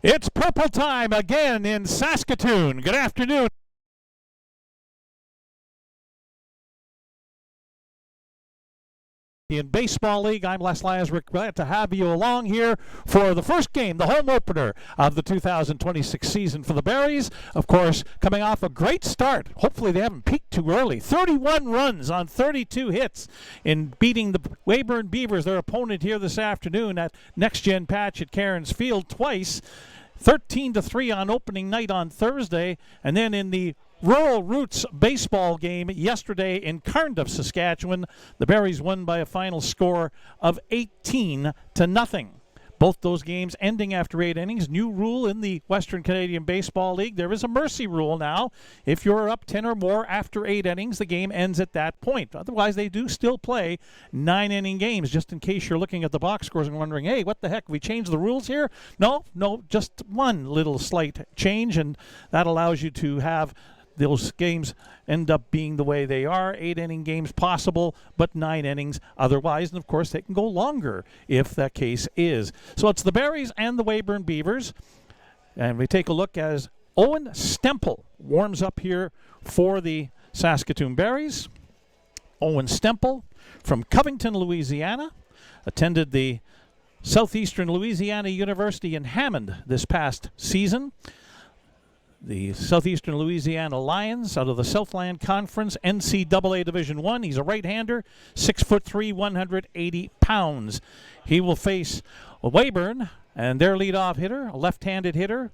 It's purple time again in Saskatoon. Good afternoon. In Baseball League, I'm Les Lazaruk. Glad to have you along here for the first game, the home opener of the 2026 season for the Berries. Of course, coming off a great start. Hopefully they haven't peaked too early. 31 runs on 32 hits in beating the Weyburn Beavers, their opponent here this afternoon at Next Gen Patch at Cairns Field twice. 13-3 on opening night on Thursday, and then in the Rural Roots baseball game yesterday in Cardiff, Saskatchewan, the Berries won by a final score of 18-0. Both those games ending after 8 innings. New rule in the Western Canadian Baseball League. There is a mercy rule now. If you're up 10 or more after 8 innings, the game ends at that point. Otherwise, they do still play 9-inning games, just in case you're looking at the box scores and wondering, hey, what the heck, we changed the rules here? No, just one little slight change, and that allows you to have those games end up being the way they are. 8-inning games possible, but 9 innings otherwise. And, of course, they can go longer if that case is. So it's the Berries and the Weyburn Beavers. And we take a look as Owen Stemple warms up here for the Saskatoon Berries. Owen Stemple from Covington, Louisiana, attended the Southeastern Louisiana University in Hammond this past season. The Southeastern Louisiana Lions out of the Southland Conference, NCAA Division I. He's a right-hander, 6'3", 180 pounds. He will face Weyburn, and their leadoff hitter, a left-handed hitter.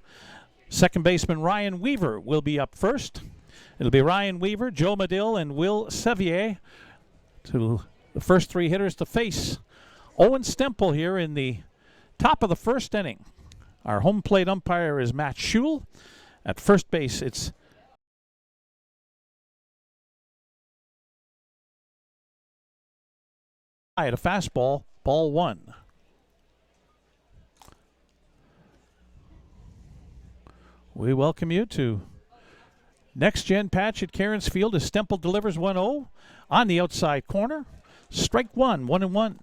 Second baseman Ryan Weaver will be up first. It'll be Ryan Weaver, Joe Medill, and Will Sevier, to the first 3 hitters to face Owen Stemple here in the top of the first inning. Our home plate umpire is Matt Schul. At first base, it's at a fastball, ball 1. We welcome you to Next Gen Patch at Cairns Field as Stemple delivers 1-0 on the outside corner. Strike 1, 1-1.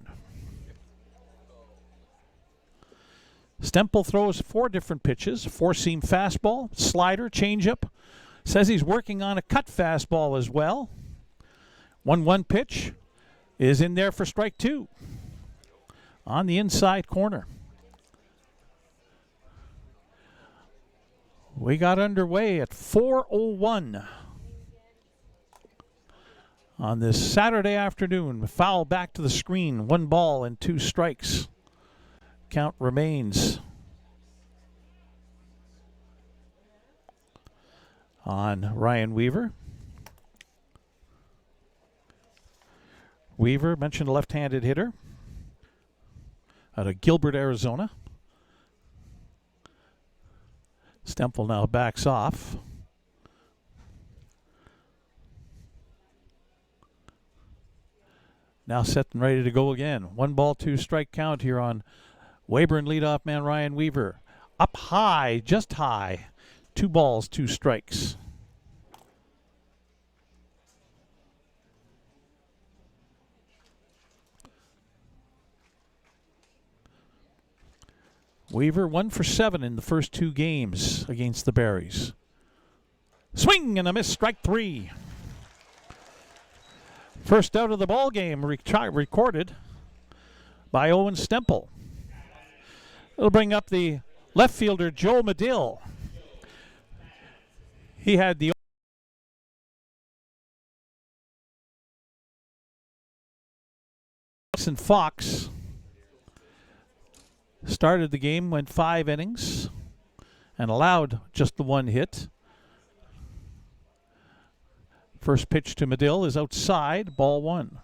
Stemple throws 4 different pitches, 4-seam fastball, slider, changeup. Says he's working on a cut fastball as well. 1-1 pitch is in there for strike 2 on the inside corner. We got underway at 4:01 on this Saturday afternoon. Foul back to the screen, 1 ball and 2 strikes. Count remains on Ryan Weaver. Weaver, mentioned a left-handed hitter out of Gilbert, Arizona. Stemple now backs off. Now set and ready to go again. 1 ball, 2 strike count here on Weyburn leadoff man Ryan Weaver. Up high, just high. 2 balls, 2 strikes. Weaver 1 for 7 in the first 2 games against the Berries. Swing and a miss, strike 3. First out of the ball game recorded by Owen Stemple. It'll bring up the left fielder, Joe Medill. He had the and Fox started the game, went 5 innings, and allowed just the 1 hit. First pitch to Medill is outside, ball 1.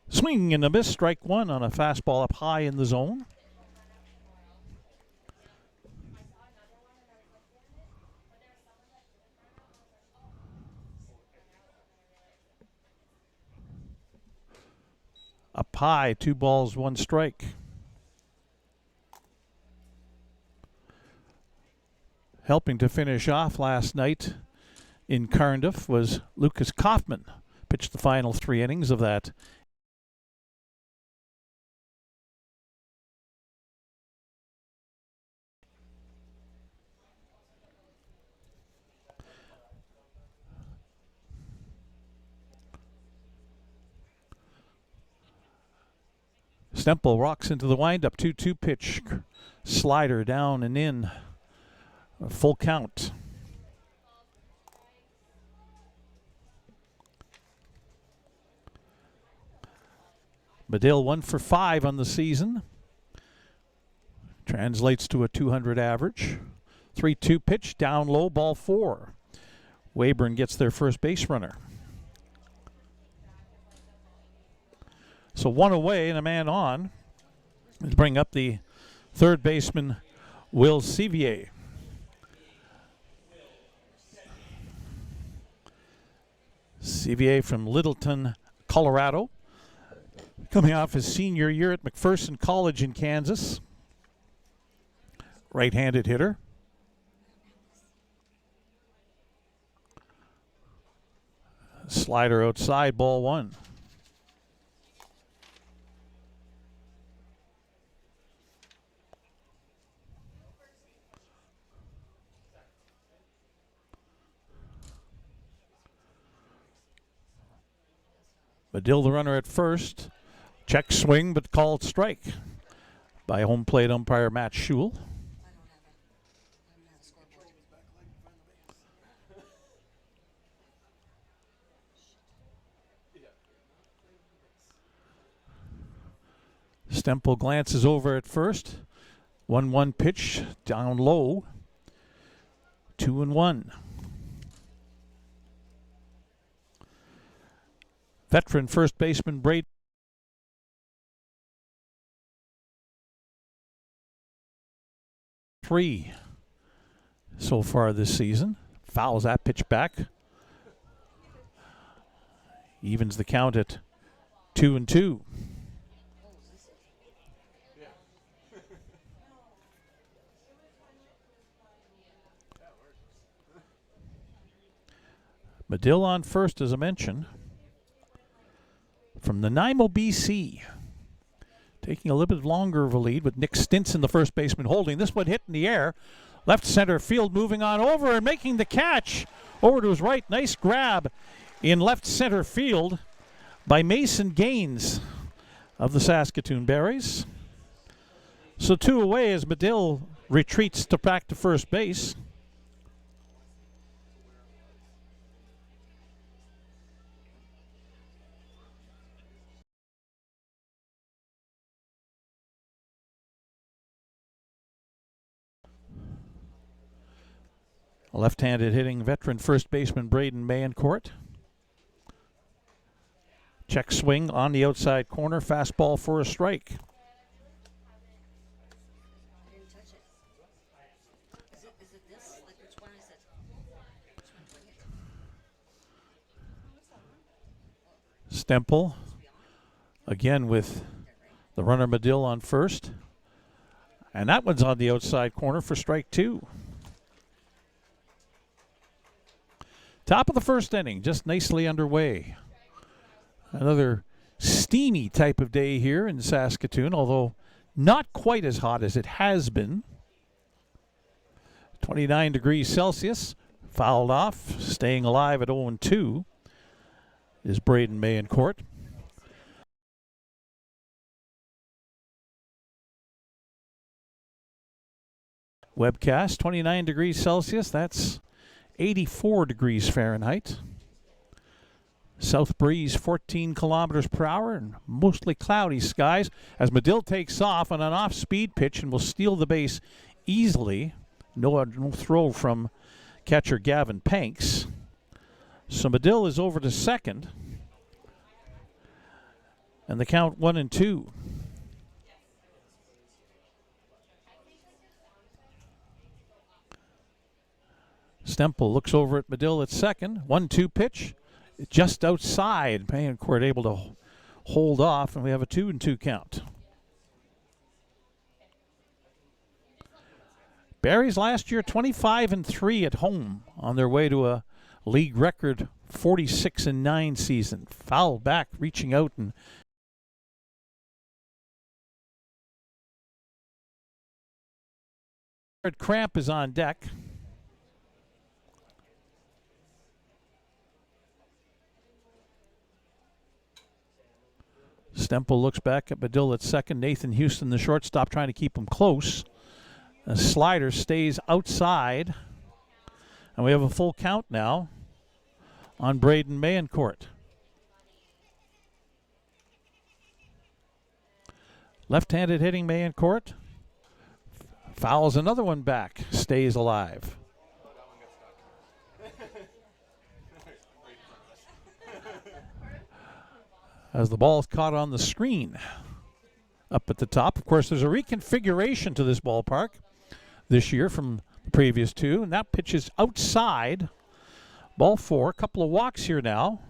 Swing and a miss, strike 1 on a fastball up high in the zone. Up high, 2 balls, 1 strike. Helping to finish off last night in Cardiff was Lucas Kaufman. Pitched the final 3 innings of that. Stemple rocks into the windup. 2-2 pitch. Slider down and in. A full count. Medill 1 for 5 on the season. Translates to a 200 average. 3-2 pitch. Down low. Ball 4. Weyburn gets their first base runner. So 1 away and a man on. Let's bring up the third baseman, Will Sevier. Sevier from Littleton, Colorado. Coming off his senior year at McPherson College in Kansas. Right-handed hitter. Slider outside, ball 1. Medill the runner at first. Check swing, but called strike by home plate umpire Matt Schul. Stemple glances over at first. 1-1 pitch down low. 2-1. Veteran first baseman Braden three so far this season. Fouls that pitch back. Evens the count at 2-2. Medill on first, as I mentioned. From Nanaimo, BC. Taking a little bit longer of a lead with Nick Stinson, the first baseman, holding. This one hit in the air. Left center field, moving on over and making the catch. Over to his right. Nice grab in left center field by Mason Gaines of the Saskatoon Berries. So 2 away as Medill retreats back to first base. Left-handed hitting veteran first baseman Braden Mayencourt. Check swing on the outside corner. Fastball for a strike. Stemple again with the runner Medill on first. And that one's on the outside corner for strike 2. Top of the first inning, just nicely underway. Another steamy type of day here in Saskatoon, although not quite as hot as it has been. 29 degrees Celsius, fouled off, staying alive at 0-2 is Braden Mayencourt. Webcast, 29 degrees Celsius, that's 84 degrees Fahrenheit. South breeze 14 kilometers per hour and mostly cloudy skies as Medill takes off on an off-speed pitch and will steal the base easily. No throw from catcher Gavin Panks. So Medill is over to second. And the count 1-2. Stemple looks over at Medill at second. 1-2 pitch. Just outside. Mayencourt able to hold off, and we have a 2-2 count. Berries last year 25-3 at home on their way to a league record 46-9 season. Foul back, reaching out, and Cramp is on deck. Stemple looks back at Medill at second. Nathan Houston, the shortstop, trying to keep him close. A slider stays outside. And we have a full count now on Braden Mayencourt. Left-handed hitting Mayencourt. Fouls another one back. Stays alive. As the ball is caught on the screen up at the top. Of course, there's a reconfiguration to this ballpark this year from the previous two, and that pitch is outside. Ball four. A couple of walks here now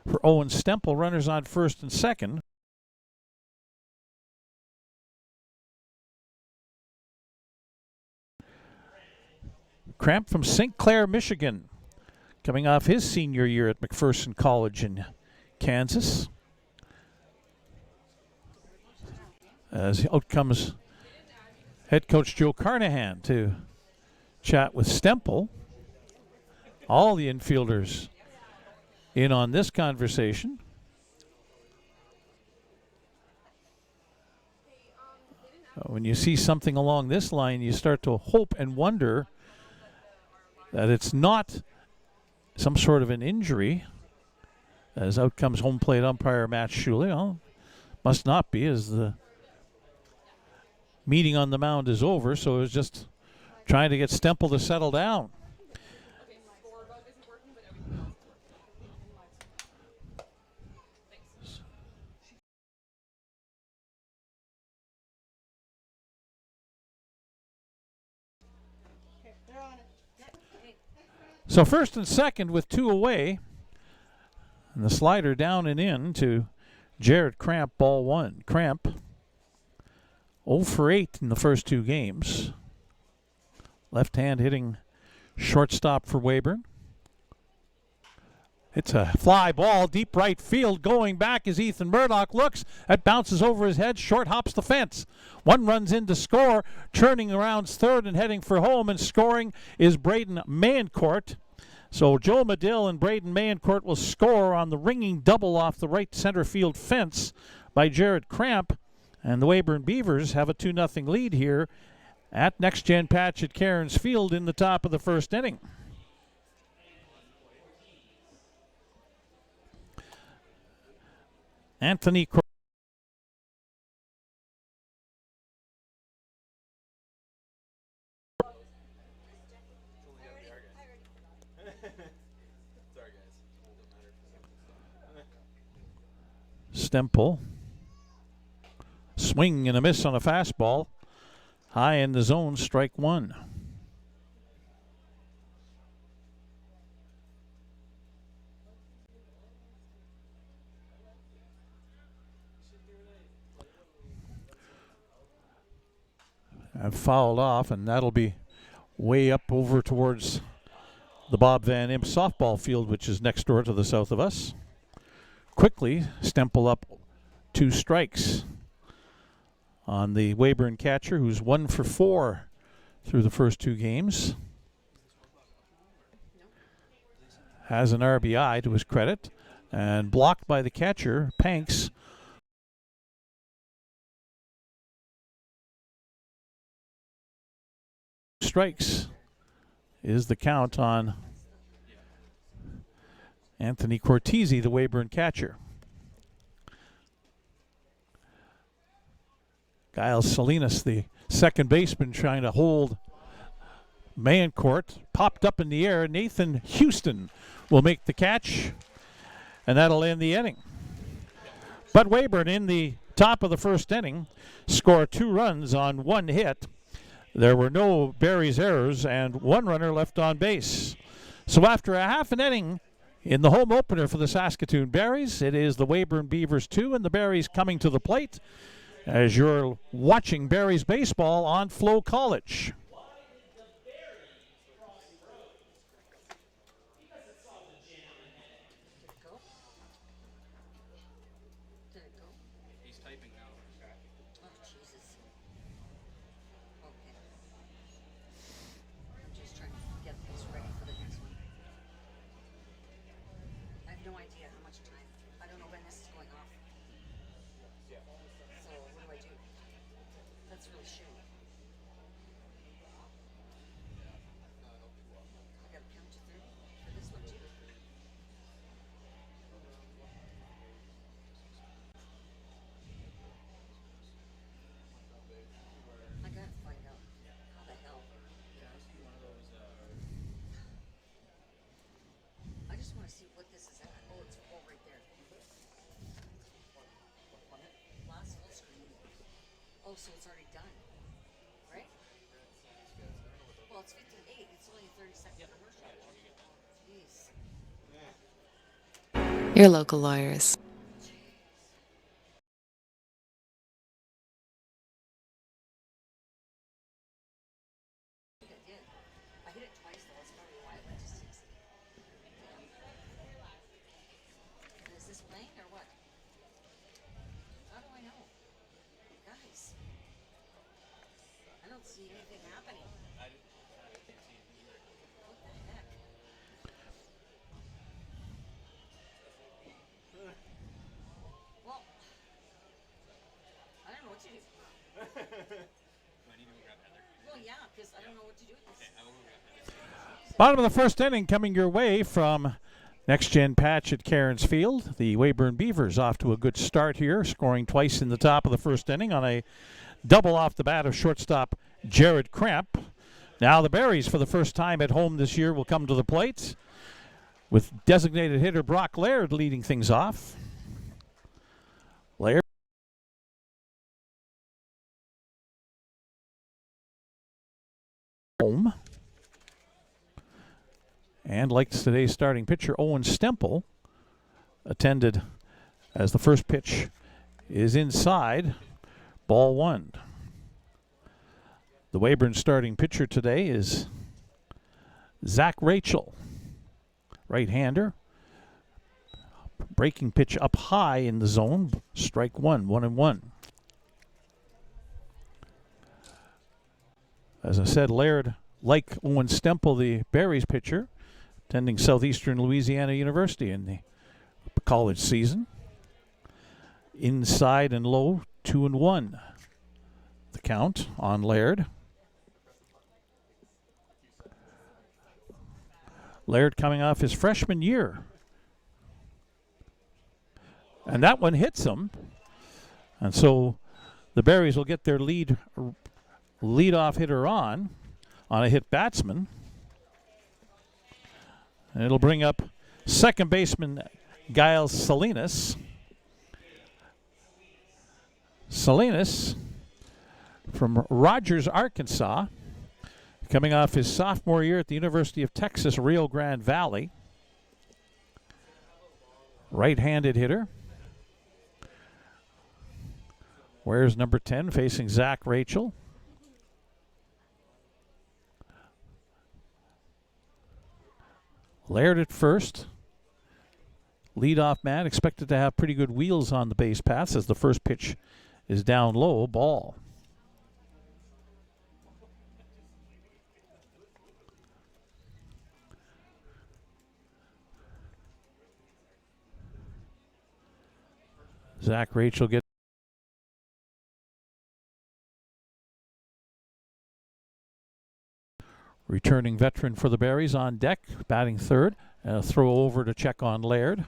for Owen Stemple. Runners on first and second. Cramp from St. Clair, Michigan, coming off his senior year at McPherson College in Kansas. As out comes head coach Joe Carnahan to chat with Stemple. All the infielders in on this conversation. When you see something along this line, you start to hope and wonder that it's not some sort of an injury. As out comes home plate umpire Matt Shuley. Well, must not be, as the meeting on the mound is over, so it was just trying to get Stemple to settle down. So first and second with two away, and the slider down and in to Jared Cramp, ball one. Cramp 0 for 8 in the first two games. Left hand hitting shortstop for Weyburn. It's a fly ball, deep right field. Going back as Ethan Murdoch looks. That bounces over his head. Short hops the fence. One runs in to score. Turning around third and heading for home, and scoring is Braden Mayencourt. So Joe Medill and Braden Mayencourt will score on the ringing double off the right center field fence by Jared Cramp. And the Weyburn Beavers have a 2-0 lead here at Next Gen Patch at Cairns Field in the top of the first inning. Anthony Stemple. Swing and a miss on a fastball. High in the zone, strike one. I've fouled off, and that'll be way up over towards the Bob Van Imp softball field, which is next door to the south of us. Quickly, Stemple up 2 strikes on the Weyburn catcher, who's 1 for 4 through the first 2 games. Has an RBI to his credit, and blocked by the catcher, Panks. Strikes is the count on Anthony Cortese, the Weyburn catcher. Giles Salinas, the second baseman, trying to hold Mayencourt. Popped up in the air. Nathan Houston will make the catch, and that'll end the inning. But Weyburn, in the top of the first inning, scored 2 runs on 1 hit. There were no Barry's errors and 1 runner left on base. So after a half an inning in the home opener for the Saskatoon Berries, it is the Weyburn Beavers 2 and the Berries coming to the plate as you're watching Berries baseball on Flow College. so it's already done, right? Well, it's 58. It's only a 30-second commercial. Jeez. Your local lawyers. I hit it twice though. That's probably why it went to 60. And is this playing or what? How do I know? Guys, I don't see anything happening. What the heck? Well, I don't know what to do. Well, yeah, because I don't know what to do with this. Bottom of the first inning coming your way from Next Gen Patch at Cairns Field. The Weyburn Beavers off to a good start here, scoring twice in the top of the first inning on a double off the bat of shortstop Jared Kramp. Now the Berries, for the first time at home this year, will come to the plate with designated hitter Brock Laird leading things off. Laird home. And like today's starting pitcher, Owen Stemple, attended as the first pitch is inside, ball one. The Weyburn starting pitcher today is Zach Rachel, right-hander. Breaking pitch up high in the zone, strike one, 1-1. As I said, Laird, like Owen Stemple, the Berries pitcher, attending Southeastern Louisiana University in the college season. Inside and low, 2-1. The count on Laird. Laird coming off his freshman year. And that one hits him. And so the Berries will get their lead-off hitter on a hit batsman. And it'll bring up second baseman Giles Salinas. Salinas from Rogers, Arkansas, coming off his sophomore year at the University of Texas, Rio Grande Valley. Right-handed hitter. Wears number 10, facing Zach Rachel. Laird at first. Leadoff man expected to have pretty good wheels on the base paths as the first pitch is down low, ball. Zach Rachel gets returning veteran for the Berries on deck, batting third. And a throw over to check on Laird.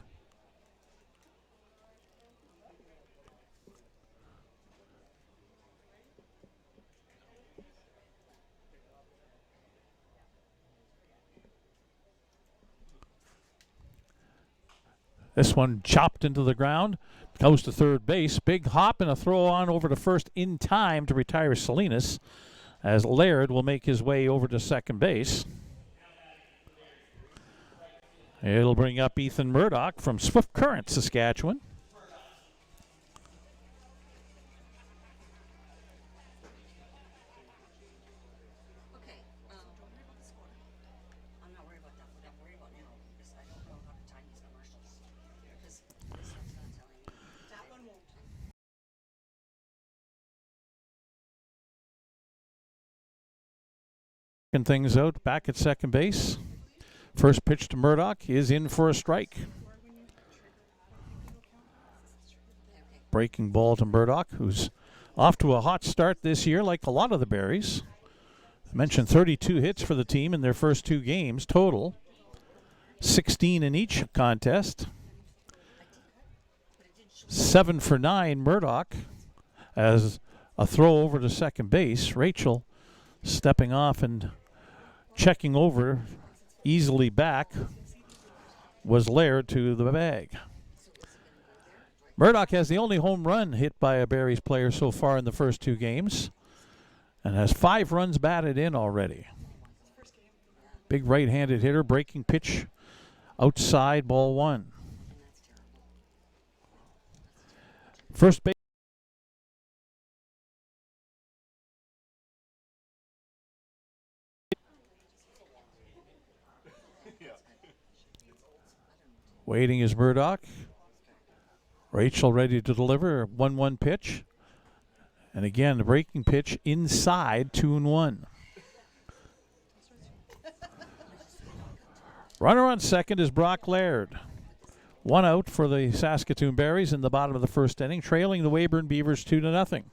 This one chopped into the ground, goes to third base. Big hop and a throw on over to first in time to retire Salinas, as Laird will make his way over to second base. It'll bring up Ethan Murdoch from Swift Current, Saskatchewan. Okay, don't worry about the score. I'm not worried about that. What I'm worried about now is I don't know how to time these commercials. Because this stuff's not telling me. That one won't. Things out back at second base. First pitch to Murdoch is in for a strike. Breaking ball to Murdoch, who's off to a hot start this year, like a lot of the Berries. I mentioned 32 hits for the team in their first two games total, 16 in each contest. 7 for 9, Murdoch, as a throw over to second base. Rachel stepping off and checking over. Easily back was Laird to the bag. Murdoch has the only home run hit by a Barries player so far in the first 2 games and has 5 runs batted in already. Big right-handed hitter, breaking pitch outside, ball 1. First base. Waiting is Murdoch. Rachel ready to deliver. 1-1 pitch. And again, the breaking pitch inside, 2-1. Runner on second is Brock Laird. 1 out for the Saskatoon Berries in the bottom of the first inning, trailing the Weyburn Beavers 2-0.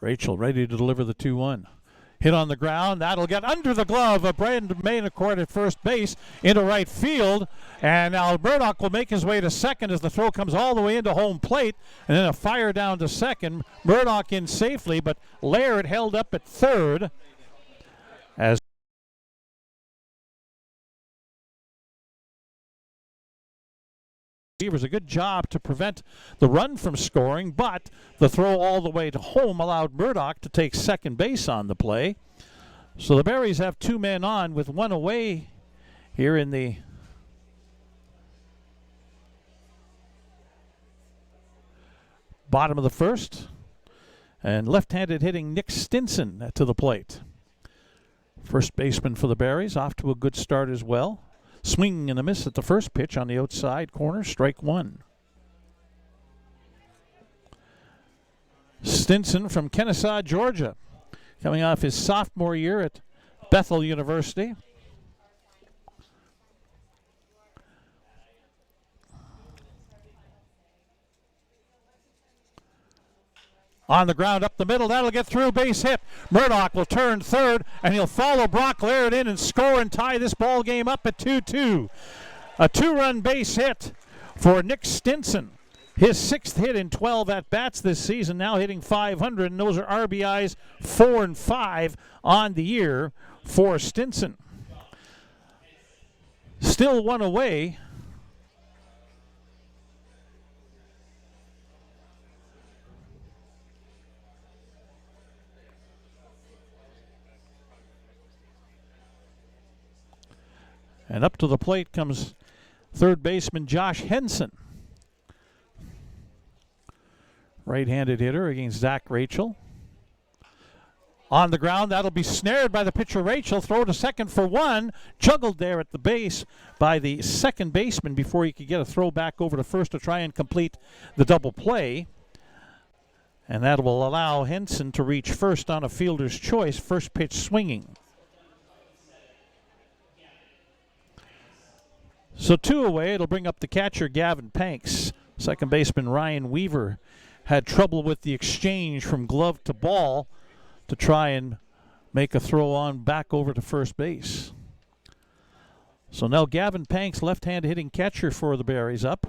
Rachel ready to deliver the 2-1. Hit on the ground. That'll get under the glove of Brandon Mainacourt at first base into right field. And now Murdoch will make his way to second as the throw comes all the way into home plate. And then a fire down to second. Murdoch in safely, but Laird held up at third. As Beavers a good job to prevent the run from scoring, but the throw all the way to home allowed Murdoch to take second base on the play. So the Berries have 2 men on with 1 away here in the bottom of the first. And left-handed hitting Nick Stinson to the plate. First baseman for the Berries, off to a good start as well. Swing and a miss at the first pitch on the outside corner, strike 1. Stinson from Kennesaw, Georgia, coming off his sophomore year at Bethel University. On the ground up the middle, that'll get through, base hit. Murdoch will turn third, and he'll follow Brock Laird in and score and tie this ball game up at 2-2. A 2-run base hit for Nick Stinson. His 6th hit in 12 at-bats this season, now hitting .500, and those are RBIs 4 and 5 on the year for Stinson. Still 1 away. And up to the plate comes third baseman Josh Henson. Right-handed hitter against Zach Rachel. On the ground, that'll be snared by the pitcher Rachel. Throw to second for 1. Juggled there at the base by the second baseman before he could get a throw back over to first to try and complete the double play. And that will allow Henson to reach first on a fielder's choice, first pitch swinging. So 2 away, it'll bring up the catcher, Gavin Panks. Second baseman Ryan Weaver had trouble with the exchange from glove to ball to try and make a throw on back over to first base. So now Gavin Panks, left-hand hitting catcher for the Berries, up.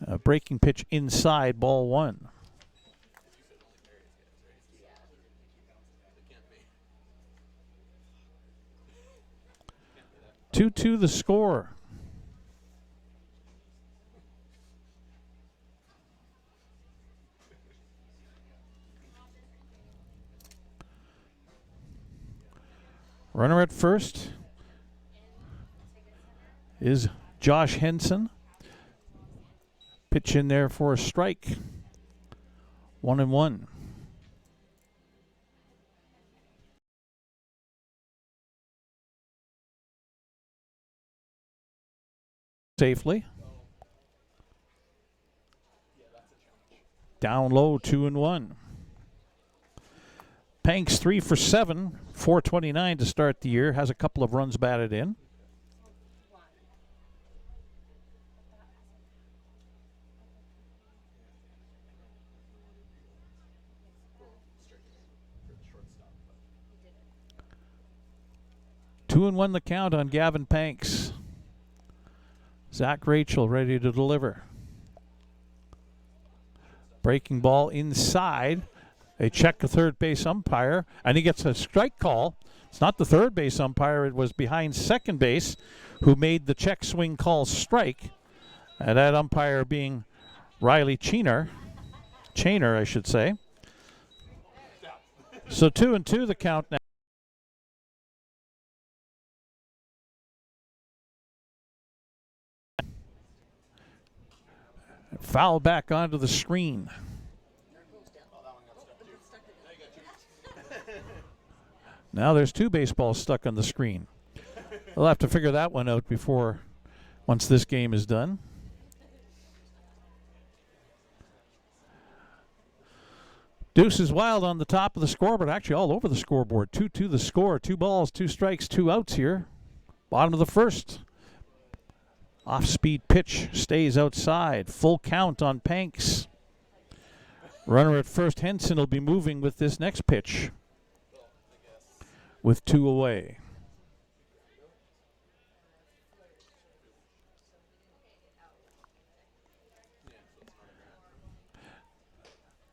A breaking pitch inside, ball 1. 2-2 the score. Runner at first is Josh Henson. Pitch in there for a strike. 1-1. Safely. Down low, 2-1. Panks 3 for 7, 429 to start the year. Has a couple of runs batted in. Two and 1 the count on Gavin Panks. Zach Rachel ready to deliver. Breaking ball inside. They check the third base umpire, and he gets a strike call. It's not the third base umpire. It was behind second base who made the check swing call strike. And that umpire being Riley Chainer, I should say. So 2-2 the count now. Foul back onto the screen. Now there's two baseballs stuck on the screen. We'll have to figure that one out once this game is done. Deuce is wild on the top of the scoreboard, actually all over the scoreboard. 2-2 the score, 2 balls, 2 strikes, 2 outs here. Bottom of the first. Off-speed pitch stays outside. Full count on Panks. Runner at first, Henson will be moving with this next pitch with 2 away.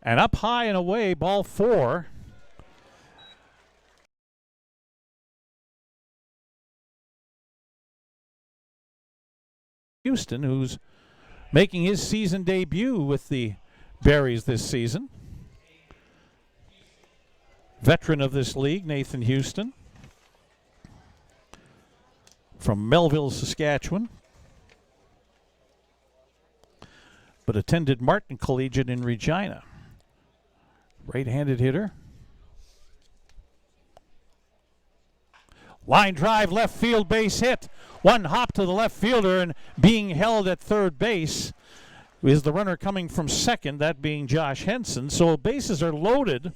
And up high and away, ball 4. Houston, who's making his season debut with the Berries this season. Veteran of this league, Nathan Houston, from Melville, Saskatchewan, but attended Martin Collegiate in Regina. Right-handed hitter. Line drive, left field, base hit. One hop to the left fielder, and being held at third base is the runner coming from second, that being Josh Henson. So bases are loaded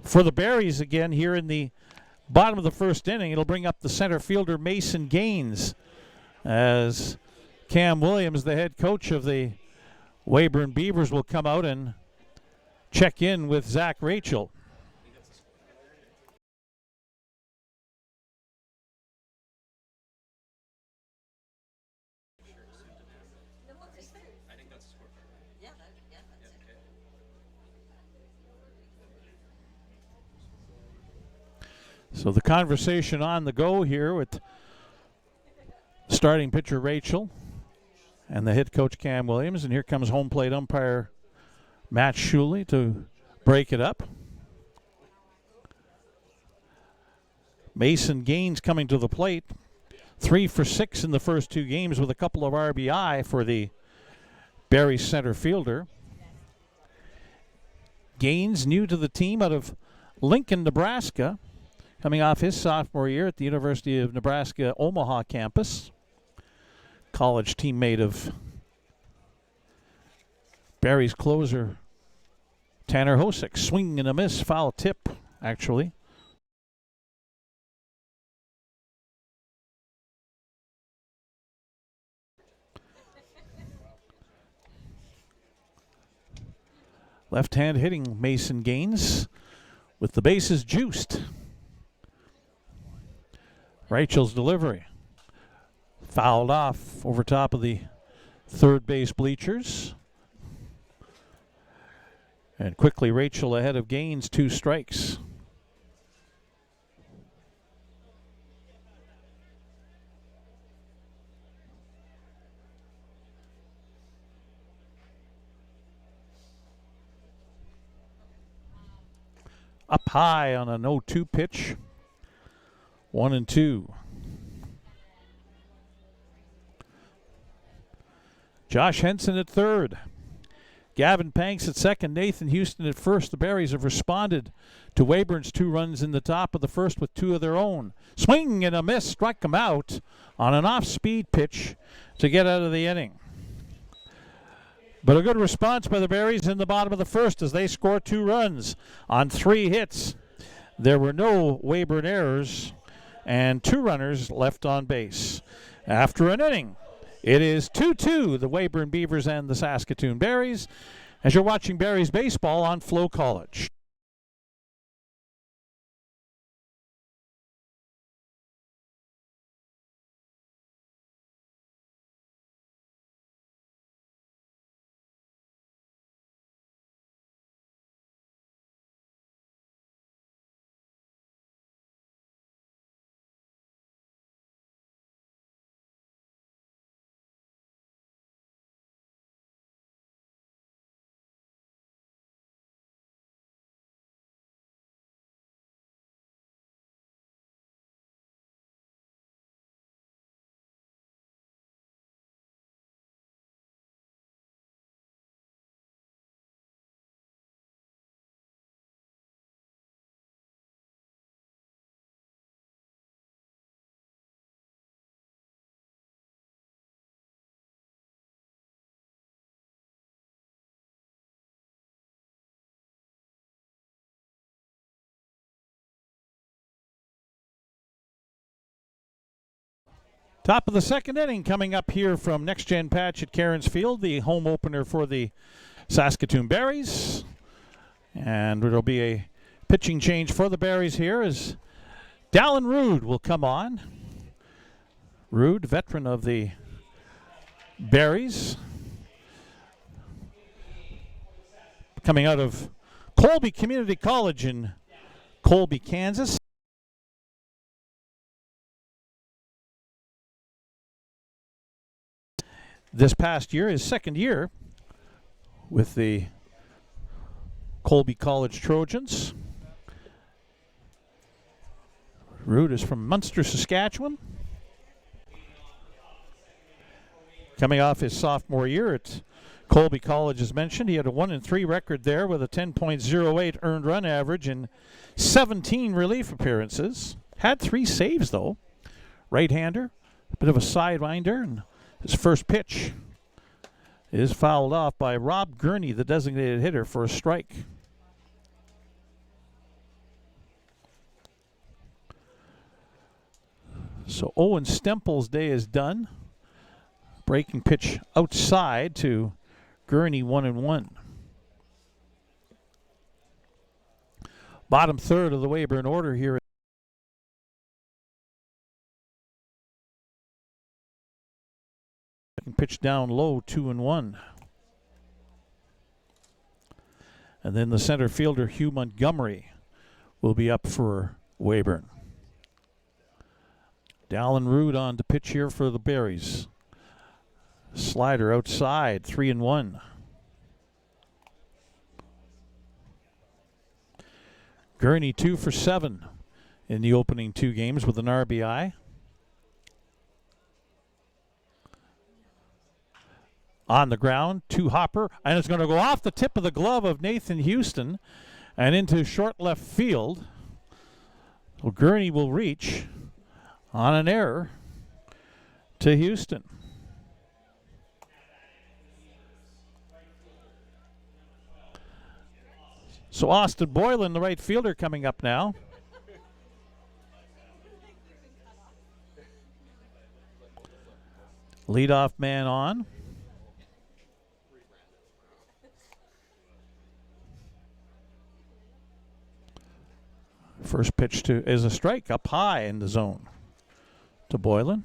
for the Berries again here in the bottom of the first inning. It'll bring up the center fielder, Mason Gaines, as Cam Williams, the head coach of the Weyburn Beavers, will come out and check in with Zach Rachel. So the conversation on the go here with starting pitcher Rachel and the head coach Cam Williams. And here comes home plate umpire Matt Shuley to break it up. Mason Gaines coming to the plate. 3 for 6 in the first 2 games with a couple of RBI for the Berry center fielder. Gaines, new to the team out of Lincoln, Nebraska, coming off his sophomore year at the University of Nebraska Omaha campus. College teammate of Berry's closer Tanner Hosick. Swing and a miss, foul tip, actually. Left-hand hitting Mason Gaines with the bases juiced. Rachel's delivery. Fouled off over top of the third base bleachers. And quickly Rachel ahead of Gaines, 2 strikes. Up high on an 0-2 pitch. 1-2. Josh Henson at third. Gavin Panks at second. Nathan Houston at first. The Berries have responded to Weyburn's 2 runs in the top of the first with 2 of their own. Swing and a miss. Struck him out on an off-speed pitch to get out of the inning. But a good response by the Berries in the bottom of the first as they score 2 runs on 3 hits. There were no Weyburn errors and 2 runners left on base. After an inning, it is 2-2, the Weyburn Beavers and the Saskatoon Berries, as you're watching Berries baseball on Flow College. Top of the second inning coming up here from Next Gen Patch at Cairns Field, the home opener for the Saskatoon Berries. And there'll be a pitching change for the Berries here as Dallin Rood will come on. Rood, veteran of the Berries, coming out of Colby Community College in Colby, Kansas. This past year, his second year with the Colby College Trojans. Rood is from Munster, Saskatchewan. Coming off his sophomore year at Colby College, as mentioned, he had a 1-3 record there with a 10.08 earned run average and 17 relief appearances. Had 3 saves, though. Right-hander, a bit of a sidewinder, and his first pitch is fouled off by Rob Gurney, the designated hitter, for a strike. So Owen Stempel's day is done. Breaking pitch outside to Gurney, 1-1. Bottom third of the Weyburn order here. Pitch down low, 2-1. And then the center fielder, Hugh Montgomery, will be up for Weyburn. Dallin Rood on to pitch here for the Berries. Slider outside, 3-1. Gurney 2 for 7 in the opening 2 games with an RBI. On the ground, 2 hopper, and it's going to go off the tip of the glove of Nathan Houston and into short left field. So Gurney will reach on an error to Houston. So Austin Boylan, the right fielder, coming up now. Leadoff man on. First pitch is a strike up high in the zone to Boylan.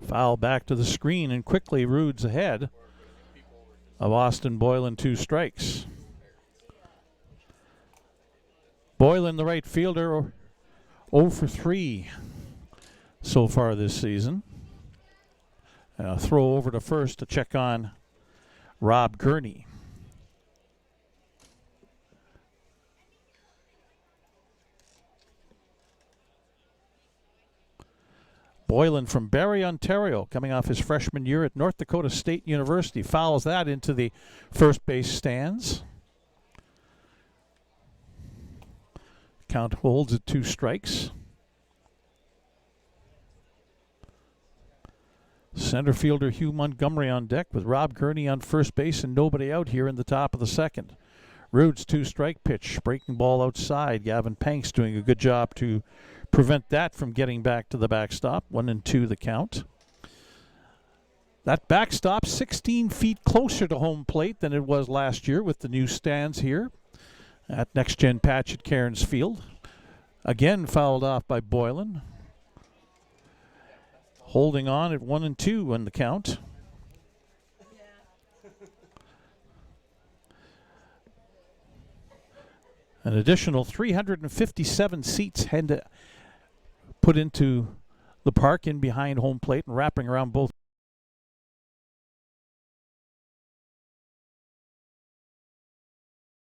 Foul back to the screen, and quickly Rood's ahead of Austin Boylan, 2 strikes. Boylan, the right fielder, 0 for 3 so far this season. Throw over to first to check on Rob Gurney. Boylan from Barrie, Ontario, coming off his freshman year at North Dakota State University, fouls that into the first base stands. Count holds at 2 strikes. Center fielder Hugh Montgomery on deck with Rob Gurney on first base and nobody out here in the top of the second. Rood's 2-strike pitch, breaking ball outside. Gavin Panks doing a good job to prevent that from getting back to the backstop. 1-2 the count. That backstop 16 feet closer to home plate than it was last year with the new stands here at Next Gen Patch at Cairns Field. Again fouled off by Boylan. Holding on at 1-2 on the count. An additional 357 seats had to put into the park in behind home plate and wrapping around both.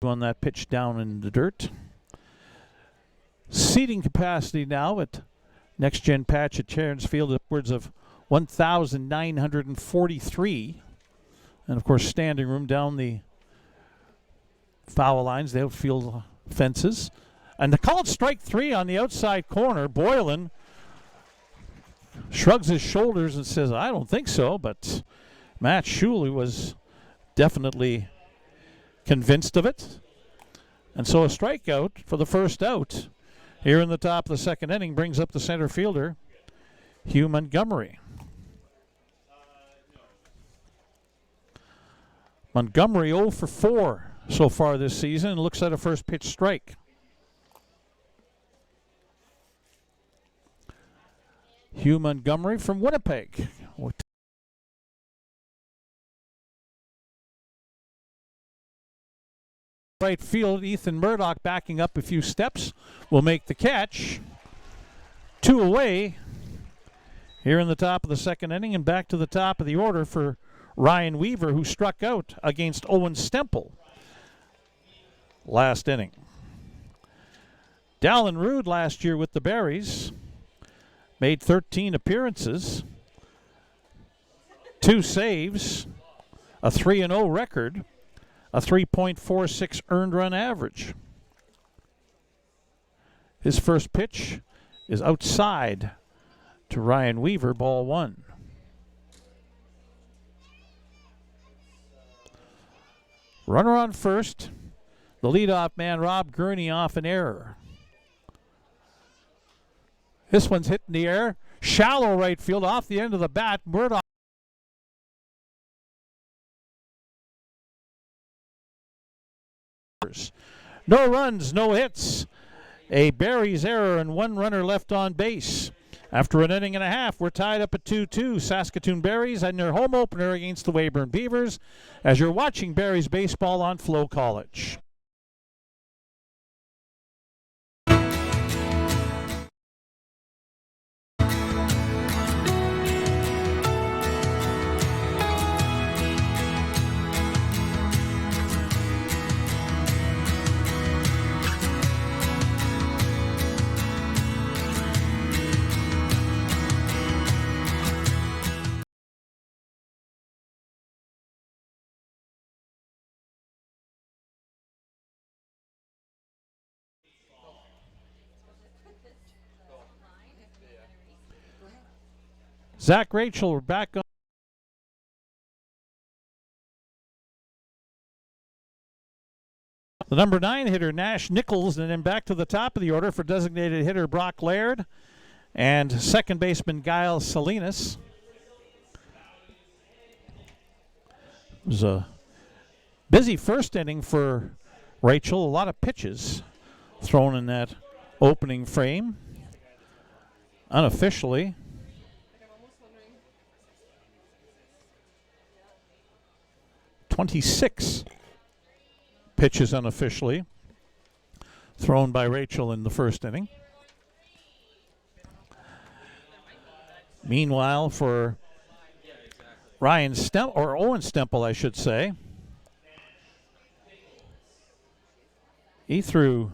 On that pitch down in the dirt. Seating capacity now at Next Gen Patch at Cairns Field, upwards of 1,943. And of course, standing room down the foul lines, the outfield fences. And the called strike 3 on the outside corner. Boylan shrugs his shoulders and says, I don't think so, but Matt Shuley was definitely convinced of it. And so a strikeout for the first out here in the top of the second inning brings up the center fielder, Hugh Montgomery. Montgomery 0 for 4 so far this season and looks at a first pitch strike. Hugh Montgomery from Winnipeg. Right field, Ethan Murdoch backing up a few steps will make the catch. 2 away here in the top of the second inning, and back to the top of the order for Ryan Weaver, who struck out against Owen Stemple last inning. Dallin Rood last year with the Berries made 13 appearances, 2 saves, a 3-0 record, a 3.46 earned run average. His first pitch is outside to Ryan Weaver, ball 1. Runner on first. The leadoff man, Rob Gurney, off an error. This one's hit in the air. Shallow right field off the end of the bat. Murdoch. No runs, no hits. A Berries error and 1 runner left on base. After an inning and a half, we're tied up at 2-2. Saskatoon Berries and their home opener against the Weyburn Beavers as you're watching Berries baseball on Flow College. Zach Rachel, we're back on. The number 9 hitter, Nash Nichols, and then back to the top of the order for designated hitter Brock Laird and second baseman Giles Salinas. It was a busy first inning for Rachel. A lot of pitches thrown in that opening frame. Unofficially, 26 pitches unofficially thrown by Rachel in the first inning. Meanwhile, for Owen Stemple, I should say, he threw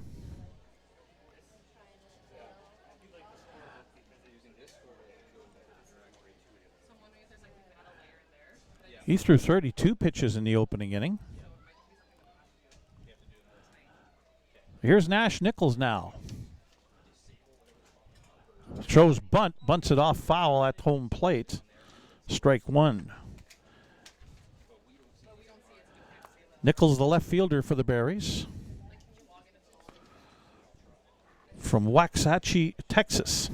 He threw 32 pitches in the opening inning. Here's Nash Nichols now. Shows bunt, bunts it off foul at home plate. Strike 1. Nichols, the left fielder for the Berries, from Waxahachie, Texas.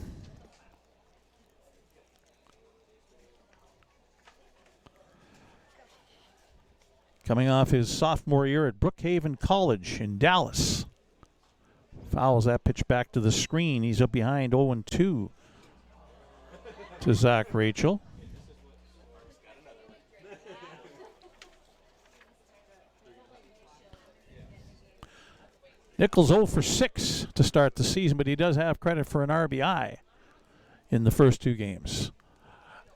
Coming off his sophomore year at Brookhaven College in Dallas. Fouls that pitch back to the screen. He's up behind 0-2 to Zach Rachel. Nichols 0 for 6 to start the season, but he does have credit for an RBI in the first 2 games.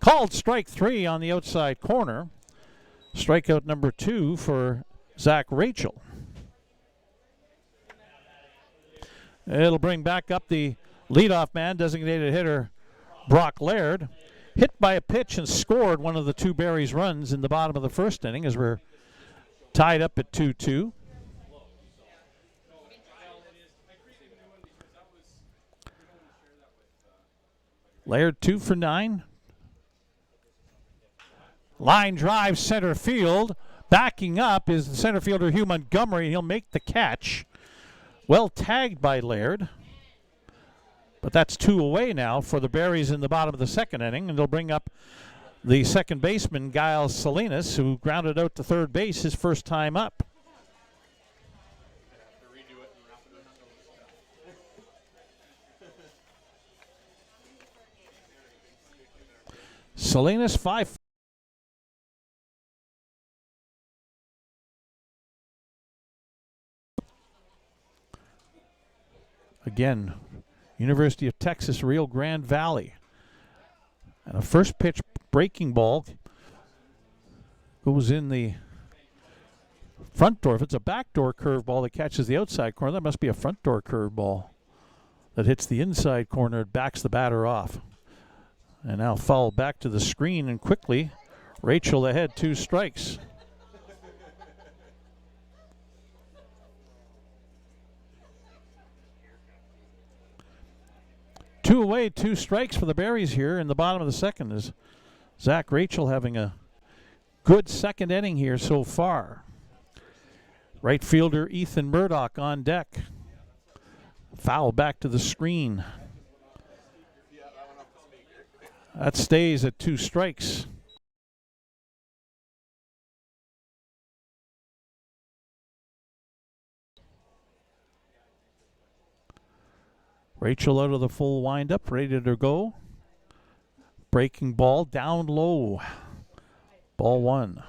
Called strike 3 on the outside corner. Strikeout number 2 for Zach Rachel. It'll bring back up the leadoff man, designated hitter Brock Laird. Hit by a pitch and scored one of the 2 Berries runs in the bottom of the first inning as we're tied up at 2-2. Laird 2 for 9. Line drive center field. Backing up is the center fielder Hugh Montgomery. He'll make the catch. Well tagged by Laird. But that's 2 away now for the Berries in the bottom of the second inning, and they'll bring up the second baseman, Giles Salinas, who grounded out to third base his first time up. Salinas, 5. Again, University of Texas, Rio Grande Valley. And a first pitch breaking ball goes in the front door. If it's a backdoor curveball that catches the outside corner, that must be a front door curveball that hits the inside corner and backs the batter off. And now foul back to the screen, and quickly Rachel ahead, 2 strikes. Two away, 2 strikes for the Berries here in the bottom of the second, is Zach Rachel having a good second inning here so far. Right fielder Ethan Murdoch on deck. Foul back to the screen. That stays at 2 strikes. Rachel out of the full windup, ready to go. Breaking ball down low. Ball 1.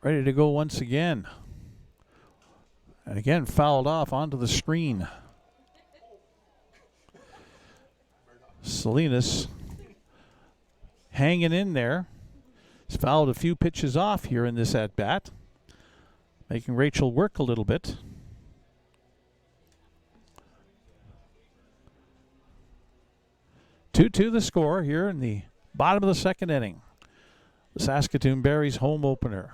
Ready to go once again. And again fouled off onto the screen. Salinas hanging in there. He's fouled a few pitches off here in this at-bat, making Rachel work a little bit. Two the score here in the bottom of the second inning. The Saskatoon Berries home opener.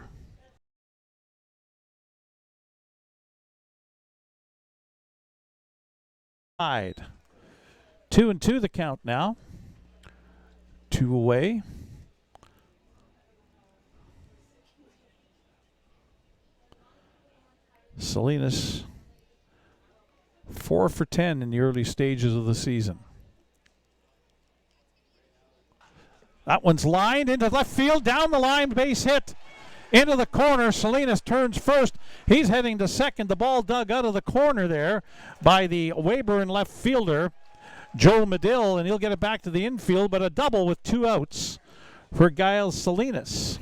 Tied. 2-2 the count now. 2 away. Salinas 4 for 10 in the early stages of the season. That one's lined into left field, down the line, base hit. Into the corner, Salinas turns first. He's heading to second. The ball dug out of the corner there by the Weyburn left fielder, Joe Medill, and he'll get it back to the infield, but a double with 2 outs for Giles Salinas.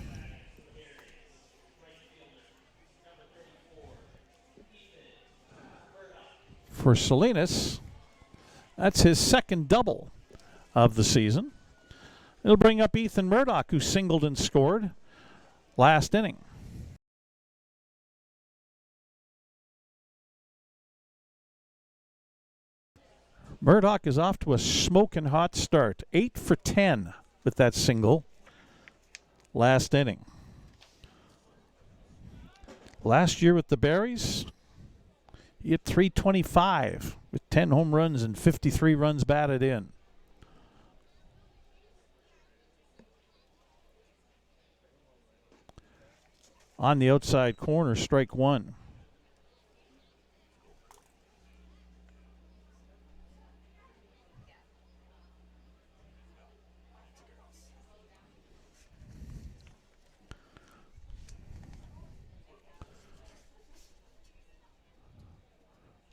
For Salinas, that's his second double of the season. It'll bring up Ethan Murdoch, who singled and scored last inning. Murdoch is off to a smoking hot start. 8 for 10 with that single last inning. Last year with the Berries, he hit .325 with 10 home runs and 53 runs batted in. On the outside corner, strike 1.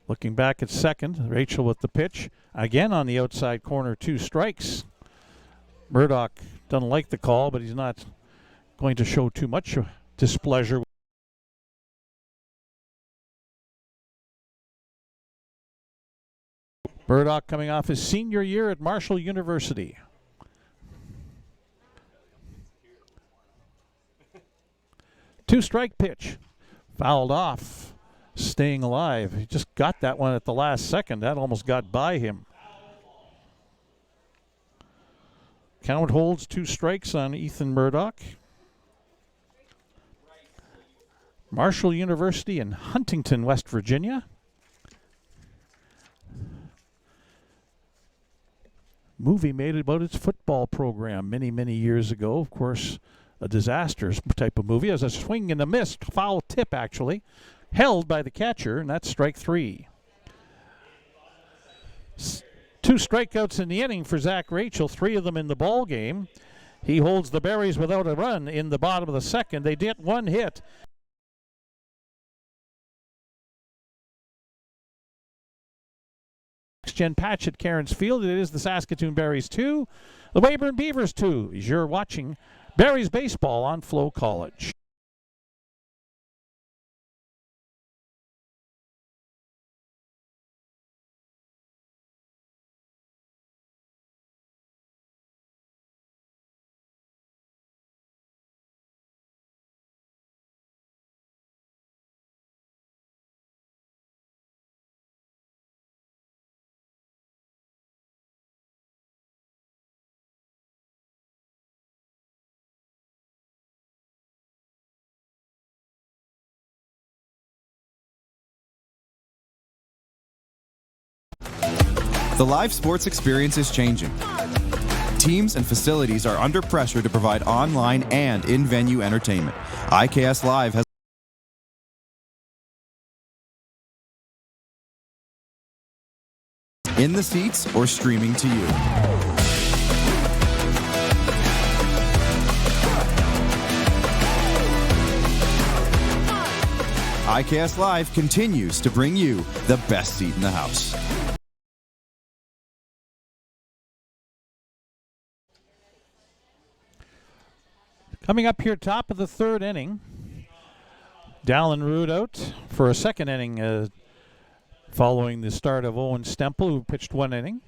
Looking back at second, Rachel with the pitch. Again on the outside corner, 2 strikes. Murdoch doesn't like the call, but he's not going to show too much displeasure. Murdoch coming off his senior year at Marshall University. Two-strike pitch. Fouled off. Staying alive. He just got that one at the last second. That almost got by him. Count holds 2 strikes on Ethan Murdoch. Marshall University in Huntington, West Virginia. Movie made about its football program many, many years ago. Of course, a disaster type of movie. As a swing and a miss, foul tip actually, held by the catcher, and that's strike 3. 2 strikeouts in the inning for Zach Rachel, 3 of them in the ball game. He holds the Berries without a run in the bottom of the second. They did 1 hit. Next-gen patch at Cairns Field. It is the Saskatoon Berries 2, the Weyburn Beavers 2. As you're watching Berries baseball on Flow College. The live sports experience is changing. Teams and facilities are under pressure to provide online and in-venue entertainment. IKS Live has in the seats or streaming to you. IKS Live continues to bring you the best seat in the house. Coming up here, top of the 3rd inning, Dallin Root out for a 2nd inning following the start of Owen Stempel, who pitched 1 inning.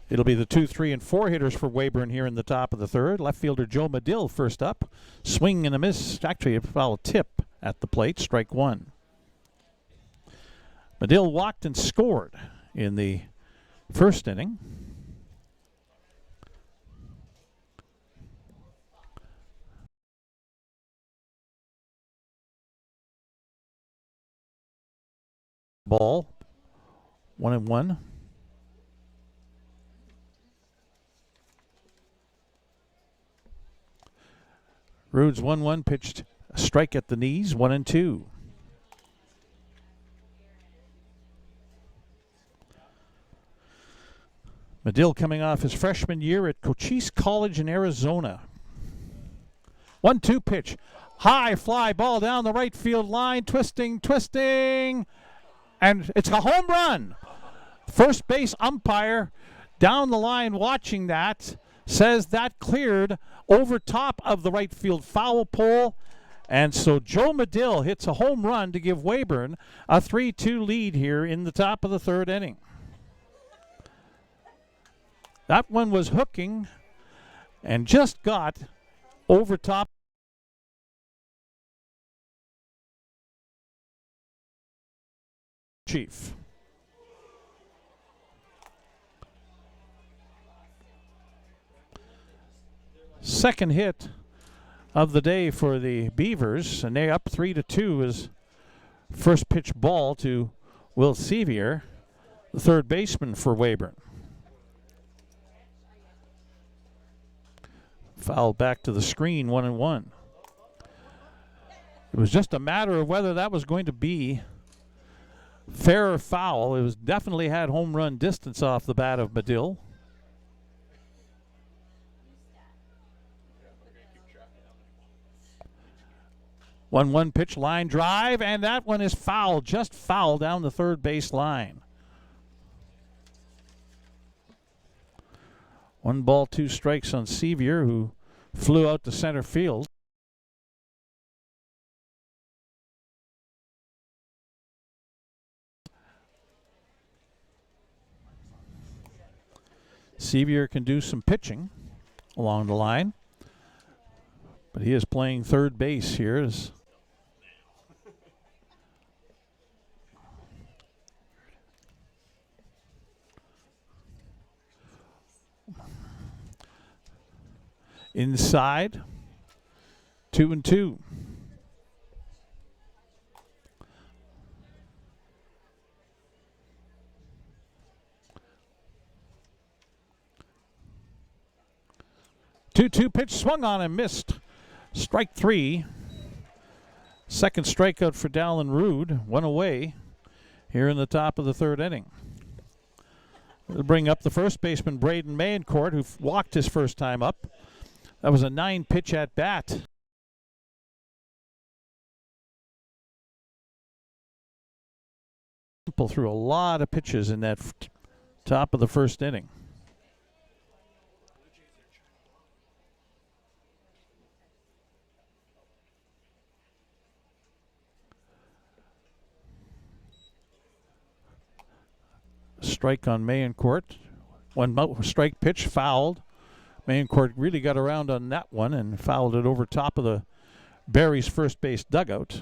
It'll be the 2, 3, and 4 hitters for Weyburn here in the top of the 3rd. Left fielder Joe Medill first up. Swing and a miss, actually a foul tip at the plate, strike 1. Medill walked and scored in the 1st inning. Ball, 1-1. Rude's 1-1 pitched a strike at the knees, 1-2. Medill coming off his freshman year at Cochise College in Arizona. 1-2 pitch. High fly ball down the right field line, twisting, and it's a home run. First base umpire down the line watching that says that cleared over top of the right field foul pole. And so Joe Medill hits a home run to give Weyburn a 3-2 lead here in the top of the 3rd inning. That one was hooking and just got over top. Chief. Second hit of the day for the Beavers, and they're up 3-2 as first pitch ball to Will Sevier, the 3rd baseman for Weyburn. Fouled back to the screen, 1-1. It was just a matter of whether that was going to be fair or foul. It was definitely had home run distance off the bat of Medill. One pitch, line drive, and that one is foul, just foul down the 3rd base line. 1 ball, 2 strikes on Sevier, who flew out to center field. Sevier can do some pitching along the line, but he is playing 3rd base here. Inside 2-2. Two pitch swung on and missed. Strike 3. Second strikeout for Dallin Rude. One away here in the top of the third inning. We'll bring up the first baseman, Braden Mayencourt, who walked his first time up. That was a 9-pitch at bat. Threw a lot of pitches in that top of the first inning. Strike on Mayencourt. One strike pitch fouled. Mayencourt really got around on that one and fouled it over top of the Barry's first base dugout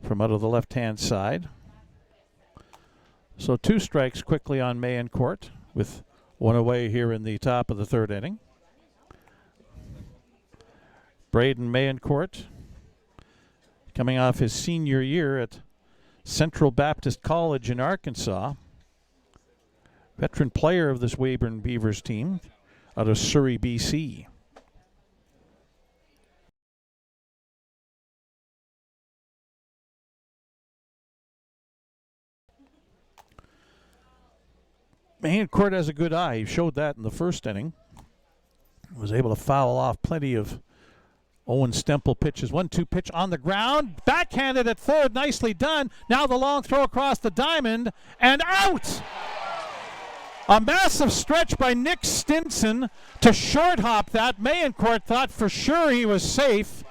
from out of the left-hand side. So 2 strikes quickly on Mayencourt with one away here in the top of the third inning. Braden Mayencourt, coming off his senior year at Central Baptist College in Arkansas. Veteran player of this Weyburn Beavers team out of Surrey, BC. Mayencourt has a good eye. He showed that in the first inning. Was able to foul off plenty of Owen Stemple pitches. 1-2 pitch on the ground. Backhanded at third. Nicely done. Now the long throw across the diamond. And out! A massive stretch by Nick Stinson to short hop that. Mayencourt thought for sure he was safe.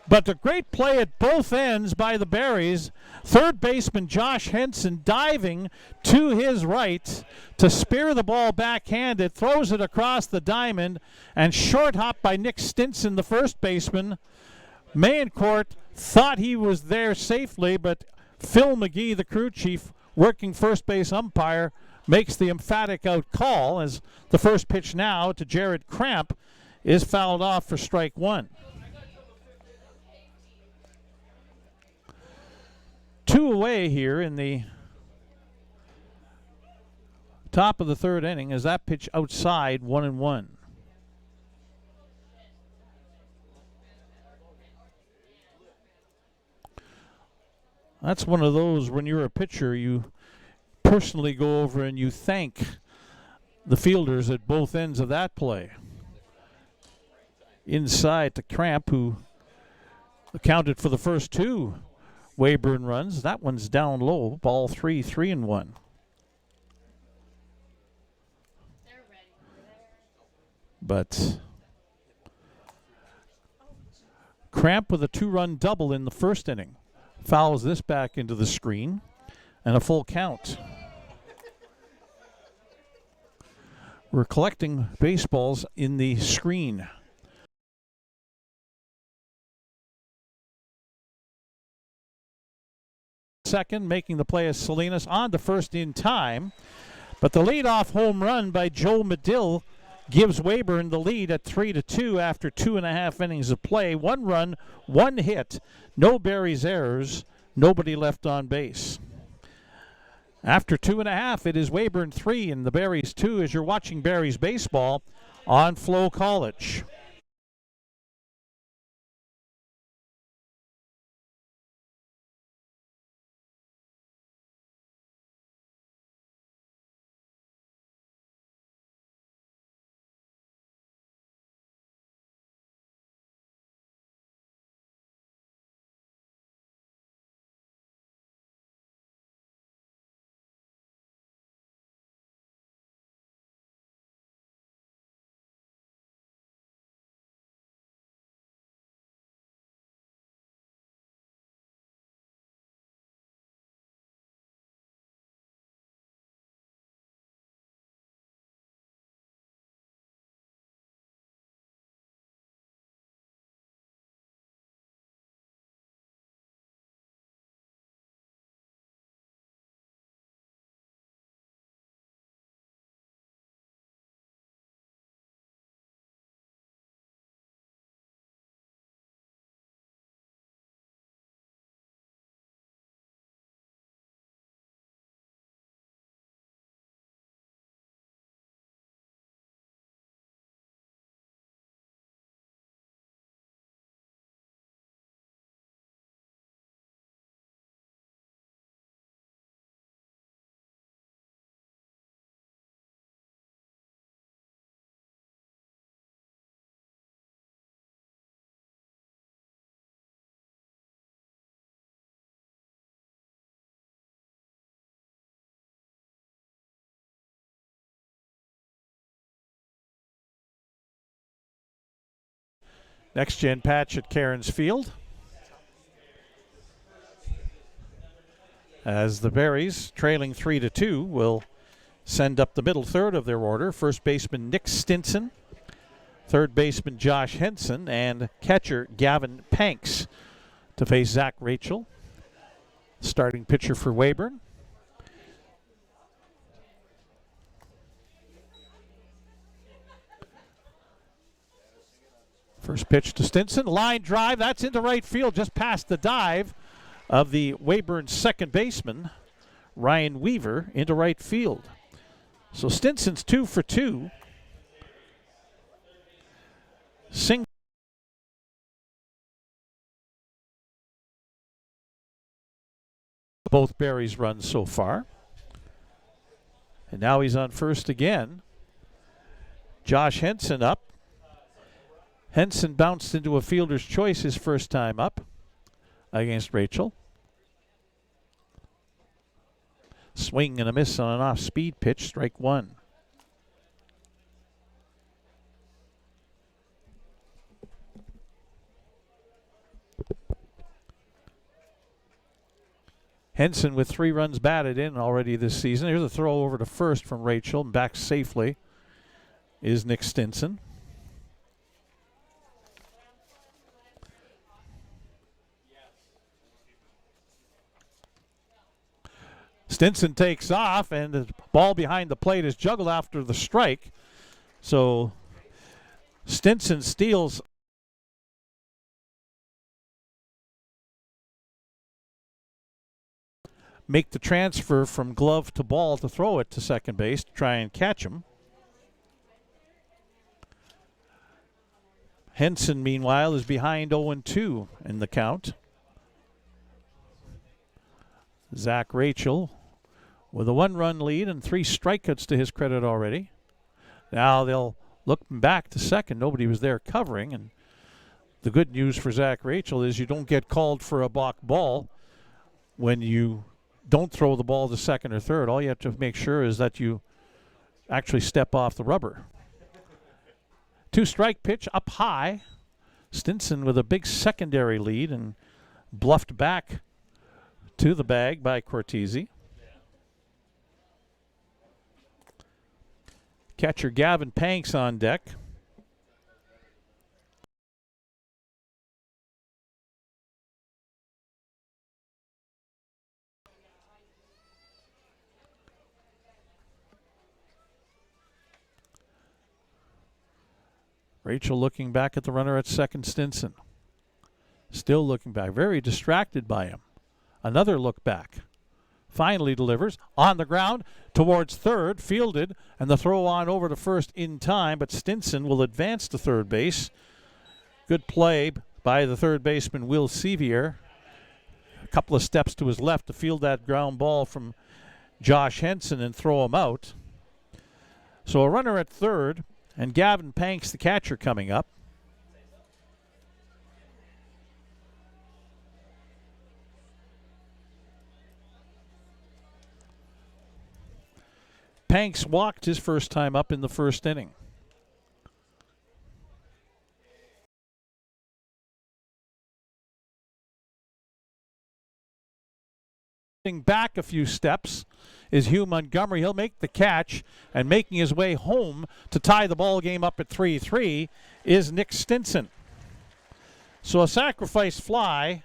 But a great play at both ends by the Berries. Third baseman Josh Henson diving to his right to spear the ball backhanded, throws it across the diamond, and short hop by Nick Stinson, the first baseman. Mayencourt thought he was there safely, but Phil McGee, the crew chief, working first base umpire, makes the emphatic out call as the first pitch now to Jared Cramp is fouled off for strike 1. 2 away here in the top of the third inning as that pitch outside, 1-1. That's one of those when you're a pitcher, you personally go over and you thank the fielders at both ends of that play. Inside to Cramp, who accounted for the first 2 Weyburn runs. That one's down low. Ball 3, 3-1. But Cramp with a 2-run double in the first inning. Fouls this back into the screen and a full count. We're collecting baseballs in the screen. Second, making the play as Salinas on to first in time. But the leadoff home run by Joe Medill gives Weyburn the lead at 3-2 after 2.5 innings of play. 1 run, 1 hit, no Barry's errors, nobody left on base. After 2.5, it is Weyburn 3 and the Barries 2 as you're watching Barries baseball on Flow College. Next gen patch at Cairns Field. As the Berries, trailing 3-2, will send up the middle third of their order. First baseman Nick Stinson, third baseman Josh Henson, and catcher Gavin Panks to face Zach Rachel. Starting pitcher for Weyburn. First pitch to Stinson, line drive, that's into right field, just past the dive of the Weyburn second baseman, Ryan Weaver, into right field. So Stinson's 2 for 2. Single. Both Berries runs so far. And now he's on first again. Josh Henson up. Henson bounced into a fielder's choice his first time up against Rachel. Swing and a miss on an off-speed pitch, strike one. Henson with 3 runs batted in already this season. Here's a throw over to first from Rachel, and back safely is Nick Stinson. Stinson takes off, and the ball behind the plate is juggled after the strike. So Stinson steals. Make the transfer from glove to ball to throw it to second base to try and catch him. Henson, meanwhile, is behind 0-2 in the count. Zach Rachel with a 1-run lead and 3 strikeouts to his credit already. Now they'll look back to second. Nobody was there covering. And the good news for Zach Rachel is you don't get called for a balk ball when you don't throw the ball to second or third. All you have to make sure is that you actually step off the rubber. 2-strike pitch up high. Stinson with a big secondary lead and bluffed back to the bag by Cortese. Catcher Gavin Panks on deck. Rachel looking back at the runner at second, Stinson. Still looking back, very distracted by him. Another look back. Finally delivers on the ground towards third, fielded, and the throw on over to first in time, but Stinson will advance to third base. Good play by the third baseman, Will Sevier. A couple of steps to his left to field that ground ball from Josh Henson and throw him out. So a runner at third, and Gavin Panks, the catcher, coming up. Panks walked his first time up in the first inning. Back a few steps is Hugh Montgomery. He'll make the catch, and making his way home to tie the ball game up at 3-3 is Nick Stinson. So a sacrifice fly,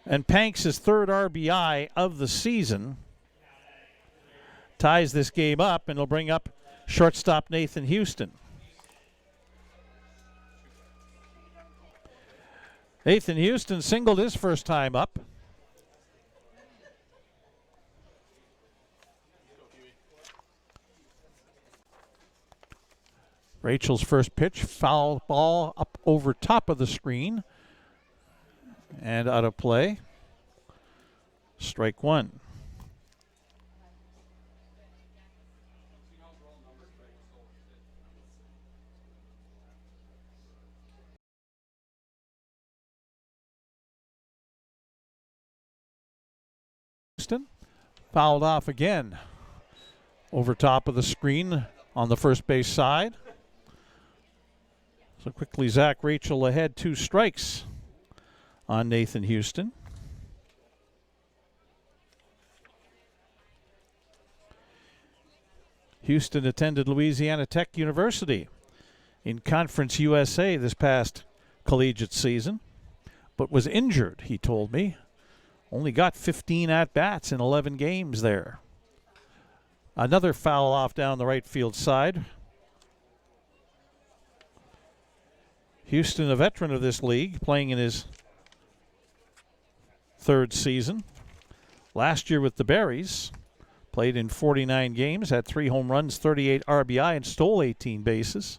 and Panks' third RBI of the season ties this game up, and it'll bring up shortstop Nathan Houston. Nathan Houston singled his first time up. Rachel's first pitch, foul ball up over top of the screen and out of play. Strike one. Fouled off again over top of the screen on the first base side. So quickly, Zach Rachel ahead, 2 strikes on Nathan Houston. Houston attended Louisiana Tech University in Conference USA this past collegiate season, but was injured, he told me. Only got 15 at-bats in 11 games there. Another foul off down the right field side. Houston, a veteran of this league, playing in his 3rd season. Last year with the Berries, played in 49 games, had 3 home runs, 38 RBI, and stole 18 bases.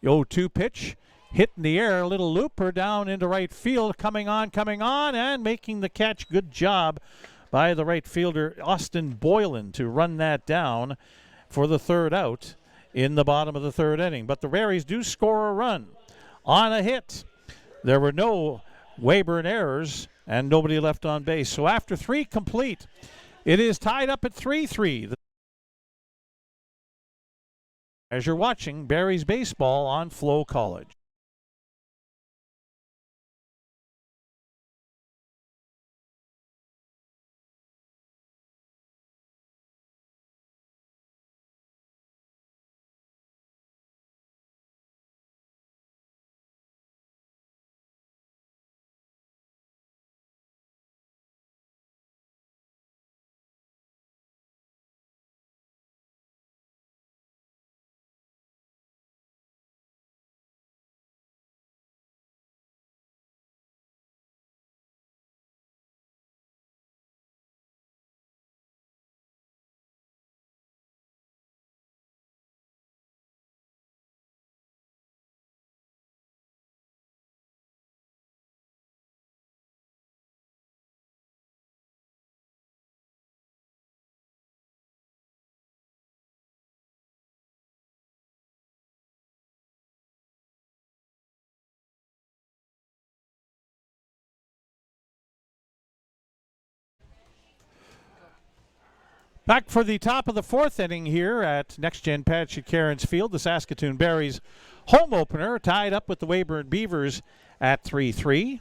0-2 pitch, hit in the air, a little looper down into right field, coming on, and making the catch. Good job by the right fielder, Austin Boylan, to run that down for the 3rd out in the bottom of the 3rd inning. But the Berries do score a run on a hit. There were no Weyburn errors and nobody left on base. So after 3 complete, it is tied up at 3-3. As you're watching Berries baseball on Flow College. Back for the top of the 4th inning here at Next Gen Patch at Cairns Field. The Saskatoon Berries home opener tied up with the Weyburn Beavers at 3-3.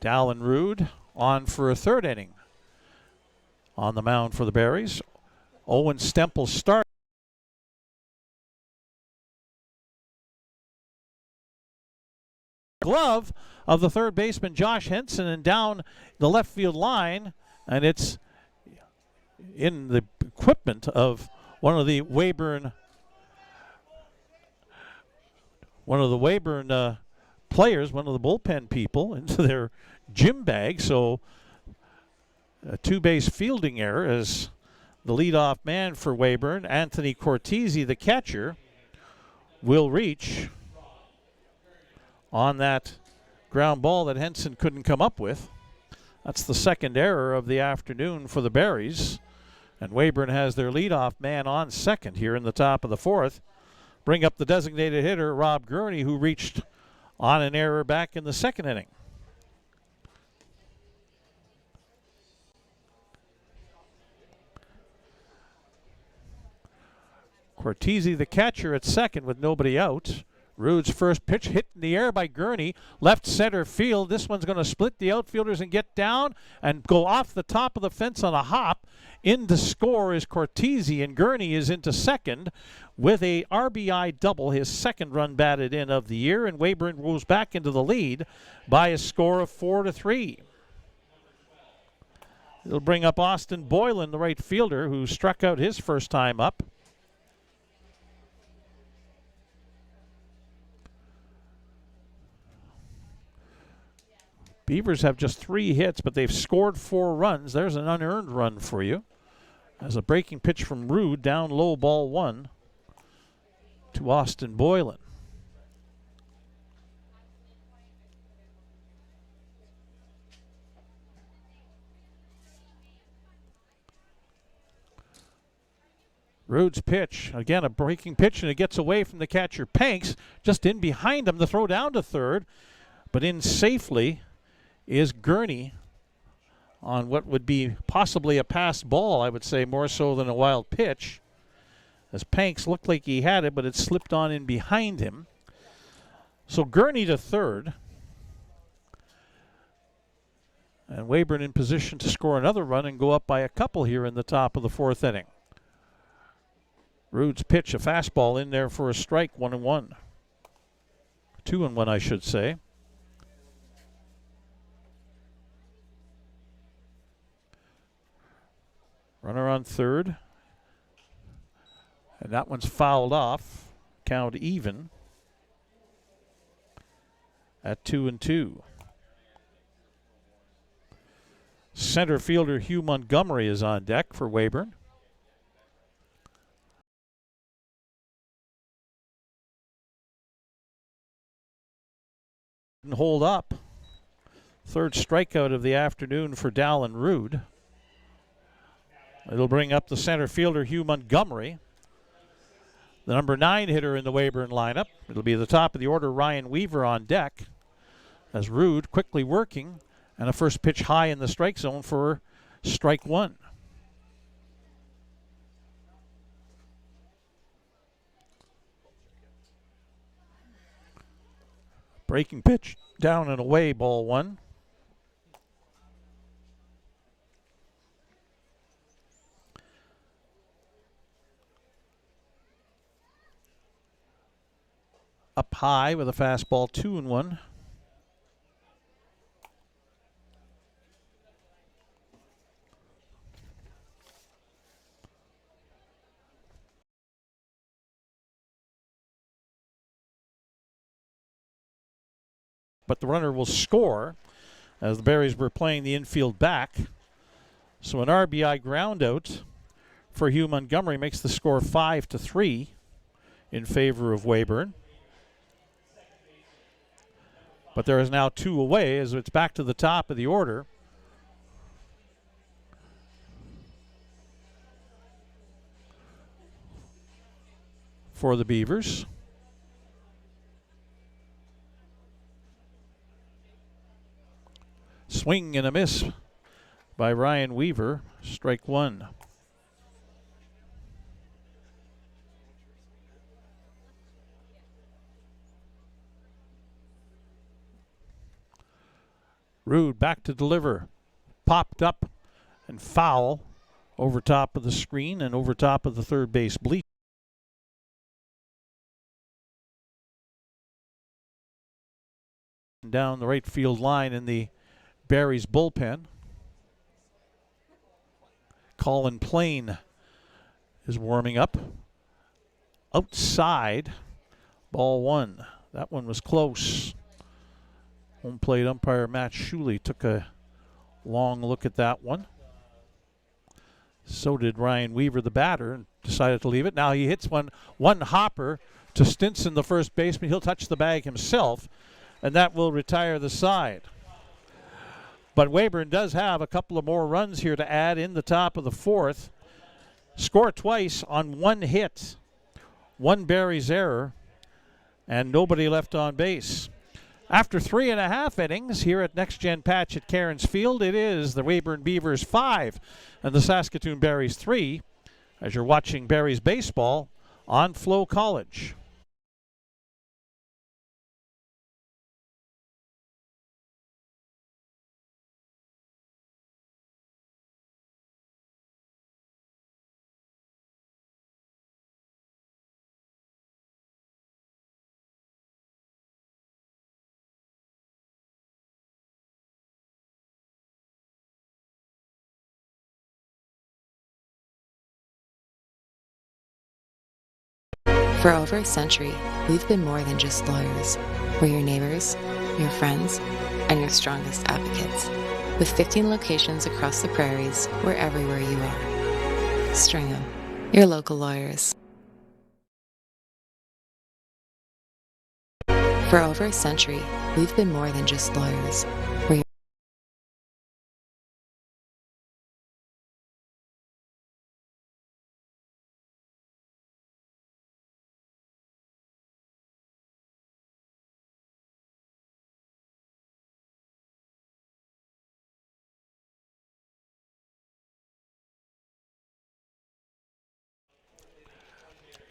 Dallin Rude on for a 3rd inning on the mound for the Berries. Owen Stempel start. Glove of the 3rd baseman Josh Henson, and down the left field line, and it's in the equipment of one of the Weyburn players, one of the bullpen people, into their gym bag. So a 2-base fielding error as the leadoff man for Weyburn, Anthony Cortese, the catcher, will reach on that ground ball that Henson couldn't come up with. That's the 2nd error of the afternoon for the Berries. And Weyburn has their leadoff man on second here in the top of the 4th. Bring up the designated hitter, Rob Gurney, who reached on an error back in the 2nd inning. Cortese, the catcher, at second with nobody out. Rude's first pitch hit in the air by Gurney, left center field. This one's going to split the outfielders and get down and go off the top of the fence on a hop. In to score is Cortese, and Gurney is into second with a RBI double, his 2nd run batted in of the year, and Weyburn goes back into the lead by a score of 4-3. It'll bring up Austin Boylan, the right fielder, who struck out his first time up. Beavers have just 3 hits, but they've scored 4 runs. There's an unearned run for you. As a breaking pitch from Rude, down low, ball 1 to Austin Boylan. Rude's pitch, again a breaking pitch, and it gets away from the catcher Panks, just in behind him. The throw down to third, but in safely is Gurney on what would be possibly a passed ball, I would say, more so than a wild pitch. As Panks looked like he had it, but it slipped on in behind him. So Gurney to third. And Weyburn in position to score another run and go up by a couple here in the top of the fourth inning. Rude's pitch, a fastball in there for a strike, 1-1. 2-1, I should say. Runner on third. And that one's fouled off. Count even at 2-2. Center fielder Hugh Montgomery is on deck for Weyburn. And hold up. Third strikeout of the afternoon for Dallin Rude. It'll bring up the center fielder Hugh Montgomery, the number 9 hitter in the Weyburn lineup. It'll be the top of the order, Ryan Weaver on deck, as Rude quickly working, and a first pitch high in the strike zone for strike one. Breaking pitch down and away, ball one. Up high with a fastball, 2-1. But the runner will score as the Berries were playing the infield back. So an RBI ground out for Hugh Montgomery makes the score 5-3 in favor of Weyburn. But there is now 2 away as it's back to the top of the order. For the Beavers. Swing and a miss by Ryan Weaver. Strike one. Rude back to deliver. Popped up and foul over top of the screen and over top of the third base bleacher. Down the right field line in the Barry's bullpen. Colin Plain is warming up. Outside, ball one. That one was close. Home plate umpire Matt Shuley took a long look at that one. So did Ryan Weaver, the batter, and decided to leave it. Now he hits one hopper to Stinson, the first baseman. He'll touch the bag himself, and that will retire the side. But Weyburn does have a couple of more runs here to add in the top of the fourth. Score twice on one hit, one Barry's error, and nobody left on base. After 3.5 innings here at Next Gen Patch at Cairns Field, it is the Weyburn Beavers 5 and the Saskatoon Berries 3 as you're watching Berries baseball on Flow College. For over a century, we've been more than just lawyers. We're your neighbors, your friends, and your strongest advocates. With 15 locations across the prairies, we're everywhere you are. Stringham, your local lawyers. For over a century, we've been more than just lawyers.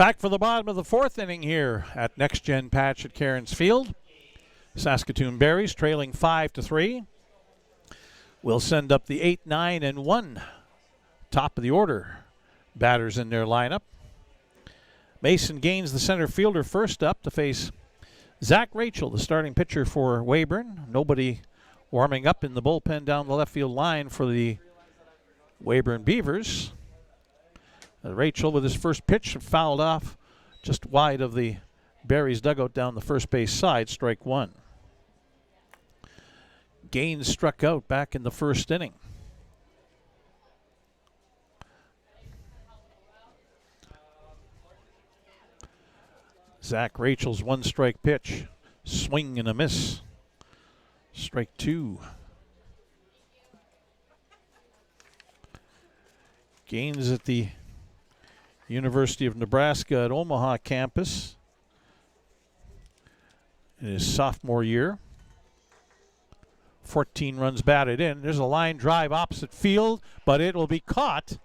Back for the bottom of the fourth inning here at Next Gen Patch at Cairns Field. Saskatoon Berries trailing 5-3. Will send up the 8, 9, and 1 top of the order batters in their lineup. Mason Gaines, the center fielder, first up to face Zach Rachel, the starting pitcher for Weyburn. Nobody warming up in the bullpen down the left field line for the Weyburn Beavers. Rachel with his first pitch fouled off just wide of the Berries dugout down the first base side, strike one. Gaines struck out back in the first inning. Zach Rachel's one strike pitch, swing and a miss. Strike two. Gaines at the University of Nebraska at Omaha campus in his sophomore year. 14 runs batted in. There's a line drive opposite field, but it will be caught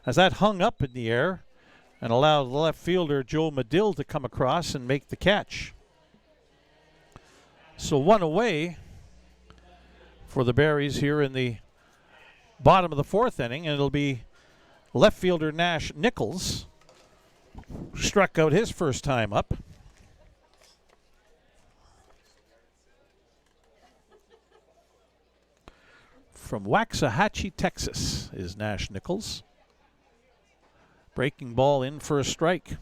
as that hung up in the air and allowed the left fielder Joe Medill to come across and make the catch. So one away for the Berries here in the bottom of the fourth inning, and it'll be left fielder Nash Nichols. Struck out his first time up. From Waxahachie, Texas is Nash Nichols. Breaking ball in for a strike.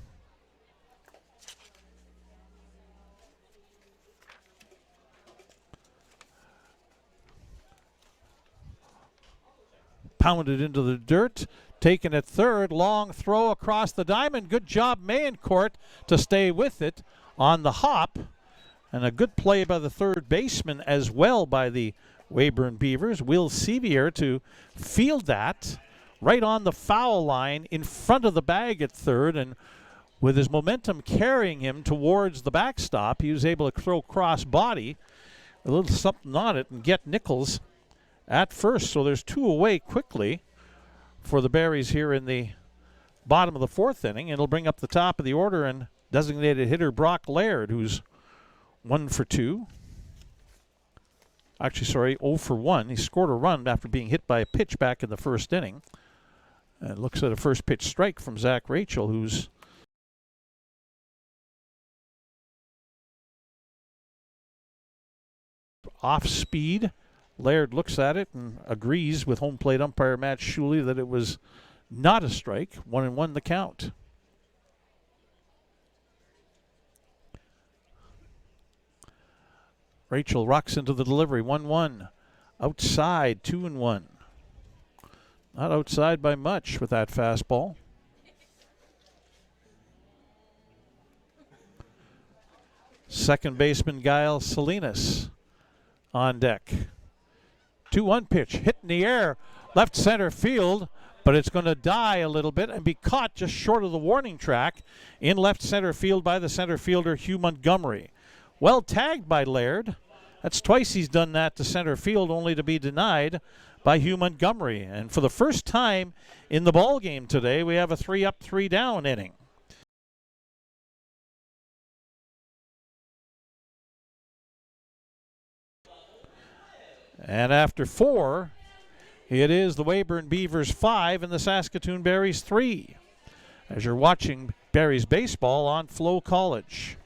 Pounded into the dirt. Taken at third, long throw across the diamond. Good job, Mayencourt, to stay with it on the hop. And a good play by the third baseman as well by the Weyburn Beavers. Will Sevier to field that right on the foul line in front of the bag at third. And with his momentum carrying him towards the backstop, he was able to throw cross body, a little something on it, and get Nichols at first. So there's two away quickly for the Berries here in the bottom of the fourth inning. It'll bring up the top of the order and designated hitter Brock Laird, who's 1 for 2. Actually, sorry, 0 for 1. He scored a run after being hit by a pitch back in the first inning. And looks at a first pitch strike from Zach Rachel, who's off speed. Laird looks at it and agrees with home plate umpire Matt Shuley that it was not a strike. 1-1 the count. Rachel rocks into the delivery. 1-1. Outside, 2-1. Not outside by much with that fastball. Second baseman Guile Salinas on deck. 2-1 pitch, hit in the air, left center field, but it's going to die a little bit and be caught just short of the warning track in left center field by the center fielder Hugh Montgomery. Well tagged by Laird. That's twice he's done that to center field, only to be denied by Hugh Montgomery. And for the first time in the ball game today, we have a 3-up, 3-down inning. And after 4, it is the Weyburn Beavers 5 and the Saskatoon Berries 3. As you're watching Berries baseball on Flow College.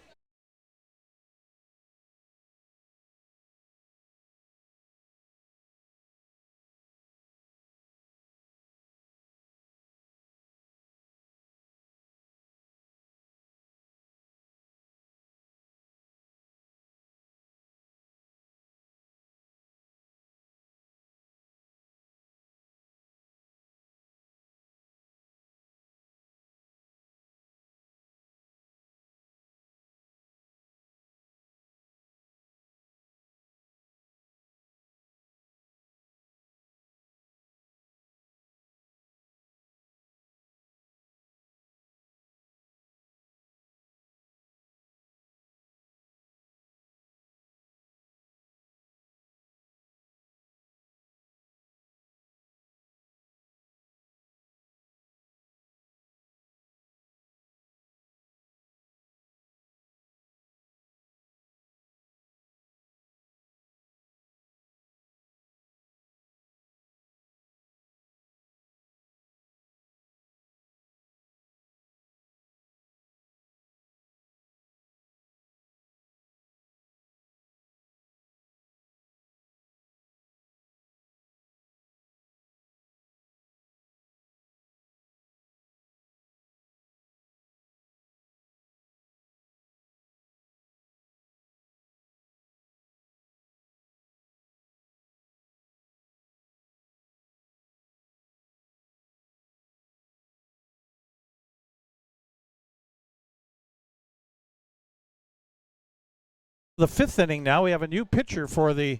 The fifth inning now. We have a new pitcher for the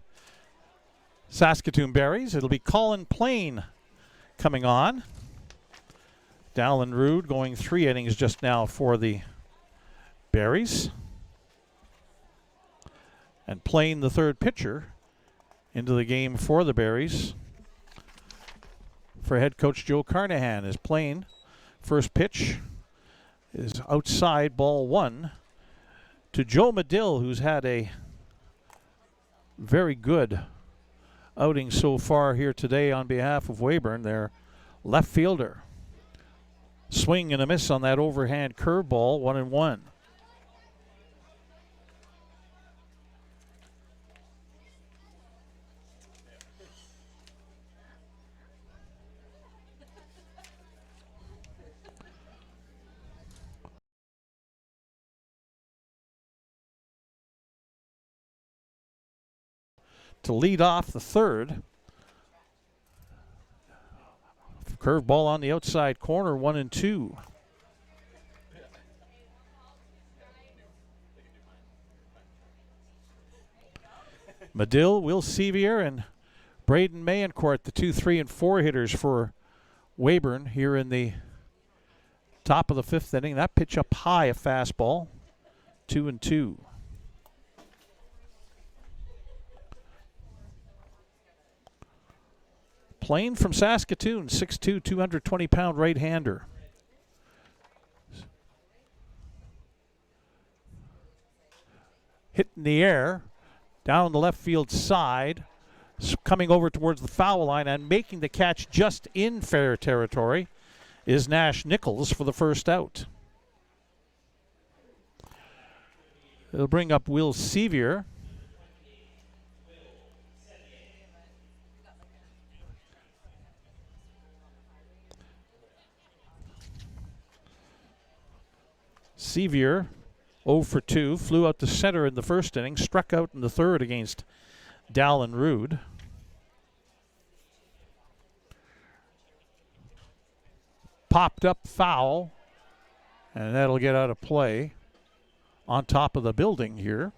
Saskatoon Berries. It'll be Colin Plain coming on. Dallin Rood going 3 innings just now for the Berries. And Plain, the third pitcher, into the game for the Berries. For head coach Joe Carnahan is Plain. First pitch is outside, ball 1 to Joe Medill, who's had a very good outing so far here today on behalf of Weyburn, their left fielder. Swing and a miss on that overhand curveball, 1-1. To lead off the third. Curveball on the outside corner, 1-2. Medill, Will Sevier, and Braden Mayencourt, the 2, 3, and 4 hitters for Weyburn here in the top of the fifth inning. That pitch up high, a fastball, 2-2. Plain from Saskatoon, 6'2", 220-pound right-hander. Hit in the air, down the left field side, coming over towards the foul line and making the catch just in fair territory is Nash Nichols for the first out. It'll bring up Will Sevier. Sevier, 0 for 2, flew out to center in the first inning, struck out in the third against Dallin Rood. Popped up foul, and that'll get out of play on top of the building here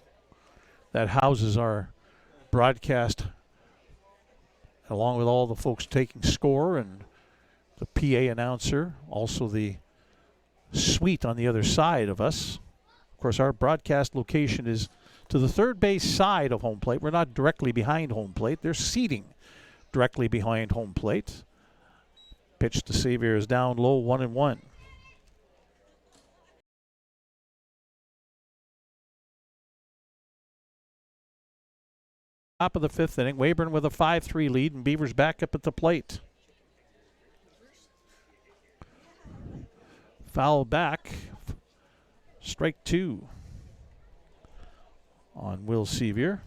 that houses our broadcast, along with all the folks taking score and the PA announcer, also the suite on the other side of us. Of course, our broadcast location is to the third base side of home plate. We're not directly behind home plate. There's seating directly behind home plate. Pitch to Sevier is down low, 1-1. Top of the fifth inning, Weyburn with a 5-3 lead, and Beavers back up at the plate. Foul back, strike 2 on Will Sevier.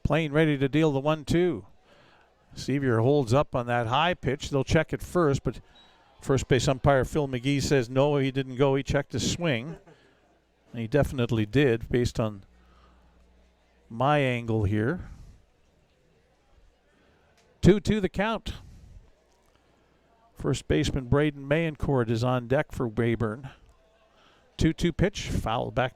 Plain ready to deal the 1-2. Sevier holds up on that high pitch. They'll check it first, but first base umpire Phil McGee says no, he didn't go. He checked his swing. And he definitely did, based on my angle here. 2-2 the count. First baseman Braden Mayencourt is on deck for Weyburn. 2-2 pitch, foul back.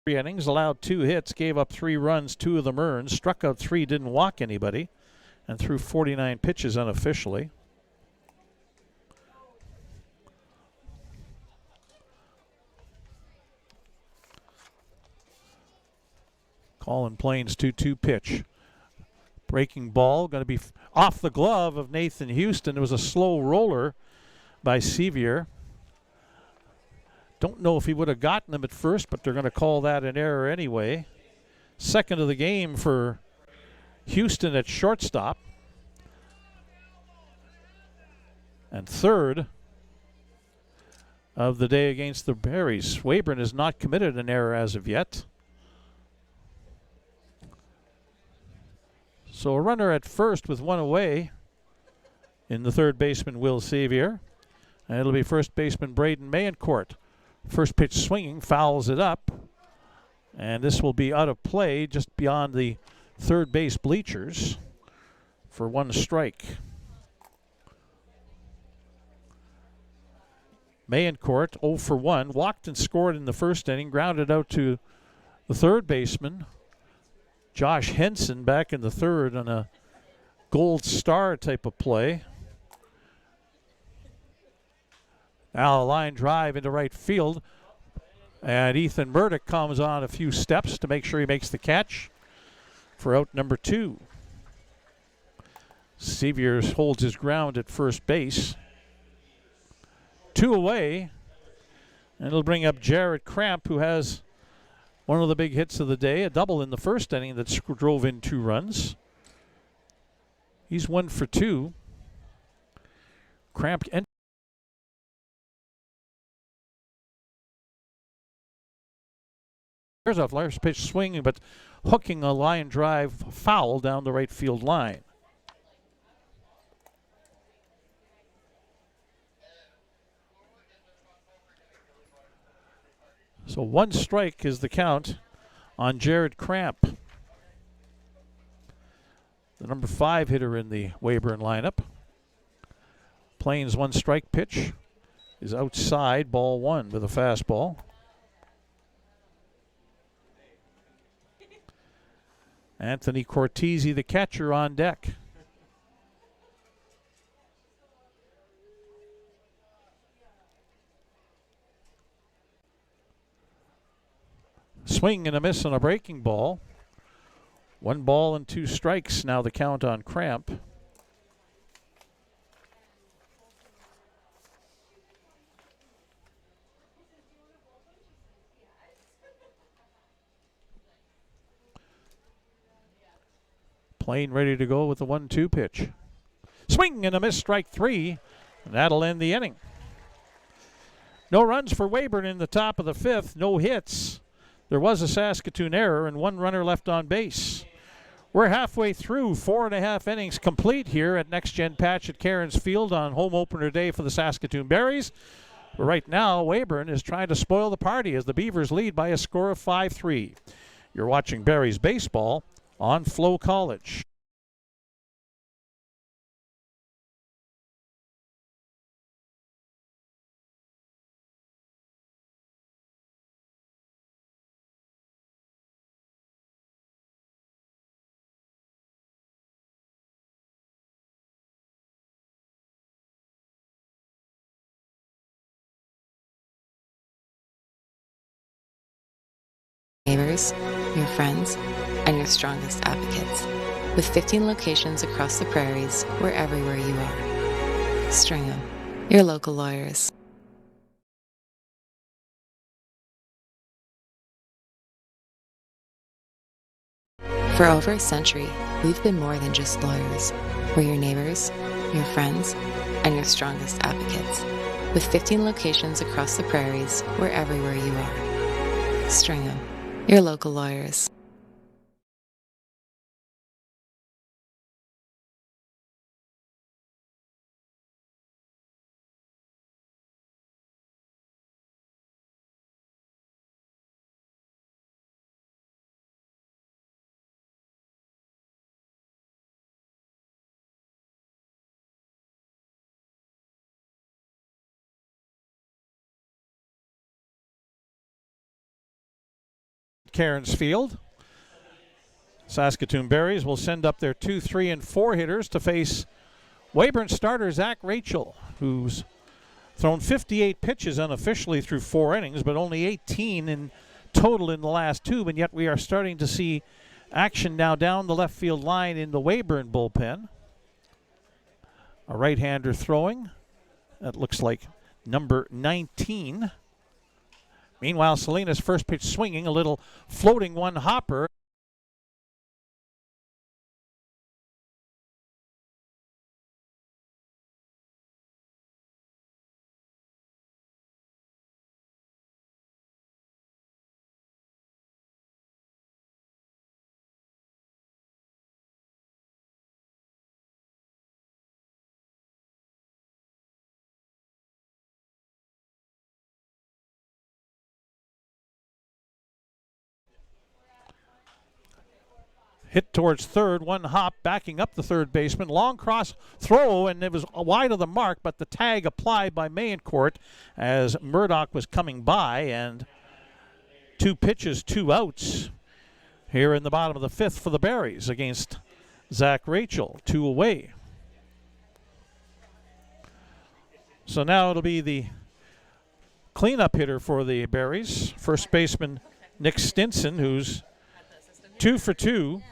3 innings, allowed 2 hits, gave up 3 runs, 2 of them earned, struck out 3, didn't walk anybody, and threw 49 pitches unofficially. Colin Plain's 2-2 pitch. Breaking ball, going to be off the glove of Nathan Houston. It was a slow roller by Sevier. Don't know if he would have gotten him at first, but they're going to call that an error anyway. Second of the game for Houston at shortstop. And third of the day against the Berries. Weyburn has not committed an error as of yet. So a runner at first with 1 away in the third baseman Will Sevier. And it'll be first baseman Braden Mayencourt First pitch swinging, fouls it up. And this will be out of play just beyond the third base bleachers for 1 strike. Mayencourt 0 for 1. Walked and scored in the first inning. Grounded out to the third baseman. Josh Henson back in the third on a gold star type of play. Now a line drive into right field. And Ethan Murdoch comes on a few steps to make sure he makes the catch for out number 2. Seviers holds his ground at first base. 2 away. And it'll bring up Jared Cramp, who has one of the big hits of the day, a double in the first inning that drove in 2 runs. He's 1 for 2. Cramp there's a first pitch swinging, but hooking a line drive foul down the right field line. So 1 strike is the count on Jared Cramp, the number 5 hitter in the Weyburn lineup. Plains 1 strike pitch is outside, ball 1 with a fastball. Anthony Cortese, the catcher, on deck. Swing and a miss on a breaking ball. 1 ball and 2 strikes now the count on Cramp. Plain ready to go with the 1-2 pitch. Swing and a miss, strike 3. And that'll end the inning. No runs for Weyburn in the top of the 5th. No hits. There was a Saskatoon error and 1 runner left on base. We're halfway through 4.5 innings complete here at Next Gen Patch at Cairns Field on home opener day for the Saskatoon Berries. But right now, Weyburn is trying to spoil the party as the Beavers lead by a score of 5-3. You're watching Berries baseball on Flow College. Neighbors, your friends, and your strongest advocates. With 15 locations across the prairies, we're everywhere you are. Stringham, your local lawyers. For over a century, we've been more than just lawyers. We're your neighbors, your friends, and your strongest advocates. With 15 locations across the prairies, we're everywhere you are. Stringham, your local lawyers. Cairns Field. Saskatoon Berries will send up their 2, 3, and 4 hitters to face Weyburn starter Zach Rachel, who's thrown 58 pitches unofficially through 4 innings, but only 18 in total in the last 2. And yet we are starting to see action now down the left field line in the Weyburn bullpen. A right-hander throwing. That looks like number 19. Meanwhile, Salinas' first pitch swinging, a little floating one hopper. hit towards third, one hop, backing up the third baseman. Long cross throw, and it was wide of the mark, but the tag applied by Mayencourt as Murdoch was coming by, and 2 pitches, 2 outs here in the bottom of the 5th for the Berries against Zach Rachel, 2 away. So now it'll be the cleanup hitter for the Berries, first baseman Nick Stinson, who's 2 for 2.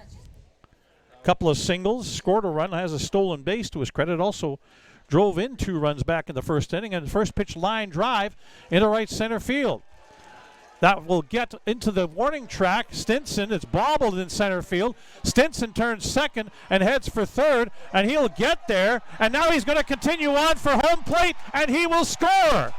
Couple of singles, scored a run, has a stolen base to his credit, also drove in 2 runs back in the first inning, and the first pitch line drive into right center field. That will get into the warning track. Stinson, it's bobbled in center field. Stinson turns second and heads for third, and he'll get there. And now he's going to continue on for home plate, and he will score.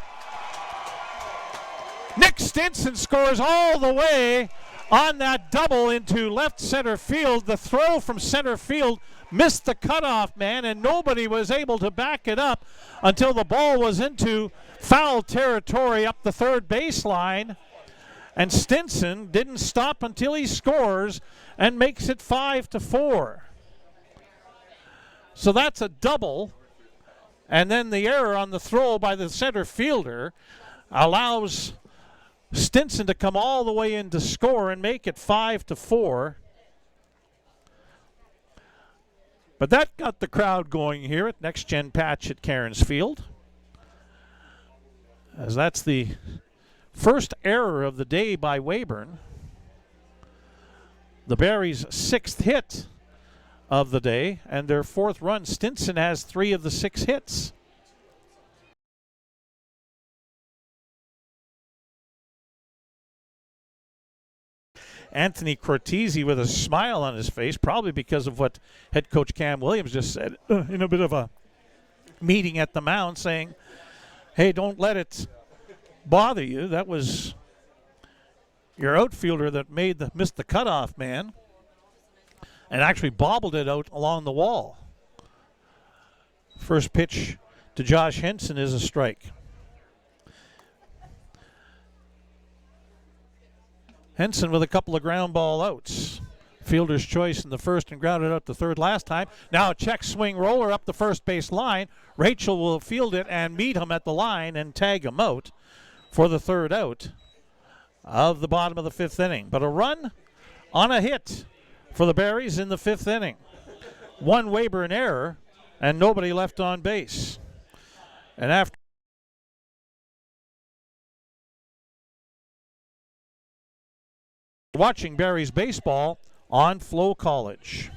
Nick Stinson scores all the way on that double into left center field. The throw from center field missed the cutoff man, and nobody was able to back it up until the ball was into foul territory up the third baseline. And Stinson didn't stop until he scores and makes it 5-4. So that's a double. And then the error on the throw by the center fielder allows Stinson to come all the way in to score and make it 5-4. But that got the crowd going here at Next Gen Patch at Cairns Field, as that's the first error of the day by Weyburn. The Berries' 6th hit of the day, and their 4th run. Stinson has 3 of the 6 hits. Anthony Cortese with a smile on his face, probably because of what head coach Cam Williams just said in a bit of a meeting at the mound, saying, hey, don't let it bother you. That was your outfielder that missed the cutoff man and actually bobbled it out along the wall. First pitch to Josh Henson is a strike. Henson with a couple of ground ball outs. Fielder's choice in the first and grounded out the third last time. Now a check swing roller up the first base line. Rachel will field it and meet him at the line and tag him out for the third out of the bottom of the 5th inning. But a run on a hit for the Berries in the 5th inning. 1 Weyburn error and nobody left on base. And after watching Berries baseball on Flow College.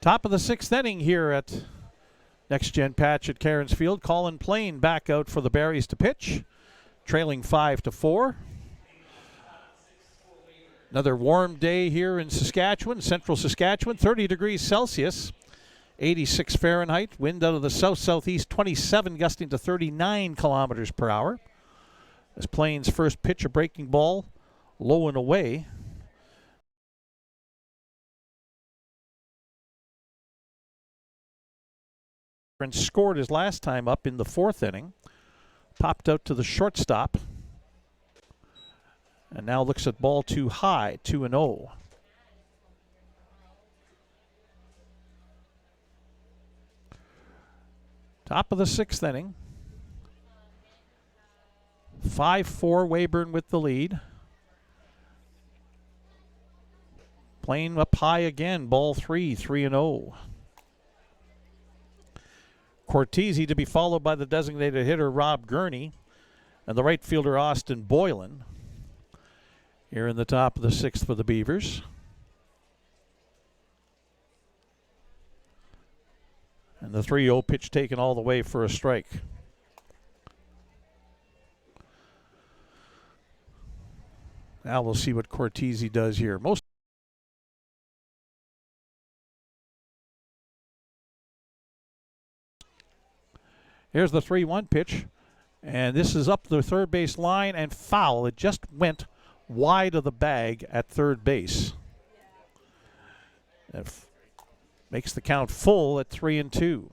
Top of the 6th inning here at Next Gen Patch at Cairns Field. Colin Plain back out for the Berries to pitch, trailing 5-4. Another warm day here in Saskatchewan, central Saskatchewan, 30 degrees Celsius, 86 Fahrenheit. Wind out of the south-southeast, 27, gusting to 39 kilometers per hour. As Plain's first pitch, a breaking ball, low and away. And scored his last time up in the 4th inning. Popped out to the shortstop. And now looks at ball too high, 2-0. Top of the 6th inning. 5-4 Weyburn with the lead. Playing up high again, ball 3, 3-0. Cortese to be followed by the designated hitter Rob Gurney and the right fielder Austin Boylan. Here in the top of the 6th for the Beavers. And the 3-0 pitch taken all the way for a strike. Now we'll see what Cortese does here. Here's the 3-1 pitch. And this is up the third base line and foul. It just went wide of the bag at third base. That makes the count full at 3-2.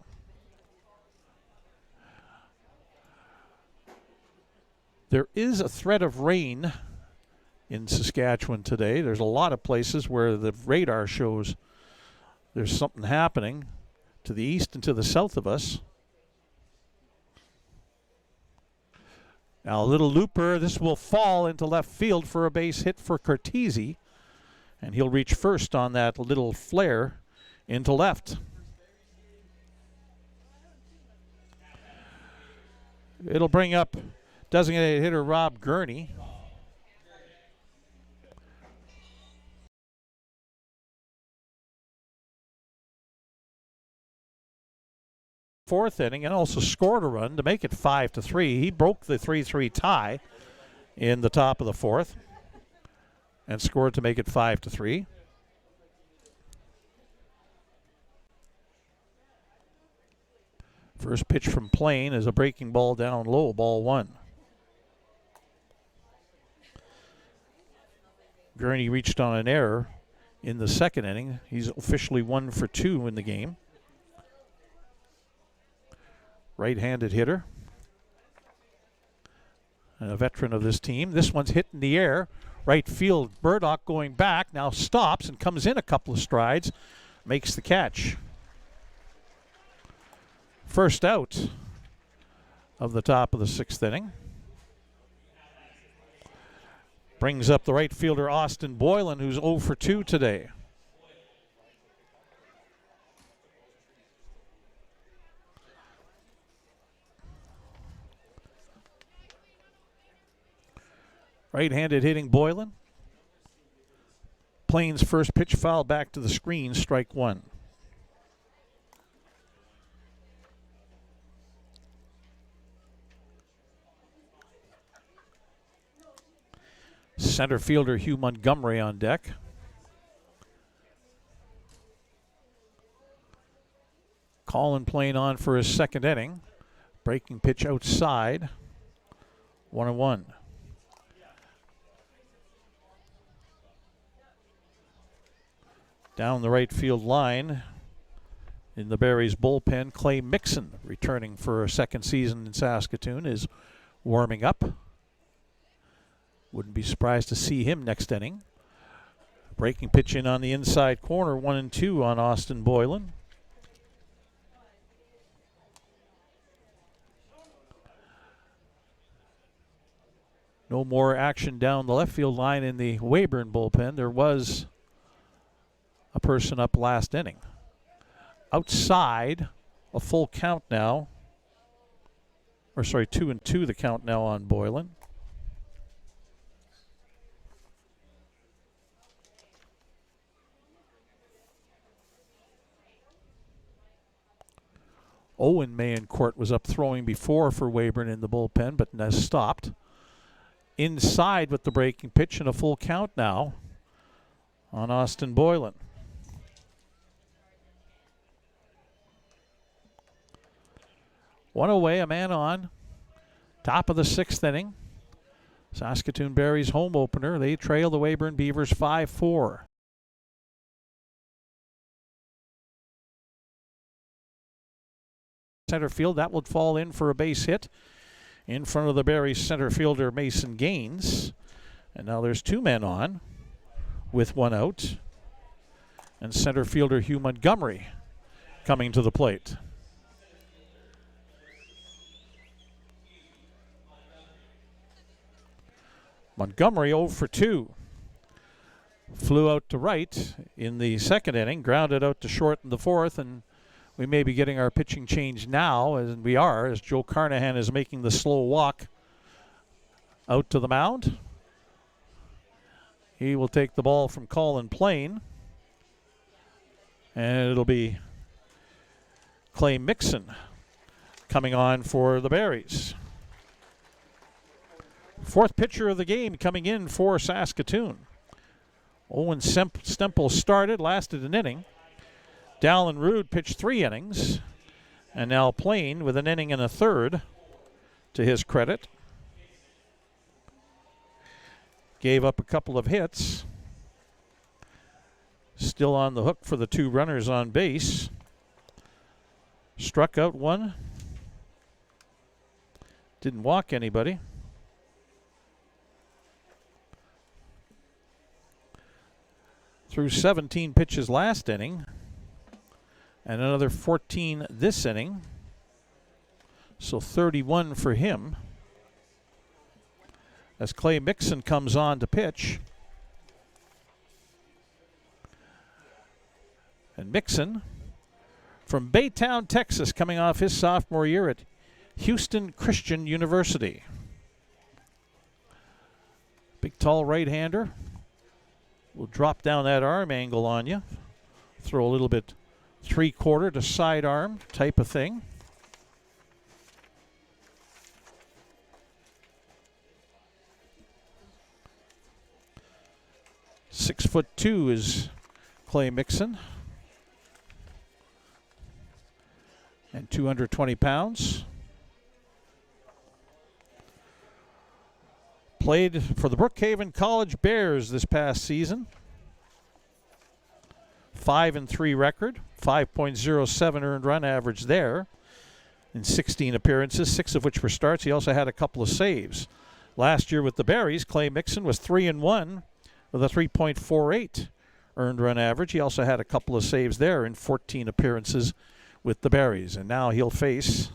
There is a threat of rain in Saskatchewan today. There's a lot of places where the radar shows there's something happening to the east and to the south of us. Now a little looper. This will fall into left field for a base hit for Cortese. And he'll reach first on that little flare into left. It'll bring up designated hitter Rob Gurney. Fourth inning, and also scored a run to make it 5-3. He broke the 3-3 tie in the top of the 4th and scored to make it 5-3. First pitch from Plain is a breaking ball down low, ball 1. Gurney reached on an error in the 2nd inning. He's officially 1 for 2 in the game. Right-handed hitter. And a veteran of this team. This one's hit in the air. Right field, Burdock going back, now stops and comes in a couple of strides. Makes the catch. First out of the top of the 6th inning. Brings up the right fielder Austin Boylan, who's 0 for 2 today. Right-handed hitting Boylan. Plains first pitch foul back to the screen, strike 1. Center fielder Hugh Montgomery on deck. Colin Plain on for his 2nd inning. Breaking pitch outside. 1-1. Down the right field line in the Berries bullpen, Clay Mixon, returning for a 2nd season in Saskatoon, is warming up. Wouldn't be surprised to see him next inning. Breaking pitch in on the inside corner, 1-2 on Austin Boylan. No more action down the left field line in the Weyburn bullpen. There was a person up last inning. Outside, a full count now. Or sorry, 2-2 the count now on Boylan. Owen Mayencourt was up throwing before for Weyburn in the bullpen, but has stopped. Inside with the breaking pitch and a full count now on Austin Boylan. One away, a man on. Top of the 6th inning. Saskatoon Berries home opener. They trail the Weyburn Beavers 5-4. Center field, that would fall in for a base hit. in front of the Barries center fielder Mason Gaines. And now there's 2 men on with 1 out. And center fielder Hugh Montgomery coming to the plate. Montgomery 0 for 2. Flew out to right in the 2nd inning, grounded out to short in the 4th, and we may be getting our pitching change now, as we are, as Joe Carnahan is making the slow walk out to the mound. He will take the ball from Colin Plain, and it'll be Clay Mixon coming on for the Barries. 4th pitcher of the game coming in for Saskatoon. Owen Stemple started, lasted an inning. Dallin Rood pitched 3 innings. And now Plain with an inning and a third to his credit. Gave up a couple of hits. Still on the hook for the 2 runners on base. Struck out 1. Didn't walk anybody. Threw 17 pitches last inning and another 14 this inning. So 31 for him. As Clay Mixon comes on to pitch. And Mixon from Baytown, Texas, coming off his sophomore year at Houston Christian University. Big, tall right-hander. Will drop down that arm angle on you. Throw a little bit 3/4 to sidearm type of thing. "6'2" is Clay Mixon. And 220 pounds. Played for the Brookhaven College Bears this past season. 5-3 record, 5.07 earned run average there in 16 appearances, 6 of which were starts. He also had a couple of saves. Last year with the Barries, Clay Mixon was 3-1 with a 3.48 earned run average. He also had a couple of saves there in 14 appearances with the Barries. And now he'll face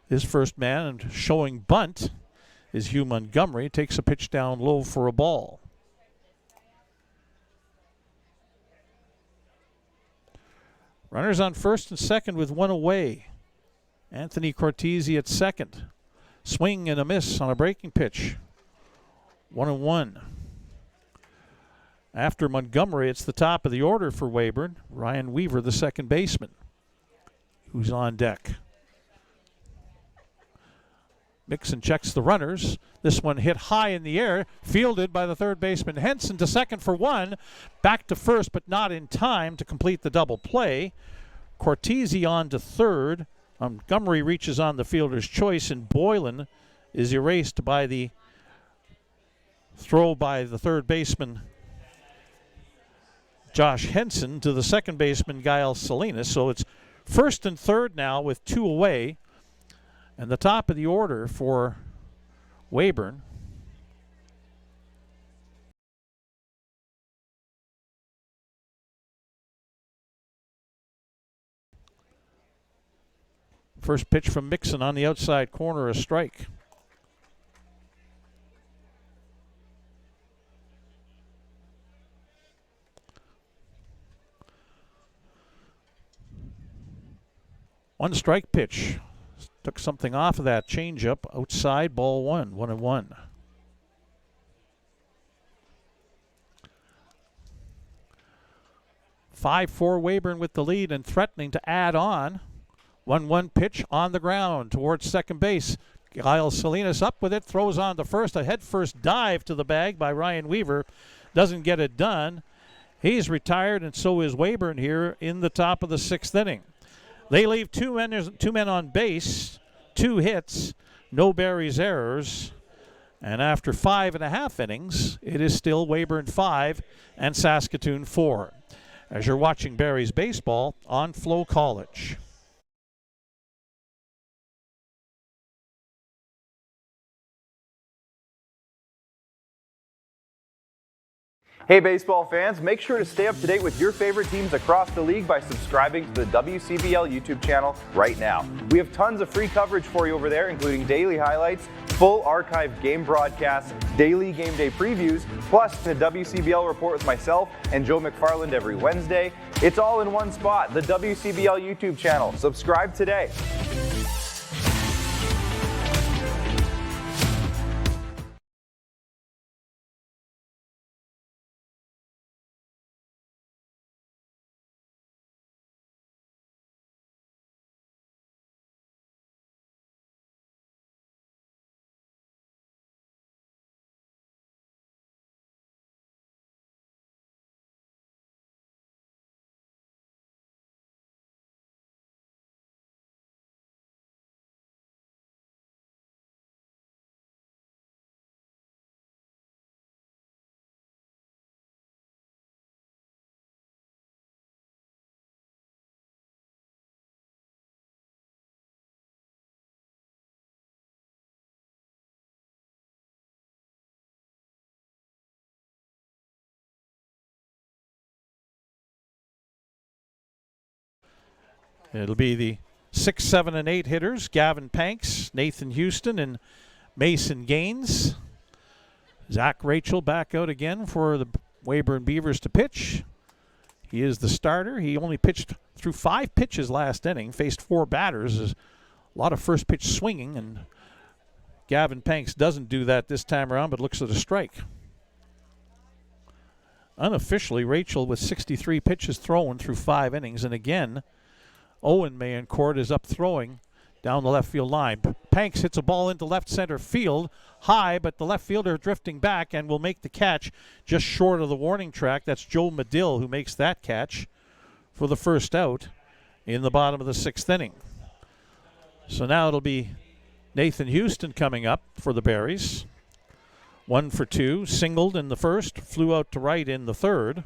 his first man, and showing bunt is Hugh Montgomery. Takes a pitch down low for a ball. Runners on first and second with 1 away. Anthony Cortese at second. Swing and a miss on a breaking pitch. 1-1. After Montgomery, it's the top of the order for Weyburn. Ryan Weaver, the second baseman, who's on deck. Mixon checks the runners. This one hit high in the air, fielded by the third baseman Henson to second for 1. Back to first, but not in time to complete the double play. Cortese on to third. Montgomery reaches on the fielder's choice, and Boylan is erased by the throw by the third baseman Josh Henson to the second baseman Giles Salinas. So it's first and third now with 2 away. And the top of the order for Weyburn. First pitch from Mixon on the outside corner, a strike. One strike pitch. Took something off of that changeup. Outside, ball 1, 1-1. "5-4 Weyburn with the lead and threatening to add on. 1-1 pitch on the ground towards second base. Giles Salinas up with it, throws on to first. A head-first dive to the bag by Ryan Weaver. Doesn't get it done. He's retired, and so is Weyburn here in the top of the 6th inning. They leave 2 men on base, 2 hits, no Barries errors. And after 5.5 innings, it is still Weyburn 5 and Saskatoon 4. As you're watching Barries baseball on Flow College. Hey baseball fans, make sure to stay up to date with your favorite teams across the league by subscribing to the WCBL YouTube channel right now. We have tons of free coverage for you over there, including daily highlights, full archived game broadcasts, daily game day previews, plus the WCBL report with myself and Joe McFarland every Wednesday. It's all in one spot, the WCBL YouTube channel. Subscribe today. It'll be the 6, 7, and 8 hitters, Gavin Panks, Nathan Houston, and Mason Gaines. Zach Rachel back out again for the Weyburn Beavers to pitch. He is the starter. He only pitched through 5 pitches last inning, faced 4 batters. There's a lot of first pitch swinging, and Gavin Panks doesn't do that this time around, but looks at a strike. Unofficially, Rachel with 63 pitches thrown through 5 innings, and again, Owen Mayencourt is up throwing down the left field line. Panks hits a ball into left center field, high, but the left fielder drifting back and will make the catch just short of the warning track. That's Joe Medill who makes that catch for the first out in the bottom of the 6th inning. So now it'll be Nathan Houston coming up for the Berries. 1 for 2, singled in the first, flew out to right in the third.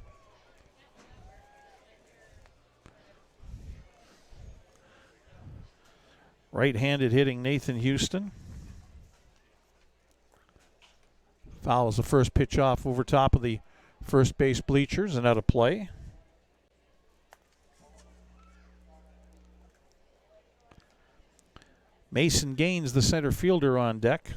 Right-handed hitting Nathan Houston. Fouls the first pitch off over top of the first base bleachers and out of play. Mason Gaines, the center fielder, on deck.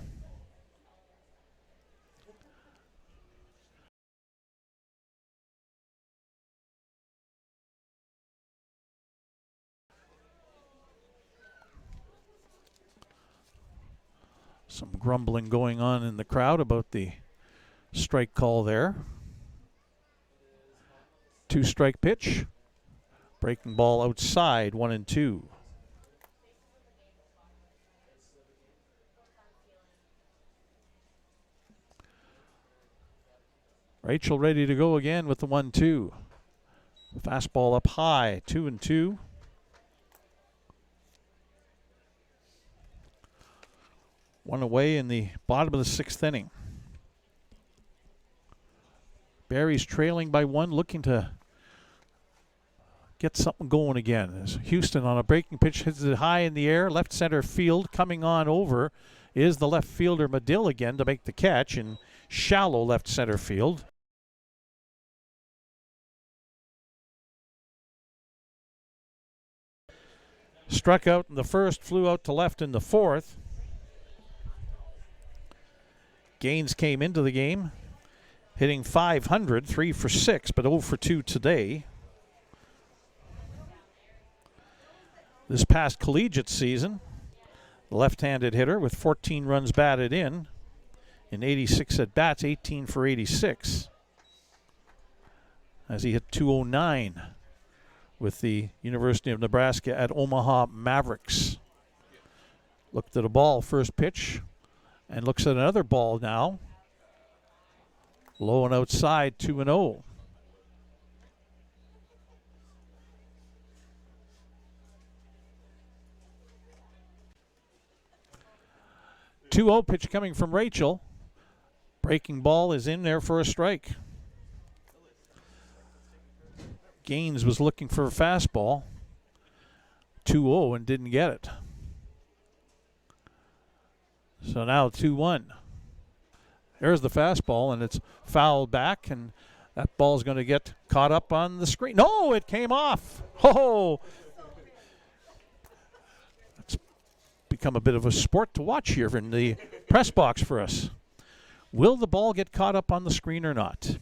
Some grumbling going on in the crowd about the strike call there. 2-strike pitch. Breaking ball outside, 1-2. Rachel ready to go again with the 1-2. Fastball up high, 2-2. One away in the bottom of the 6th inning. Barry's trailing by 1, looking to get something going again. As Houston on a breaking pitch hits it high in the air, left center field. Coming on over is the left fielder Medill again to make the catch in shallow left center field. Struck out in the first, flew out to left in the 4th. Gaines came into the game hitting .500, 3 for 6, but 0 for 2 today. This past collegiate season, the left-handed hitter with 14 runs batted in 86 at-bats, 18 for 86. As he hit .209 with the University of Nebraska at Omaha Mavericks. Looked at a ball, first pitch, and looks at another ball now. Low and outside, 2-0. .2-0 pitch coming from Rachel. Breaking ball is in there for a strike. Gaines was looking for a fastball. 2-0 and didn't get it. So now 2-1. There's the fastball, and it's fouled back, and That ball's going to get caught up on the screen. No, it came off. Oh, it's become a bit of a sport to watch here in the press box for us. Will the ball get caught up on the screen or not?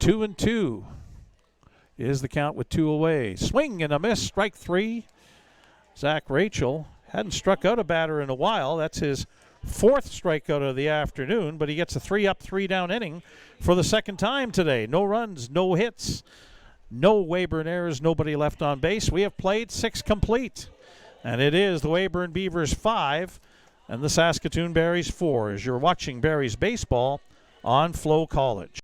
2-2 is the count with 2 away. Swing and a miss, strike 3. Zach Rachel hadn't struck out a batter in a while. That's his 4th strikeout of the afternoon, but he gets a 3-up, 3-down inning for the 2nd time today. No runs, no hits, no Weyburn errors, nobody left on base. We have played 6 complete, and it is the Weyburn Beavers 5 and the Saskatoon Berries 4 as you're watching Berries baseball on Flow College.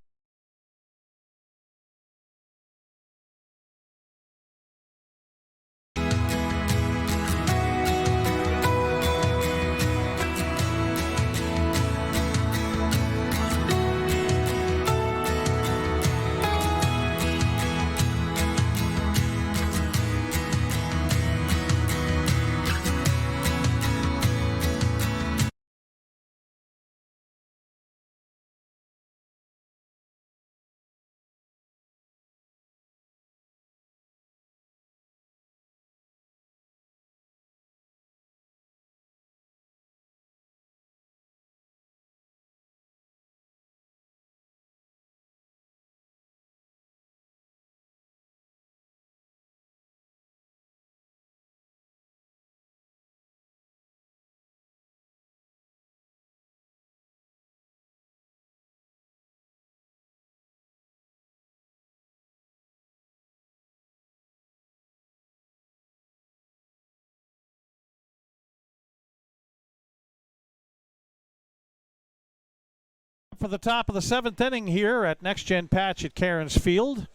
For the top of the 7th inning here at Next Gen Patch at Cairns Field.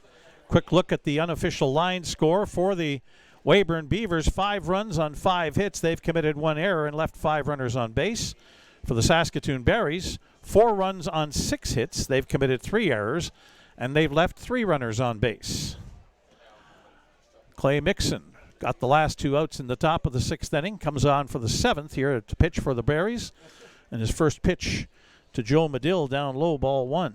Quick look at the unofficial line score for the Weyburn Beavers. 5 runs on 5 hits. They've committed 1 error and left 5 runners on base. For the Saskatoon Berries, 4 runs on 6 hits. They've committed 3 errors and they've left 3 runners on base. Clay Mixon got the last 2 outs in the top of the 6th inning. Comes on for the 7th here to pitch for the Berries. And his first pitch to Joe Medill, down low, ball 1.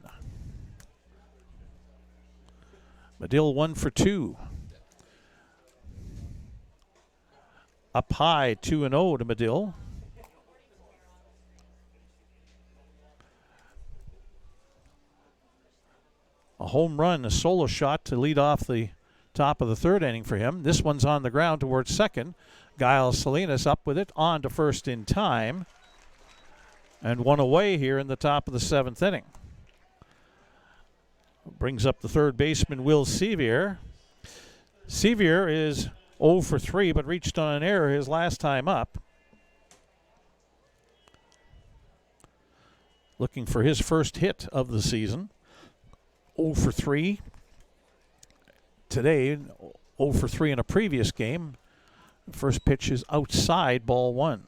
Medill 1 for 2. Up high, 2-0 to Medill. A home run, a solo shot to lead off the top of the 3rd inning for him. This one's on the ground towards second. Giles Salinas up with it, on to first in time. And 1 away here in the top of the 7th inning. Brings up the 3rd baseman, Will Sevier. Sevier is 0 for 3, but reached on an error his last time up. Looking for his first hit of the season. 0 for 3 today, 0 for 3 in a previous game. First pitch is outside, ball 1.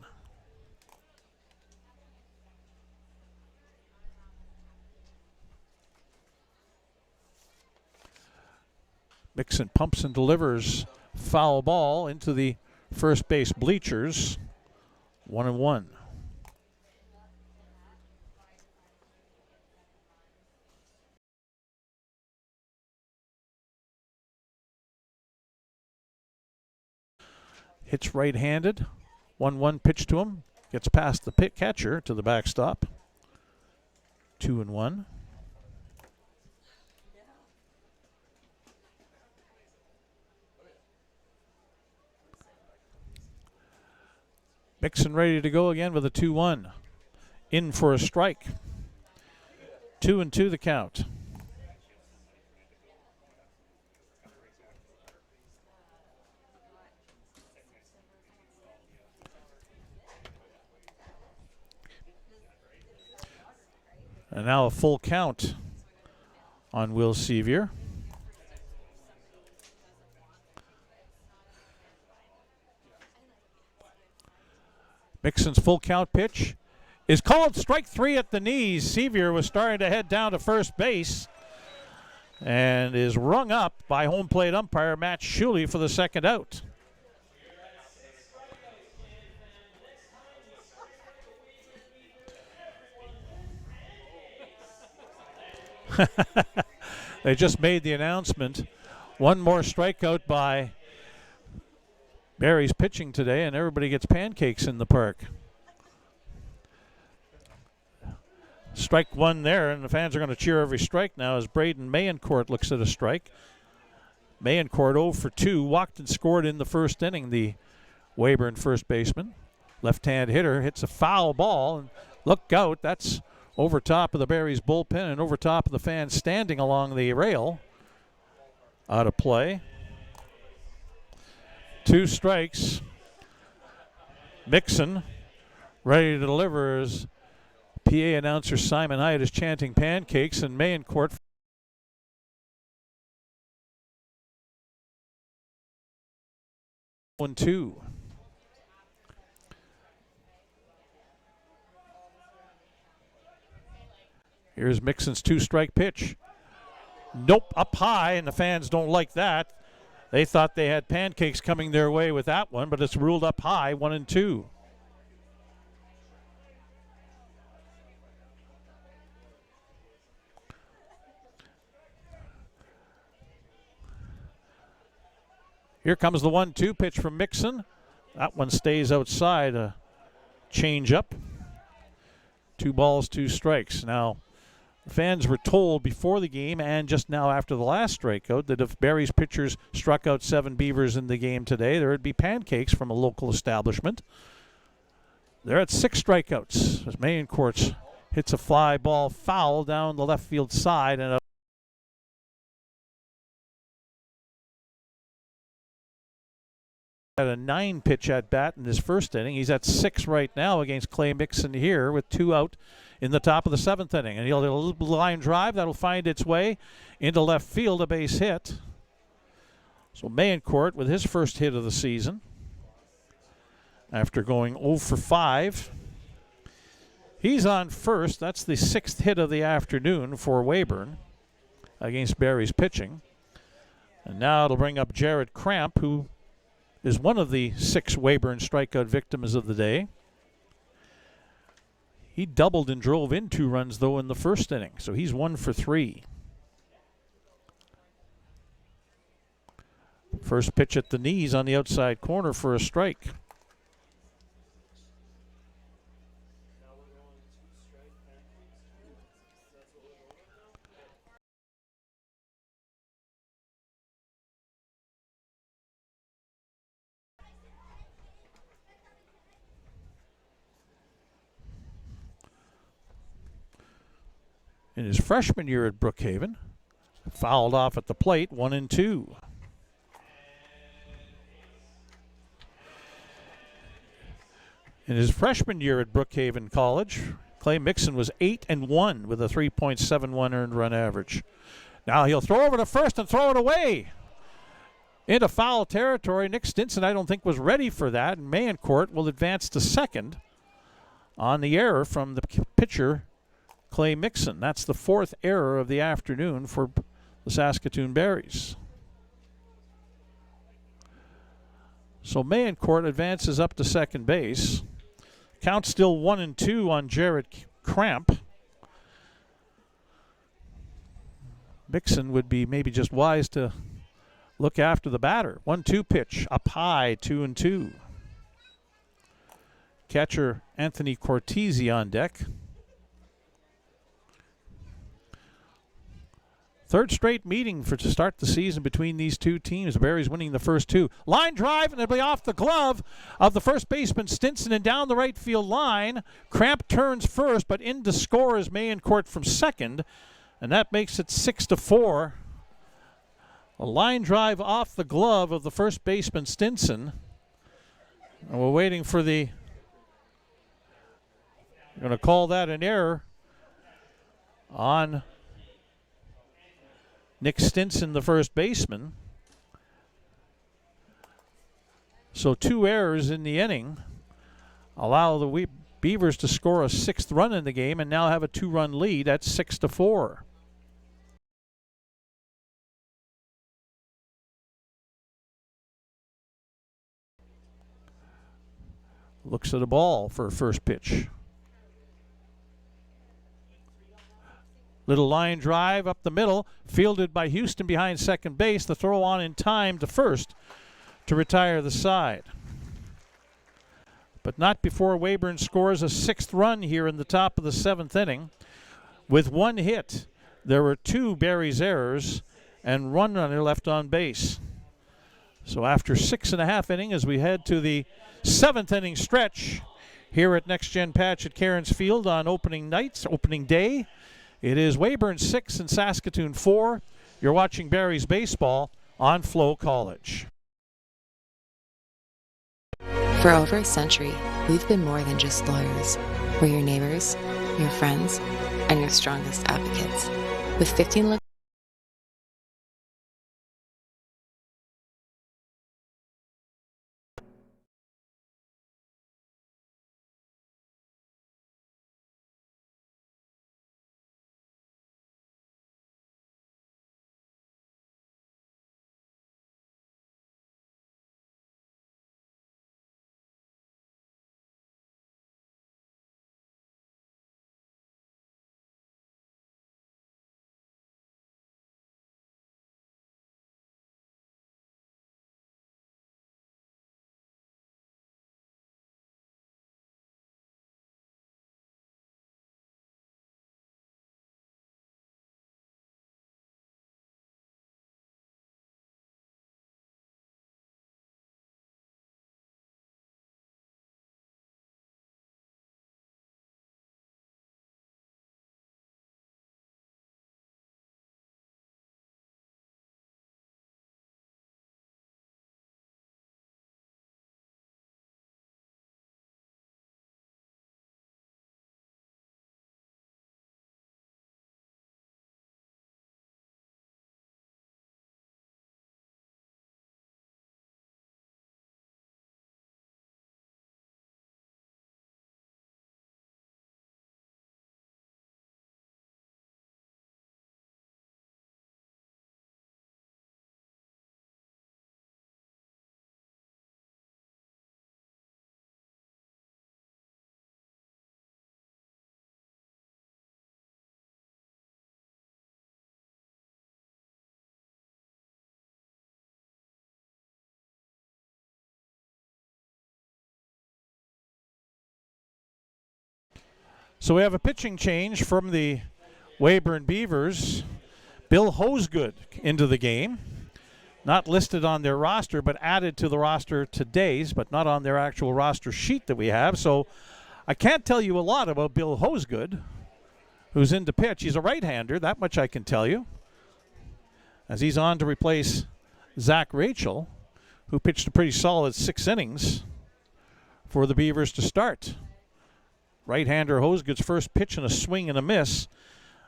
Mixon pumps and delivers, foul ball into the first base bleachers. 1-1. Hits right-handed. 1-1 pitch to him. Gets past the catcher to the backstop. 2-1. Mixon ready to go again with a 2-1. In for a strike. 2-2 the count. And now a full count on Will Sevier. Mixon's full count pitch is called, strike 3 at the knees. Sevier was starting to head down to first base and is rung up by home plate umpire Matt Shuley for the 2nd out. They just made the announcement. One more strikeout by Barry's pitching today, and everybody gets pancakes in the park. Strike one there, and the fans are going to cheer every strike now as Braden Mayencourt looks at a strike. Mayencourt 0 for 2, walked and scored in the first inning, the Weyburn first baseman. Left-hand hitter hits a foul ball, and look out, that's over top of the Barry's bullpen and over top of the fans standing along the rail. Out of play. 2 strikes. Mixon ready to deliver as PA announcer Simon Hyatt is chanting pancakes, and Mayencourt 1-2. Here's Mixon's 2-strike pitch. Nope, up high, and the fans don't like that. They thought they had pancakes coming their way with that one, but it's ruled up high, 1-2. Here comes the 1-2 pitch from Mixon. That one stays outside, a change up. 2 balls, 2 strikes. Now, the fans were told before the game and just now after the last strikeout that if Barry's pitchers struck out 7 Beavers in the game today, there would be pancakes from a local establishment. They're at 6 strikeouts as Mayencourt hits a fly ball foul down the left field side, and had a 9-pitch at bat in his first inning. He's at 6 right now against Clay Mixon here with 2 out in the top of the 7th inning. And he'll hit a little line drive that'll find its way into left field, a base hit. So Mayencourt with his first hit of the season after going 0 for 5. He's on first. That's the 6th hit of the afternoon for Weyburn against Barry's pitching. And now it'll bring up Jared Cramp, who is one of the 6 Weyburn strikeout victims of the day. He doubled and drove in 2 runs, though, in the first inning, so he's 1 for 3. First pitch at the knees on the outside corner for a strike. In his freshman year at Brookhaven, fouled off at the plate, 1-2. In his freshman year at Brookhaven College, Clay Mixon was 8-1 with a 3.71 earned run average. Now he'll throw over to first and throw it away into foul territory. Nick Stinson, I don't think, was ready for that, and Mayencourt will advance to second on the error from the pitcher, Clay Mixon. That's the 4th error of the afternoon for the Saskatoon Berries. So Mayencourt advances up to second base. Count still 1-2 on Jared Cramp. Mixon would be maybe just wise to look after the batter. 1-2 pitch, up high, 2-2. Catcher Anthony Cortese on deck. 3rd straight meeting to start the season between these 2 teams. The Berries winning the first 2. Line drive, and it'll be off the glove of the first baseman Stinson and down the right field line. Cramp turns first, but in to score is Mayencourt from second, and that makes it 6-4. A line drive off the glove of the first baseman Stinson. And we're waiting for the... We're going to call that an error on Nick Stinson, the first baseman. So 2 errors in the inning allow the Beavers to score a 6th run in the game and now have a 2-run lead at 6-4. Looks at the ball for a first pitch. Little line drive up the middle, fielded by Houston behind second base. The throw on in time to first to retire the side. But not before Weyburn scores a 6th run here in the top of the 7th inning. With 1 hit, there were 2 Barries errors and 1 runner left on base. So after 6.5 innings, as we head to the 7th inning stretch here at Next Gen Patch at Cairns Field on opening day, it is Weyburn 6 and Saskatoon 4. You're watching Barries baseball on Flow College. For over a century, we've been more than just lawyers. We're your neighbors, your friends, and your strongest advocates. With 15 So we have a pitching change from the Weyburn Beavers. Bill Hosegood into the game. Not listed on their roster, but added to the roster today's, but not on their actual roster sheet that we have. So I can't tell you a lot about Bill Hosegood, who's in to pitch. He's a right-hander, that much I can tell you, as he's on to replace Zach Rachel, who pitched a pretty solid 6 innings for the Beavers to start. Right-hander Hosegood's first pitch and a swing and a miss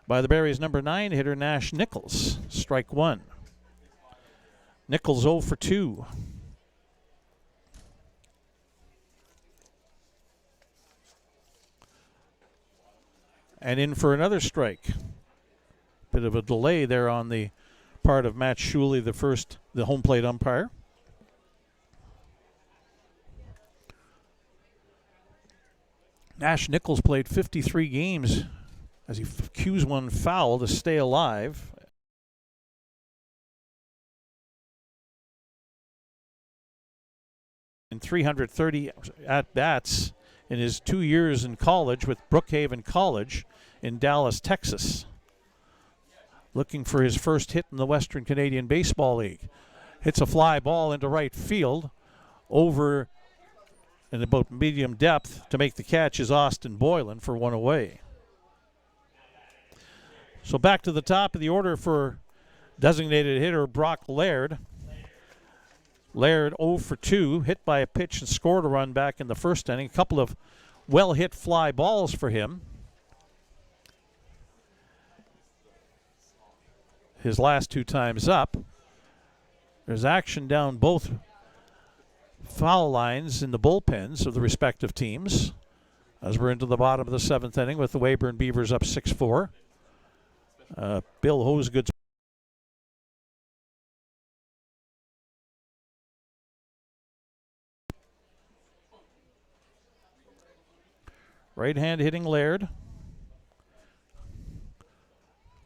by the Barries' number 9 hitter, Nash Nichols. Strike 1. Nichols 0 for 2. And in for another strike. Bit of a delay there on the part of Matt Shuley, the home plate umpire. Nash Nichols played 53 games as he cues one foul to stay alive. In 330 at-bats in his 2 years in college with Brookhaven College in Dallas, Texas. Looking for his first hit in the Western Canadian Baseball League. Hits a fly ball into right field over in about medium depth. To make the catch is Austin Boylan for 1 away. So back to the top of the order for designated hitter Brock Laird. Laird 0 for 2, hit by a pitch and scored a run back in the first inning. A couple of well-hit fly balls for him. His last 2 times up. There's action down both foul lines in the bullpens of the respective teams as we're into the bottom of the 7th inning with the Weyburn Beavers up 6-4. Bill Hosegood's right hand hitting Laird.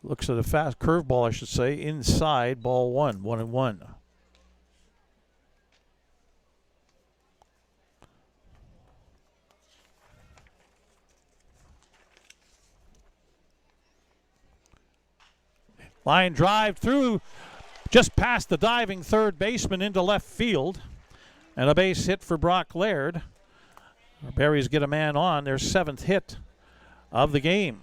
Looks at a fast curveball, I should say, inside, ball one, 1-1. Line drive through, just past the diving third baseman into left field. And a base hit for Brock Laird. The Berries get a man on, their 7th hit of the game.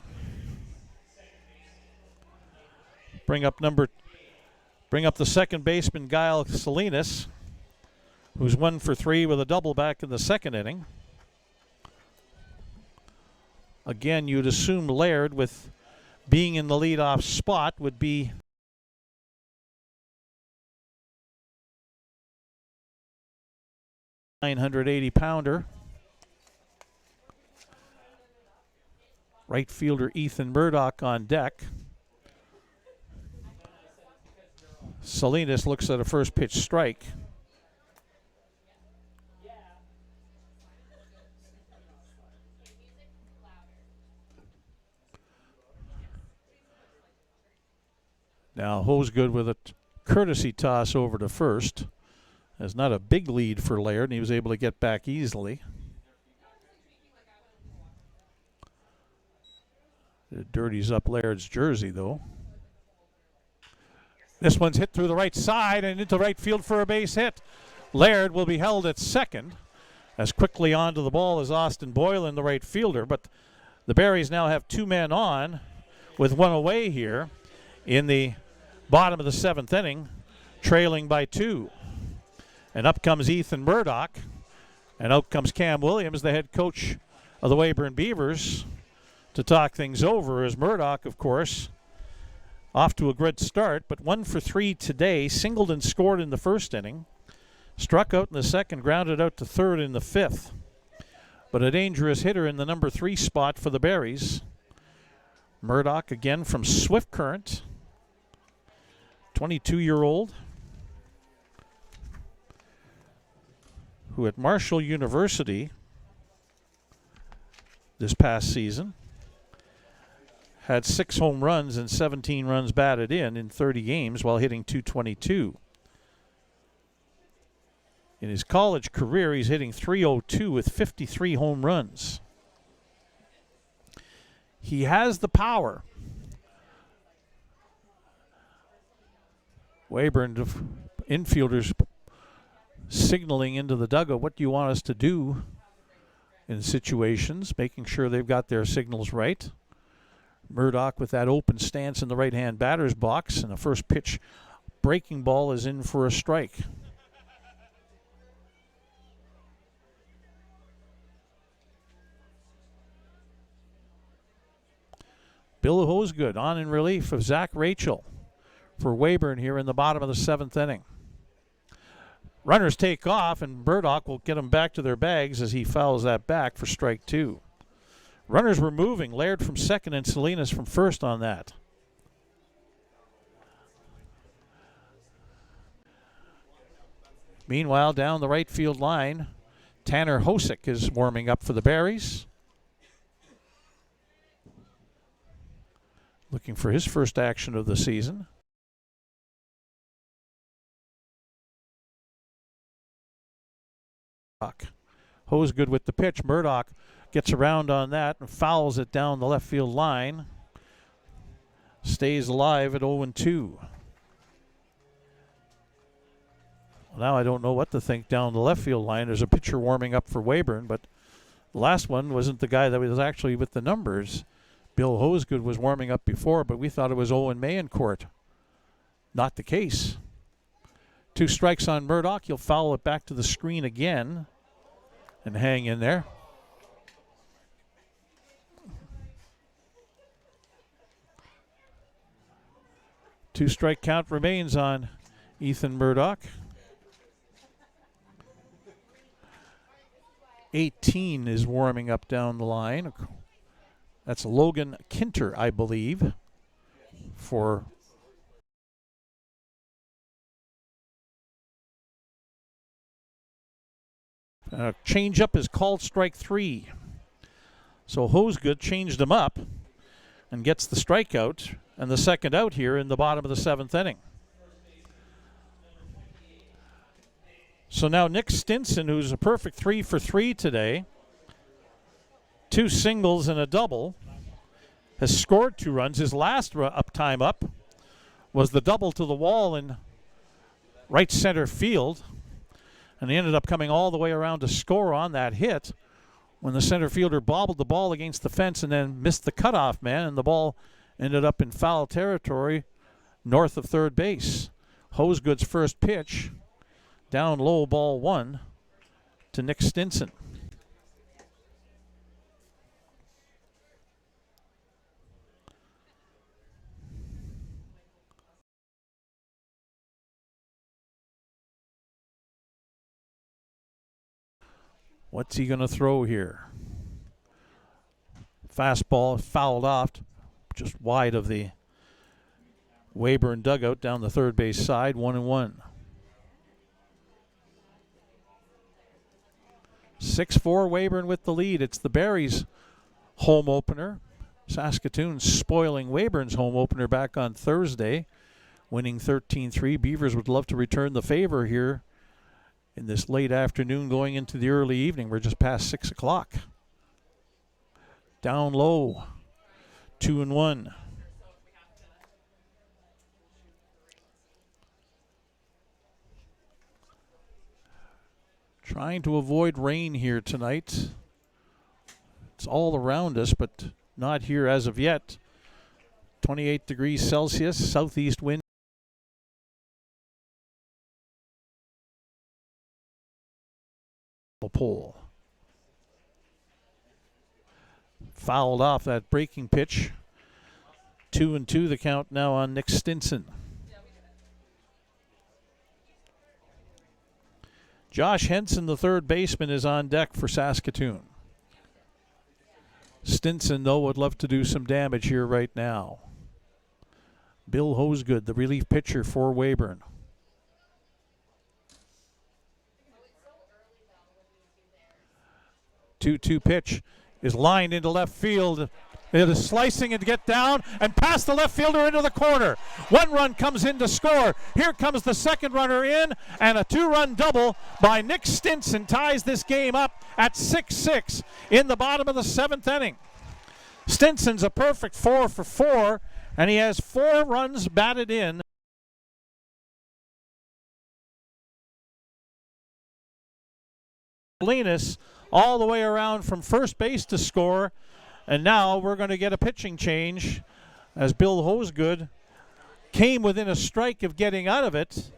Bring up the second baseman, Guile Salinas, who's 1 for 3 with a double back in the second inning. Again, you'd assume Laird, with being in the leadoff spot, would be .980-pounder. Right fielder Ethan Murdoch on deck. Salinas looks at a first pitch strike. Now Hosegood with a courtesy toss over to first. That's not a big lead for Laird, and he was able to get back easily. It dirties up Laird's jersey, though. This one's hit through the right side and into right field for a base hit. Laird will be held at second. As quickly onto the ball as Austin Boylan, the right fielder. But the Berries now have 2 men on with 1 away here in the bottom of the 7th inning, trailing by 2. And up comes Ethan Murdoch, and out comes Cam Williams, the head coach of the Weyburn Beavers, to talk things over, as Murdoch, of course, off to a good start, but 1 for 3 today, singled and scored in the first inning, struck out in the second, grounded out to third in the 5th. But a dangerous hitter in the number 3 spot for the Berries. Murdoch again from Swift Current, 22-year-old, who at Marshall University this past season had 6 home runs and 17 runs batted in 30 games while hitting .222. In his college career, he's hitting .302 with 53 home runs. He has the power. Weyburn infielders signaling into the dugout, what do you want us to do in situations, making sure they've got their signals right. Murdoch with that open stance in the right-hand batter's box, and the first pitch breaking ball is in for a strike. Bill Hosegood on in relief of Zach Rachel for Weyburn here in the bottom of the 7th inning. Runners take off, and Murdoch will get them back to their bags as he fouls that back for strike 2. Runners were moving. Laird from second and Salinas from first on that. Meanwhile, down the right field line, Tanner Hosick is warming up for the Berries. Looking for his first action of the season. Hosegood with the pitch. Murdoch gets around on that and fouls it down the left field line. Stays alive at 0-2. Now I don't know what to think down the left field line. There's a pitcher warming up for Weyburn, but the last one wasn't the guy that was actually with the numbers. Bill Hosegood was warming up before, but we thought it was Owen Mayencourt. Not the case. 2 strikes on Murdoch. He'll foul it back to the screen again and hang in there. Two-strike count remains on Ethan Murdoch. 18 is warming up down the line. That's Logan Kinter, I believe, for change-up is called strike 3. So Hosegood changed him up and gets the strikeout and the second out here in the bottom of the 7th inning. So now Nick Stinson, who's a perfect 3 for 3 today, 2 singles and a double, has scored 2 runs. His last time up was the double to the wall in right center field, and he ended up coming all the way around to score on that hit when the center fielder bobbled the ball against the fence and then missed the cutoff man, and the ball ended up in foul territory north of third base. Hosegood's first pitch, down low, ball 1 to Nick Stinson. What's he going to throw here? Fastball fouled off, just wide of the Weyburn dugout down the third base side, 1-1. 6-4 Weyburn with the lead. It's the Berries' home opener. Saskatoon spoiling Weyburn's home opener back on Thursday, winning 13-3. Beavers would love to return the favor here in this late afternoon going into the early evening. We're just past 6 o'clock. Down low, 2-1. Trying to avoid rain here tonight. It's all around us, but not here as of yet. 28 degrees Celsius, southeast wind. Pole. Fouled off that breaking pitch. 2-2 the count now on Nick Stinson. Josh Henson, the third baseman, is on deck for Saskatoon. Stinson, though, would love to do some damage here right now. Bill Hosegood, the relief pitcher for Weyburn. 2-2 pitch is lined into left field. It is slicing and get down and past the left fielder into the corner. 1 run comes in to score. Here comes the second runner in, and a 2-run double by Nick Stinson ties this game up at 6-6 in the bottom of the 7th inning. Stinson's a perfect 4 for 4, and he has 4 runs batted in. Linus all the way around from first base to score, and now we're going to get a pitching change as Bill Hosegood came within a strike of getting out of it,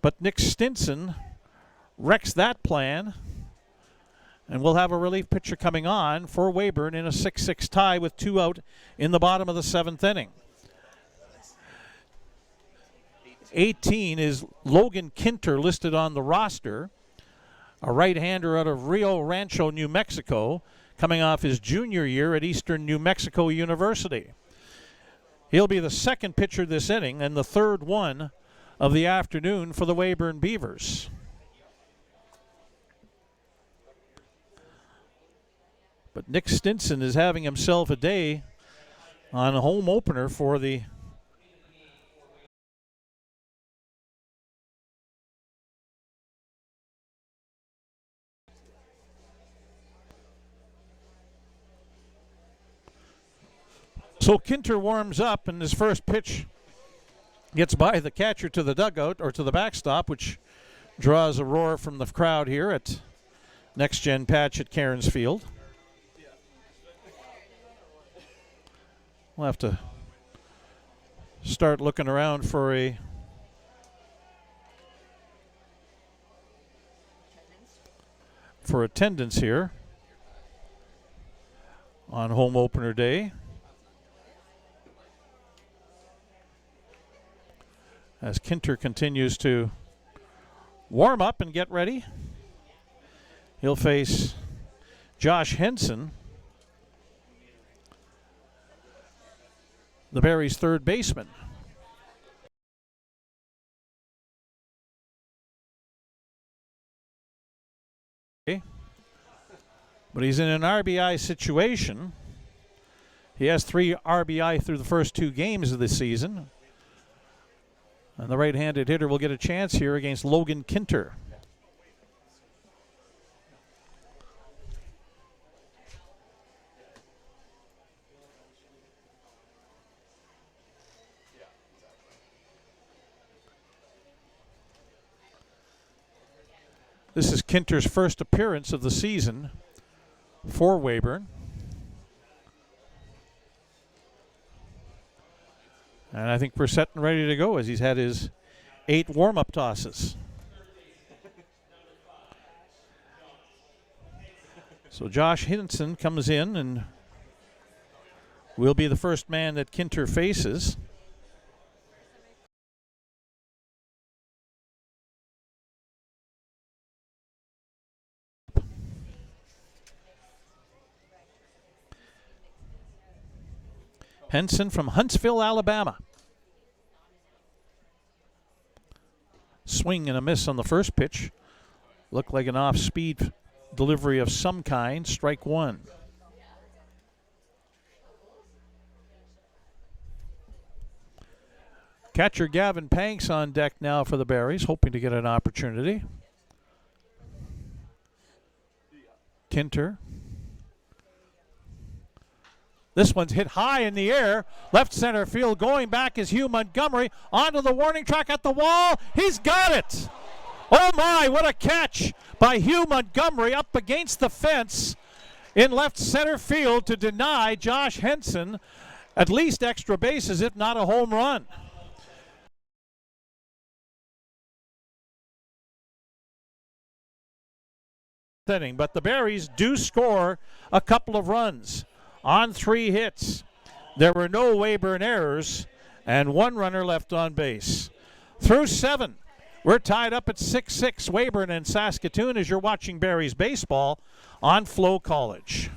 but Nick Stinson wrecks that plan, and we'll have a relief pitcher coming on for Weyburn in a 6-6 tie with 2 out in the bottom of the 7th inning. 18 is Logan Kinter, listed on the roster, a right-hander out of Rio Rancho, New Mexico, coming off his junior year at Eastern New Mexico University. He'll be the second pitcher this inning and the third one of the afternoon for the Weyburn Beavers. But Nick Stinson is having himself a day on a home opener for the So Kinter warms up, and his first pitch gets by the catcher to the dugout, or to the backstop, which draws a roar from the crowd here at Next Gen Patch at Cairns Field. We'll have to start looking around for attendance here on home opener day. As Kinter continues to warm up and get ready, he'll face Josh Henson, the Berries' third baseman. Okay. But he's in an RBI situation, He has 3 RBI through the first 2 games of the season. And the right-handed hitter will get a chance here against Logan Kinter. This is Kinter's first appearance of the season for Weyburn. And I think we're set and ready to go as he's had his 8 warm-up tosses. So Josh Henson comes in and will be the first man that Kinter faces. Henson from Huntsville, Alabama. Swing and a miss on the first pitch. Looked like an off-speed delivery of some kind. Strike 1. Catcher Gavin Panks on deck now for the Berries, hoping to get an opportunity. Kinter. This one's hit high in the air. Left center field. Going back is Hugh Montgomery. Onto the warning track at the wall. He's got it. Oh my, what a catch by Hugh Montgomery up against the fence in left center field to deny Josh Henson at least extra bases, if not a home run. But the Berries do score a couple of runs. On 3 hits, there were no Weyburn errors and 1 runner left on base. Through 7, we're tied up at 6-6, Weyburn and Saskatoon, as you're watching Berries baseball on Flow College.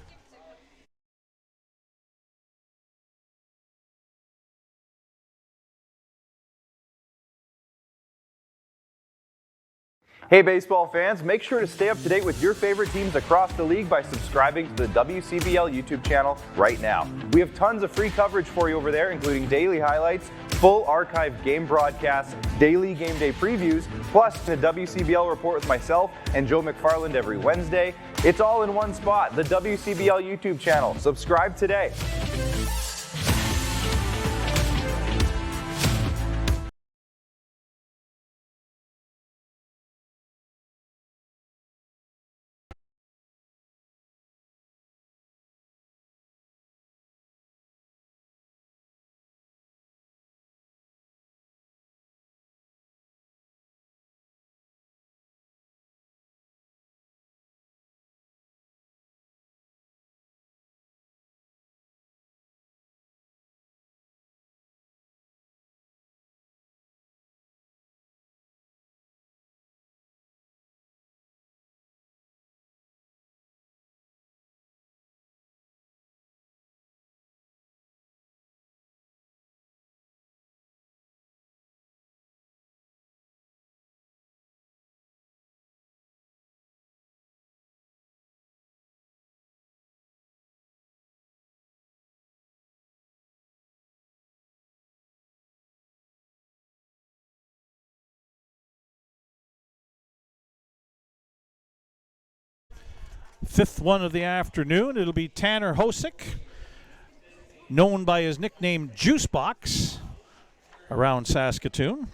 Hey baseball fans, make sure to stay up to date with your favorite teams across the league by subscribing to the WCBL YouTube channel right now. We have tons of free coverage for you over there, including daily highlights, full archived game broadcasts, daily game day previews, plus the WCBL report with myself and Joe McFarland every Wednesday. It's all in one spot, the WCBL YouTube channel. Subscribe today. Fifth one of the afternoon. It'll be Tanner Hosick, known by his nickname Juicebox around Saskatoon,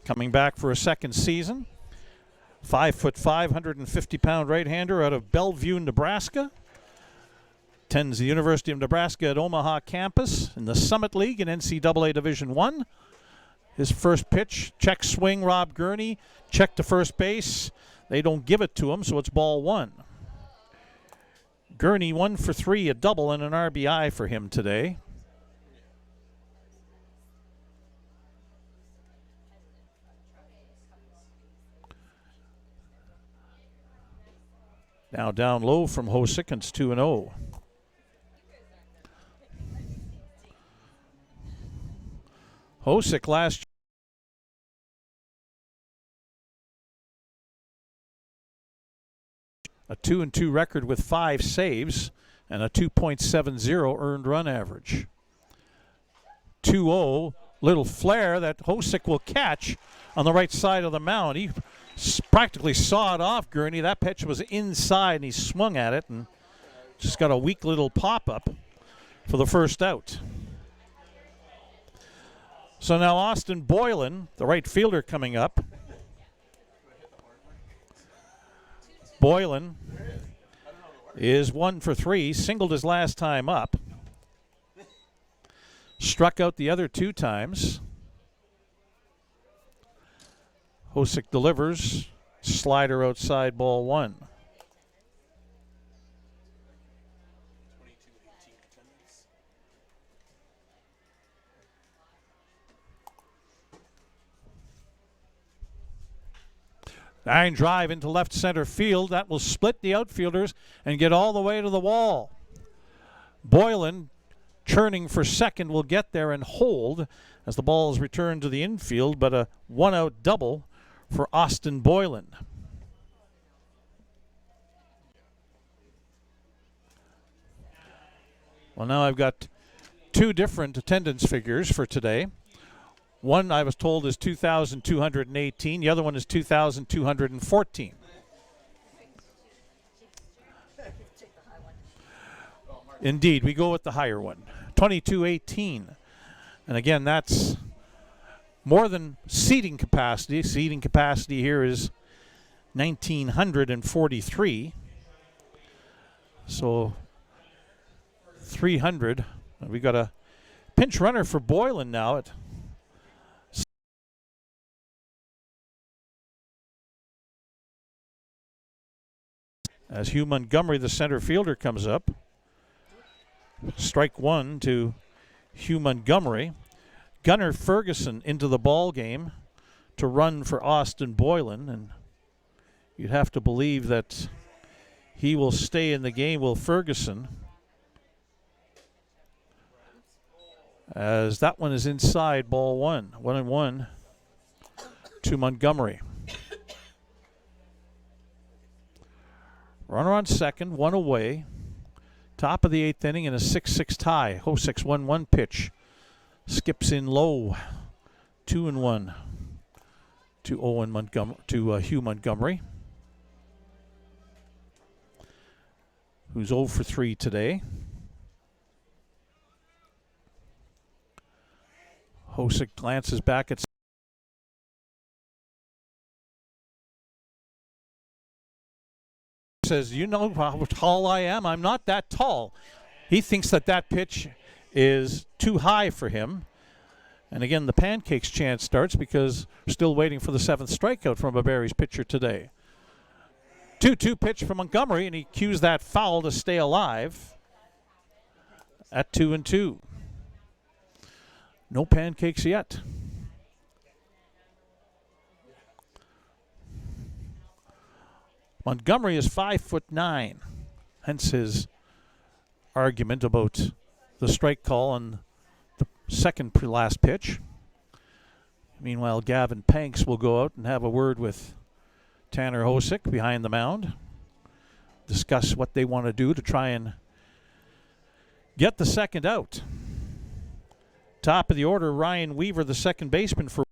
coming back for a second season. 5'5", 150-pound right-hander out of Bellevue, Nebraska. Attends the University of Nebraska at Omaha campus in the Summit League in NCAA Division I. His first pitch, check swing, Rob Gurney, check to first base. They don't give it to him, so it's ball 1. Gurney 1 for 3, a double and an RBI for him today. Now down low from Hosick, and it's 2-0. Hosick last a 2-2 record with 5 saves and a 2.70 earned run average. 2-0, little flare that Hosick will catch on the right side of the mound. He practically saw it off, Gurney. That pitch was inside, and he swung at it and just got a weak little pop-up for the first out. So now Austin Boylan, the right fielder, coming up. Boylan is 1 for 3, singled his last time up. Struck out the other 2 times. Hosick delivers. Slider outside, ball 1. Iron drive into left center field. That will split the outfielders and get all the way to the wall. Boylan, churning for second, will get there and hold as the ball is returned to the infield, but a 1-out double for Austin Boylan. Well, now I've got 2 different attendance figures for today. One, I was told, is 2,218. The other one is 2,214. Indeed, we go with the higher one, 2,218. And again, that's more than seating capacity. Seating capacity here is 1,943. So 300. We got a pinch runner for Boylan now at as Hugh Montgomery, the center fielder, comes up. Strike 1 to Hugh Montgomery. Gunnar Ferguson into the ball game to run for Austin Boylan, and you'd have to believe that he will stay in the game, will Ferguson, as that one is inside, ball 1. 1-1 to Montgomery. Runner on second, 1 away. Top of the 8th inning in a 6-6 tie. Hosick's 1-1 pitch. Skips in low. 2-1 to Hugh Montgomery, who's 0 for 3 today. Hosick glances back at says, you know how tall I am. I'm not that tall. He thinks that that pitch is too high for him. And again, the pancakes chance starts because we're still waiting for the 7th strikeout from a Barry's pitcher today. 2-2 pitch from Montgomery, and he cues that foul to stay alive at 2-2. No pancakes yet. Montgomery is 5'9", hence his argument about the strike call on the second last pitch. Meanwhile, Gavin Panks will go out and have a word with Tanner Hosick behind the mound, discuss what they want to do to try and get the second out. Top of the order, Ryan Weaver, the second baseman for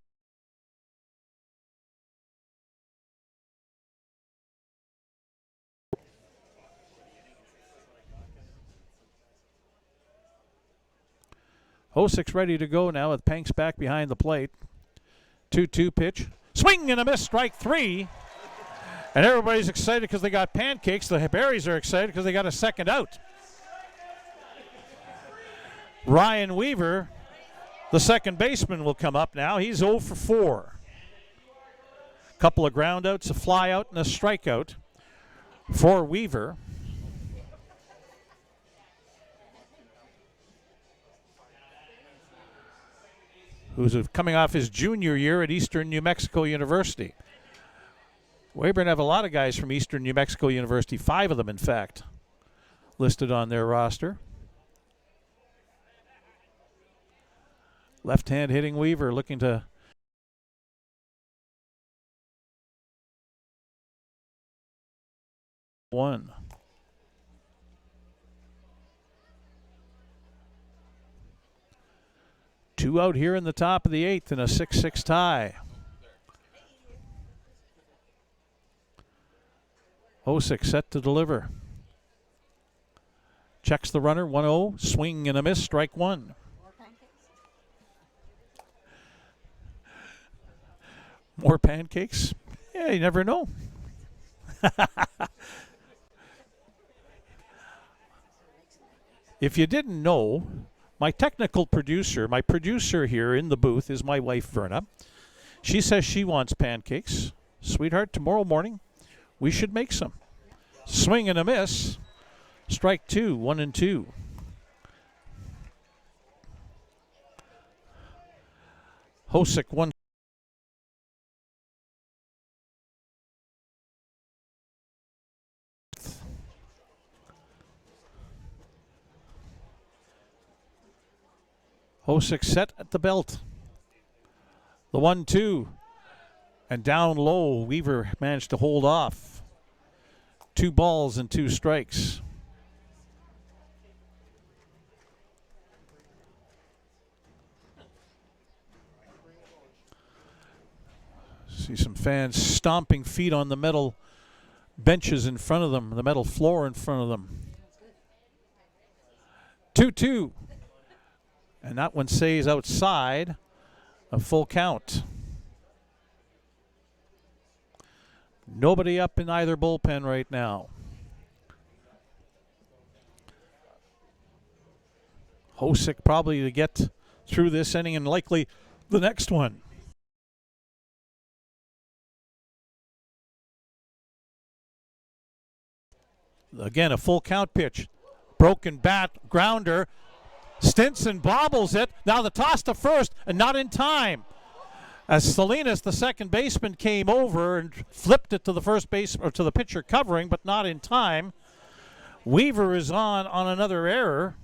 Hosick's ready to go now with Panks back behind the plate. 2-2 pitch. Swing and a miss, strike 3. And everybody's excited because they got pancakes. The Berries are excited because they got a second out. Ryan Weaver, the second baseman, will come up now. He's 0 for 4. Couple of ground outs, a fly out, and a strikeout for Weaver. Who's coming off his junior year at Eastern New Mexico University. Weyburn have a lot of guys from Eastern New Mexico University, 5 of them, in fact, listed on their roster. Left-hand hitting Weaver looking to one. 2 out here in the top of the 8th in a 6-6 tie. Hosick set to deliver. Checks the runner, 1-0, swing and a miss, strike one. More pancakes? Yeah, you never know. If you didn't know, my technical producer, my producer here in the booth is my wife, Verna. She says she wants pancakes. Sweetheart, tomorrow morning, we should make some. Swing and a miss. Strike two, 1-2. Hosick, 1. Hosick set at the belt. The 1-2. And down low, Weaver managed to hold off. 2 balls and 2 strikes. See some fans stomping feet on the metal benches in front of them, the metal floor in front of them. 2-2. And that one stays outside a full count. Nobody up in either bullpen right now. Hosick probably to get through this inning and likely the next one. Again, a full count pitch. Broken bat, grounder. Stinson bobbles it. Now the toss to first, and not in time. As Salinas, the second baseman, came over and flipped it to the first base or to the pitcher covering, but not in time. Weaver is on another error.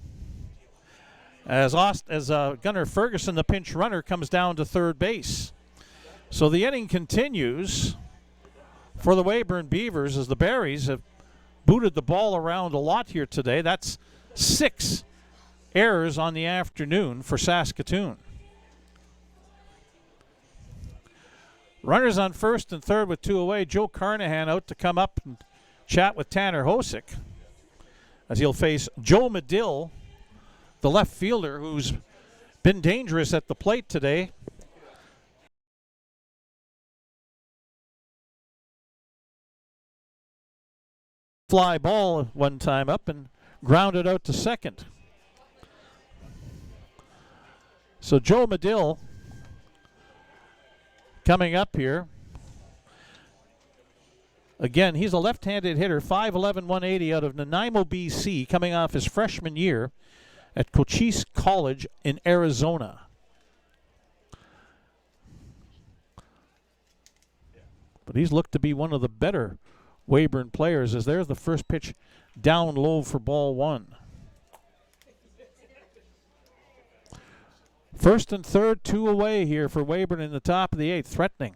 As Gunnar Ferguson, the pinch runner, comes down to third base. So the inning continues for the Weyburn Beavers as the Berries have booted the ball around a lot here today. That's 6 errors on the afternoon for Saskatoon. Runners on first and third with 2 away. Joe Carnahan out to come up and chat with Tanner Hosick as he'll face Joe Medill, the left fielder who's been dangerous at the plate today. Fly ball one time up and grounded out to second. So Joe Medill coming up here. Again, he's a left-handed hitter, 5'11", 180 out of Nanaimo, BC, coming off his freshman year at Cochise College in Arizona. But he's looked to be one of the better Weyburn players as there's the first pitch down low for ball 1. First and third, 2 away here for Weyburn in the top of the 8th, threatening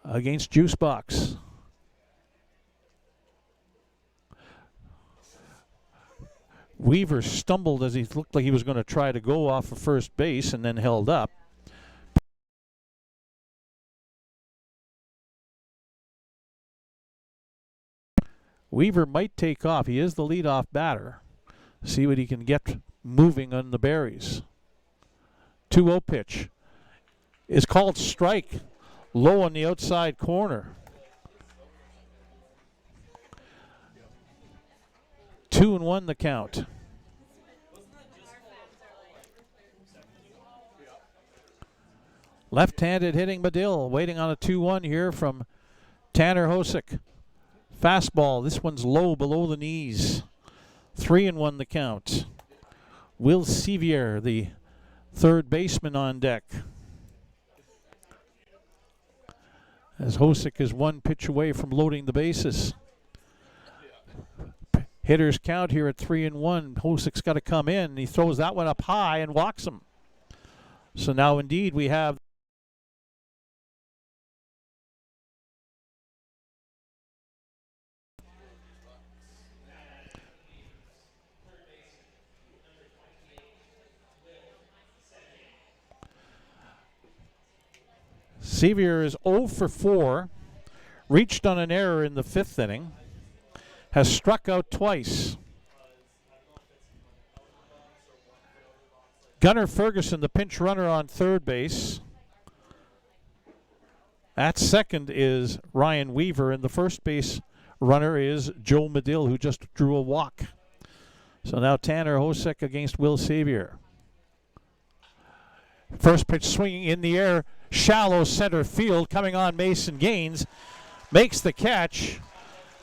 against Juicebox. Weaver stumbled as he looked like he was going to try to go off of first base and then held up. Weaver might take off. He is the leadoff batter. See what he can get moving on the Berries. 2-0 pitch is called strike, low on the outside corner. 2-1 the count. Left-handed hitting Medill, waiting on a 2-1 here from Tanner Hosick. Fastball, this one's low below the knees. 3-1 the count. Will Sevier, the third baseman, on deck. As Hosick is 1 pitch away from loading the bases. Hitters count here at 3-1. Hosick's got to come in. He throws that one up high and walks him. So now indeed we have Sevier is 0 for 4. Reached on an error in the 5th inning. Has struck out twice. Gunnar Ferguson, the pinch runner on third base. At second is Ryan Weaver, and the first base runner is Joe Medill, who just drew a walk. So now Tanner Hosek against Will Sevier. First pitch swinging in the air, shallow center field, coming on Mason Gaines. Makes the catch,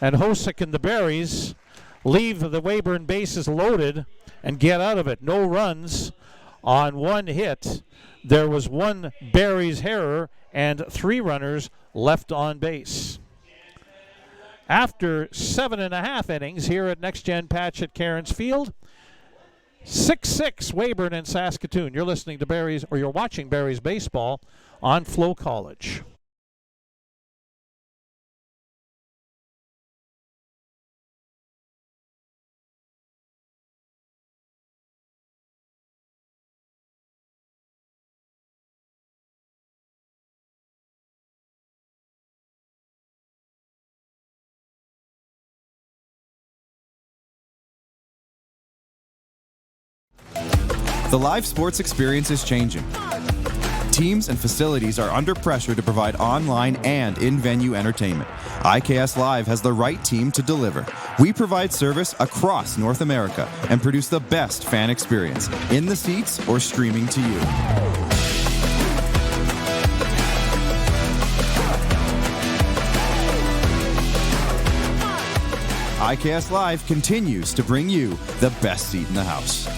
and Hosek and the Berries leave the Weyburn bases loaded and get out of it. No runs on one hit. There was one Berries error and 3 runners left on base. After 7.5 innings here at Next Gen Patch at Cairns Field, 6-6 Weyburn and Saskatoon. You're listening to Berries, or you're watching Berries baseball on Flow College. The live sports experience is changing. Teams and facilities are under pressure to provide online and in-venue entertainment. IKS Live has the right team to deliver. We provide service across North America and produce the best fan experience, in the seats or streaming to you. IKS Live continues to bring you the best seat in the house.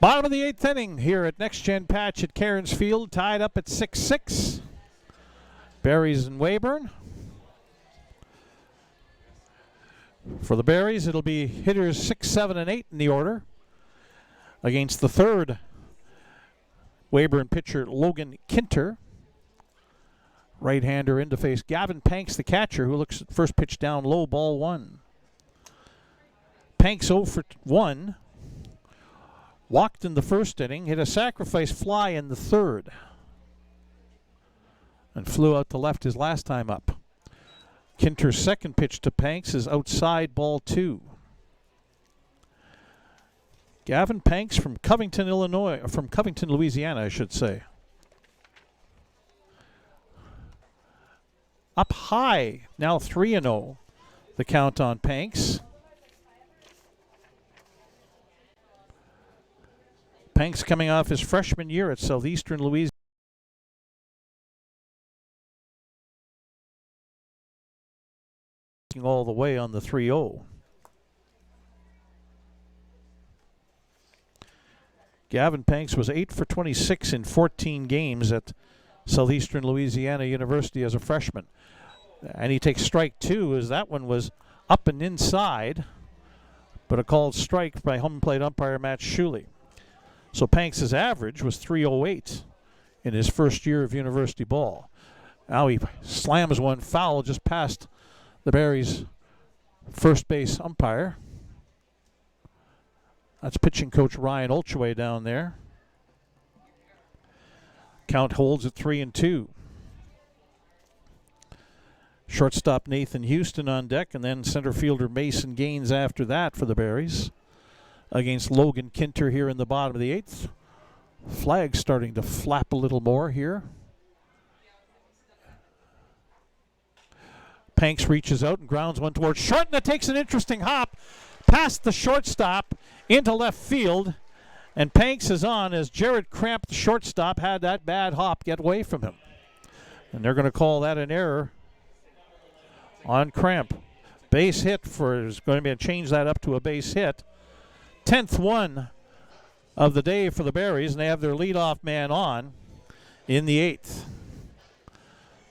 Bottom of the 8th inning here at Next Gen Patch at Cairns Field, tied up at 6-6. Berries and Weyburn. For the Berries, it'll be hitters 6, 7, and 8 in the order. Against the third Weyburn pitcher, Logan Kinter. Right-hander in to face Gavin Panks, the catcher, who looks at first pitch down low, ball 1. Panks 0 for 1. Walked in the first inning, hit a sacrifice fly in the third, and flew out to left his last time up. Kinter's second pitch to Panks is outside, ball 2. Gavin Panks from Covington, Louisiana, I should say. Up high, now 3-0, the count on Panks. Panks coming off his freshman year at Southeastern Louisiana. All the way on the 3-0. Gavin Panks was 8 for 26 in 14 games at Southeastern Louisiana University as a freshman. And he takes strike 2, as that one was up and inside, but a called strike by home plate umpire Matt Shuley. So Panks' average was .308 in his first year of university ball. Now he slams one foul just past the Berries' first base umpire. That's pitching coach Ryan Olcheway down there. Count holds at 3-2. Shortstop Nathan Houston on deck, and then center fielder Mason Gaines after that for the Berries. Against Logan Kinter here in the bottom of the 8th. Flag starting to flap a little more here. Panks reaches out and grounds one towards short, and it takes an interesting hop past the shortstop into left field. And Panks is on as Jared Cramp, the shortstop, had that bad hop get away from him. And they're going to call that an error on Cramp. Base hit is going to be change that up to a base hit. 10th one of the day for the Berries, and they have their leadoff man on in the 8th.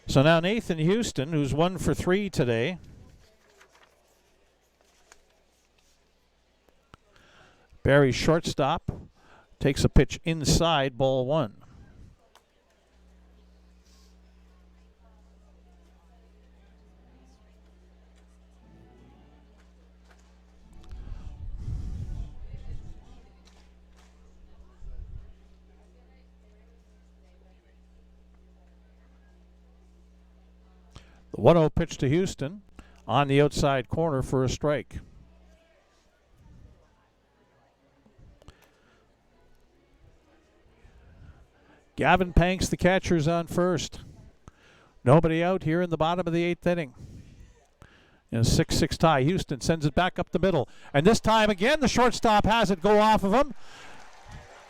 So now Nathan Houston, who's 1 for 3 today. Barry's shortstop takes a pitch inside, ball 1. The 1-0 pitch to Houston on the outside corner for a strike. Gavin Panks, the catcher's on first. Nobody out here in the bottom of the 8th inning. In a 6-6 tie, Houston sends it back up the middle. And this time again, the shortstop has it go off of him.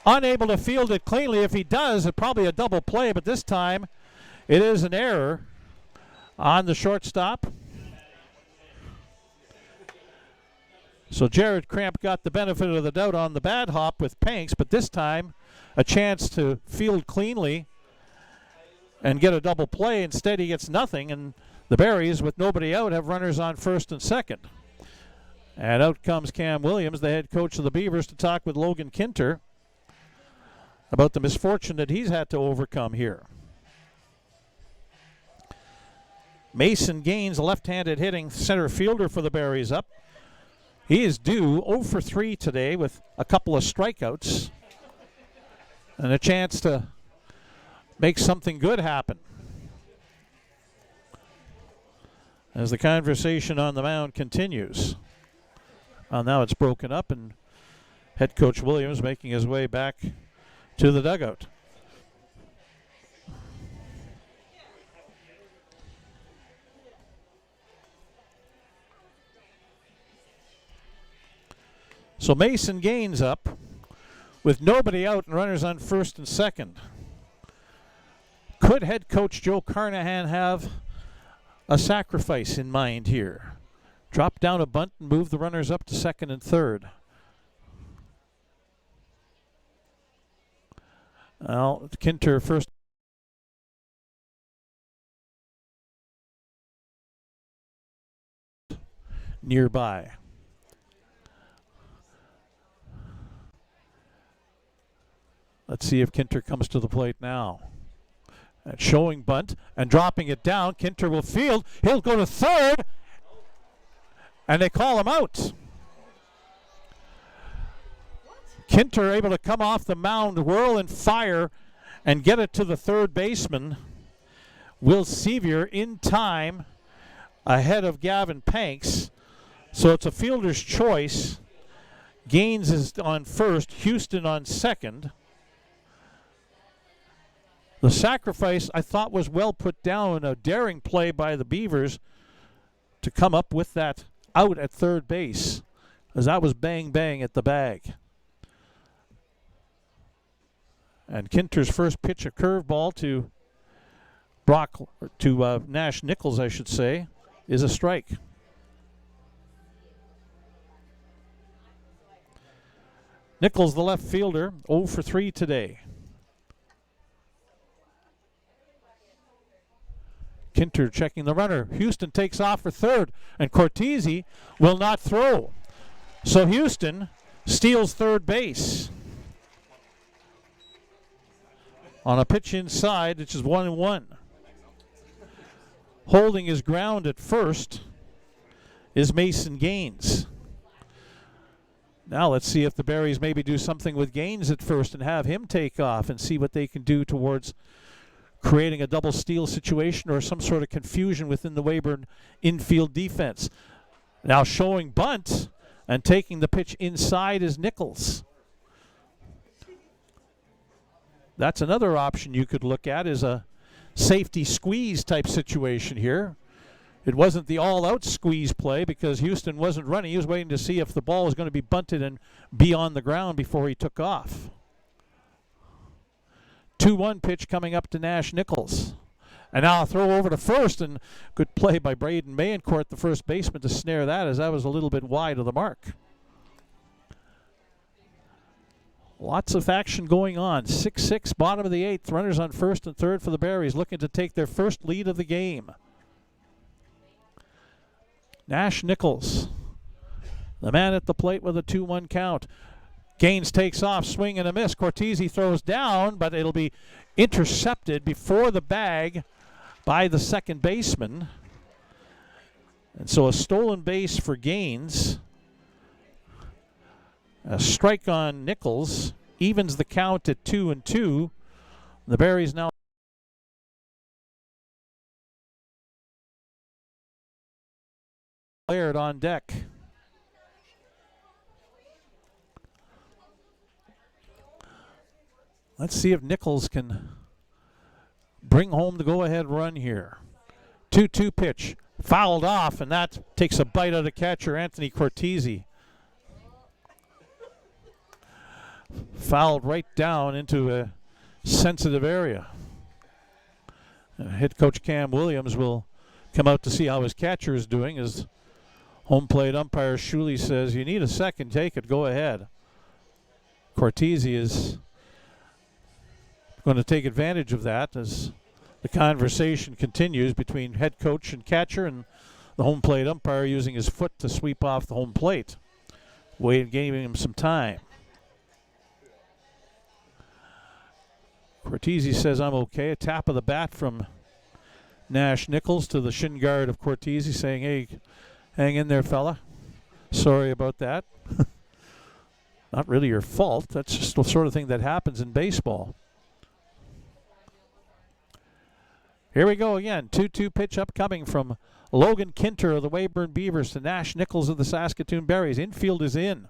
Unable to field it cleanly. If he does, it's probably a double play, but this time it is an error on the shortstop. So Jared Cramp got the benefit of the doubt on the bad hop with Panks, but this time a chance to field cleanly and get a double play. Instead, he gets nothing, and the Berries, with nobody out, have runners on first and second. And out comes Cam Williams, the head coach of the Beavers, to talk with Logan Kinter about the misfortune that he's had to overcome here. Mason Gaines, a left-handed hitting center fielder for the Berries, up. He is due 0 for 3 today with a couple of strikeouts and a chance to make something good happen. As the conversation on the mound continues. Well, now it's broken up, and head coach Williams making his way back to the dugout. So Mason Gaines up with nobody out and runners on first and second. Could head coach Joe Carnahan have a sacrifice in mind here? Drop down a bunt and move the runners up to second and third. Well, Kinter first. Nearby. Let's see if Kinter comes to the plate now. And showing bunt and dropping it down. Kinter will field. He'll go to third. And they call him out. Kinter able to come off the mound, whirl and fire, and get it to the third baseman, Will Sevier, in time ahead of Gavin Panks. So it's a fielder's choice. Gaines is on first, Houston on second. The sacrifice, I thought, was well put down, a daring play by the Beavers to come up with that out at third base, as that was bang bang at the bag. And Kinter's first pitch, a curveball to Nash Nichols, I should say, is a strike. Nichols, the left fielder, 0 for 3 today. Kinter checking the runner. Houston takes off for third, and Cortese will not throw. So Houston steals third base on a pitch inside, which is 1-1. Holding his ground at first is Mason Gaines. Now let's see if the Berries maybe do something with Gaines at first and have him take off and see what they can do towards creating a double steal situation or some sort of confusion within the Weyburn infield defense. Now showing bunt and taking the pitch inside is Nichols. That's another option you could look at, is a safety squeeze type situation here. It wasn't the all-out squeeze play because Houston wasn't running. He was waiting to see if the ball was going to be bunted and be on the ground before he took off. 2-1 pitch coming up to Nash Nichols. And now a throw over to first, and good play by Braden Mayencourt, the first baseman, to snare that, as that was a little bit wide of the mark. Lots of action going on. 6-6, bottom of the 8th. Runners on first and third for the Berries, looking to take their first lead of the game. Nash Nichols, the man at the plate with a 2-1 count. Gaines takes off, swing and a miss. Cortese throws down, but it'll be intercepted before the bag by the second baseman. And so a stolen base for Gaines. A strike on Nichols evens the count at 2-2. The Berries now Laird on deck. Let's see if Nichols can bring home the go-ahead run here. 2-2 pitch, fouled off, and that takes a bite out of catcher Anthony Cortese. Fouled right down into a sensitive area. Head coach Cam Williams will come out to see how his catcher is doing, as home plate umpire Shuley says, you need a second, take it, go ahead. Cortese is going to take advantage of that as the conversation continues between head coach and catcher, and the home plate umpire using his foot to sweep off the home plate. Wade giving him some time. Cortese says, I'm okay. A tap of the bat from Nash Nichols to the shin guard of Cortese, saying, hey, hang in there, fella. Sorry about that. Not really your fault. That's just the sort of thing that happens in baseball. Here we go again. 2-2 pitch upcoming from Logan Kinter of the Weyburn Beavers to Nash Nichols of the Saskatoon Berries. Infield is in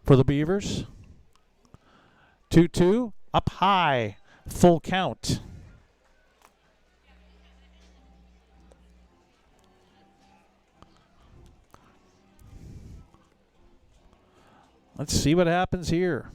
for the Beavers. 2-2, up high, full count. Let's see what happens here.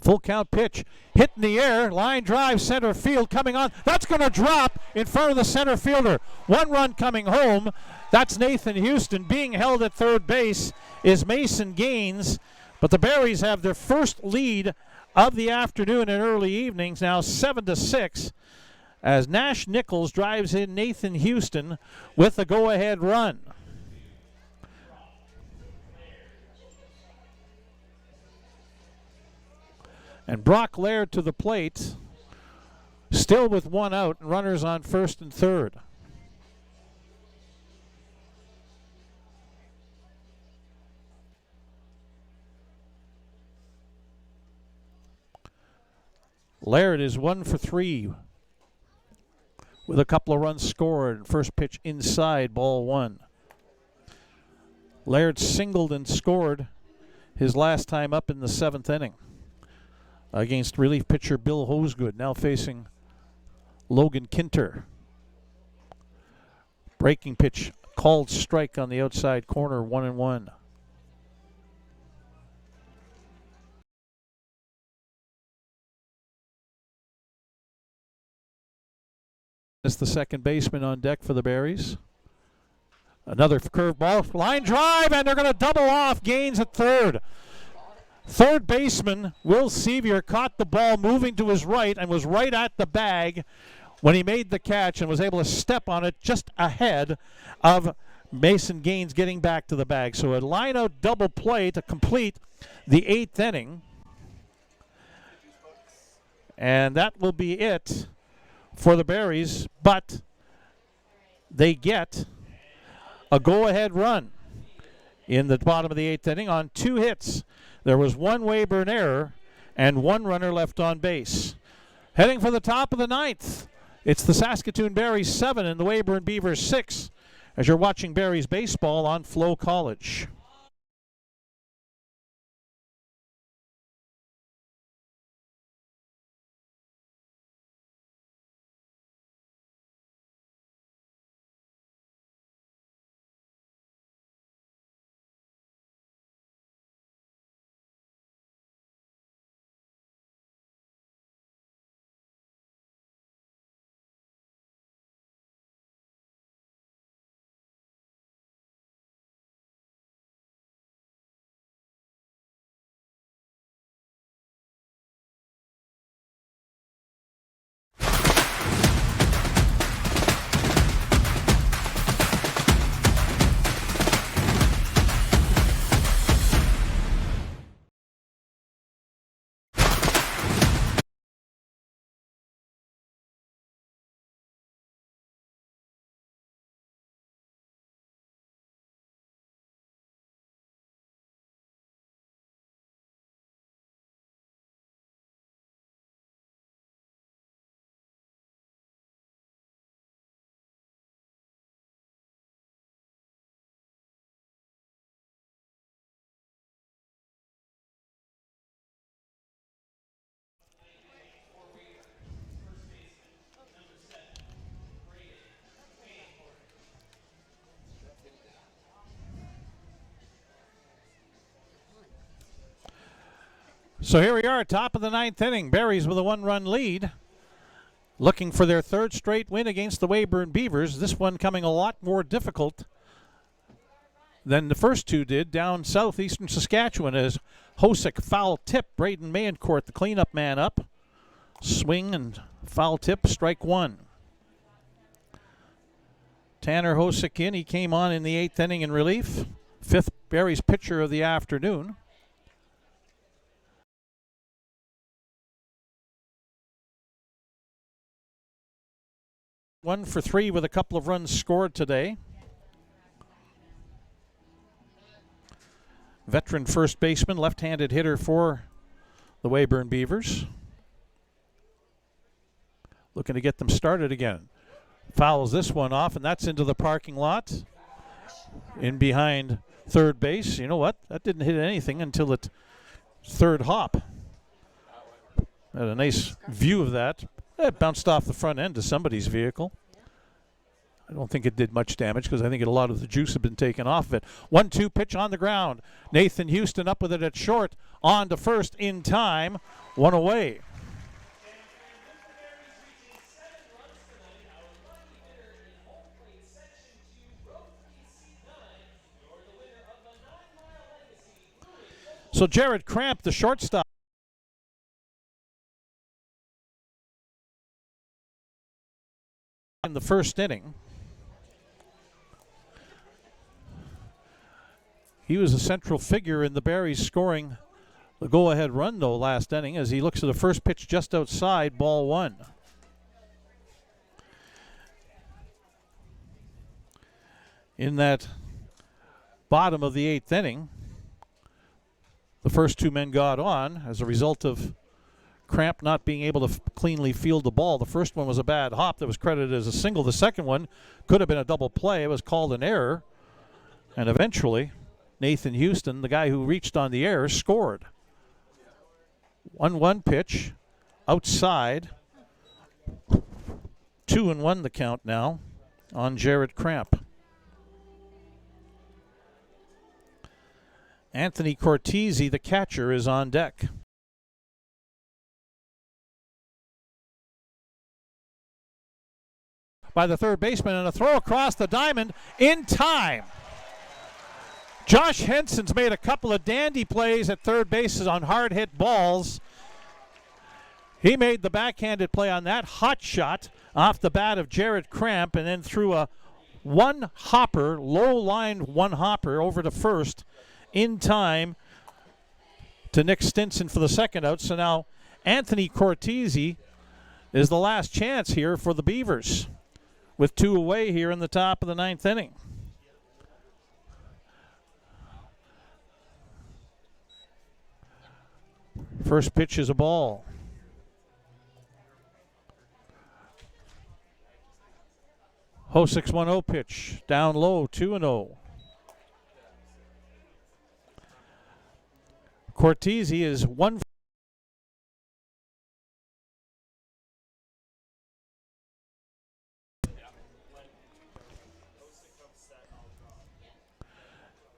Full count pitch, hit in the air, line drive, center field coming on. That's going to drop in front of the center fielder. One run coming home. That's Nathan Houston. Being held at third base is Mason Gaines. But the Berries have their first lead of the afternoon and early evenings, now 7-6, as Nash Nichols drives in Nathan Houston with a go-ahead run. And Brock Laird to the plate, still with one out and runners on first and third. Laird is 1 for 3 with a couple of runs scored. First pitch inside, ball one. Laird singled and scored his last time up in the 7th inning against relief pitcher Bill Hosegood, now facing Logan Kinter. Breaking pitch, called strike on the outside corner, 1-1. It's the second baseman on deck for the Berries. Another curveball, line drive, and they're going to double off. Gaines at third. Third baseman Will Sevier caught the ball moving to his right and was right at the bag when he made the catch and was able to step on it just ahead of Mason Gaines getting back to the bag. So a line-out double play to complete the 8th inning. And that will be it for the Berries, but they get a go-ahead run in the bottom of the 8th inning on 2 hits. There was one Weyburn error and one runner left on base. Heading for the top of the 9th, it's the Saskatoon Berries 7 and the Weyburn Beavers 6 as you're watching Berries baseball on Flow College. So here we are, top of the 9th inning. Berries with a 1-run lead, looking for their 3rd straight win against the Weyburn Beavers. This one coming a lot more difficult than the first two did down southeastern Saskatchewan, as Hosick foul tip. Braden Mayencourt, the cleanup man, up. Swing and foul tip, strike 1. Tanner Hosick in. He came on in the 8th inning in relief. 5th Berries pitcher of the afternoon. One for 3 with a couple of runs scored today. Veteran first baseman, left-handed hitter for the Weyburn Beavers. Looking to get them started again. Fouls this one off, and that's into the parking lot. In behind third base. You know what? That didn't hit anything until its 3rd hop. Had a nice view of that. It bounced off the front end of somebody's vehicle. I don't think it did much damage because I think a lot of the juice had been taken off of it. 1-2 pitch on the ground. Nathan Houston up with it at short. On to first in time. 1 away. So Jared Cramp, the shortstop, in the 1st inning. He was a central figure in the Berries scoring the go-ahead run, though, last inning, as he looks at the first pitch just outside, ball 1. In that bottom of the 8th inning, the first 2 men got on as a result of Cramp not being able to cleanly field the ball. The first one was a bad hop that was credited as a single. The second one could have been a double play. It was called an error. And eventually, Nathan Houston, the guy who reached on the error, scored. 1-1 pitch, outside. 2-1 the count now on Jared Cramp. Anthony Cortese, the catcher, is on deck. By the third baseman, and a throw across the diamond in time. Josh Henson's made a couple of dandy plays at third bases on hard hit balls. He made the backhanded play on that hot shot off the bat of Jared Cramp, and then threw a one-hopper, low-line one-hopper over to first in time to Nick Stinson for the second out. So now Anthony Cortese is the last chance here for the Beavers, with 2 away here in the top of the 9th inning. First pitch is a ball. Hosick's 1-0 pitch, down low, 2-0. Cortese is 1.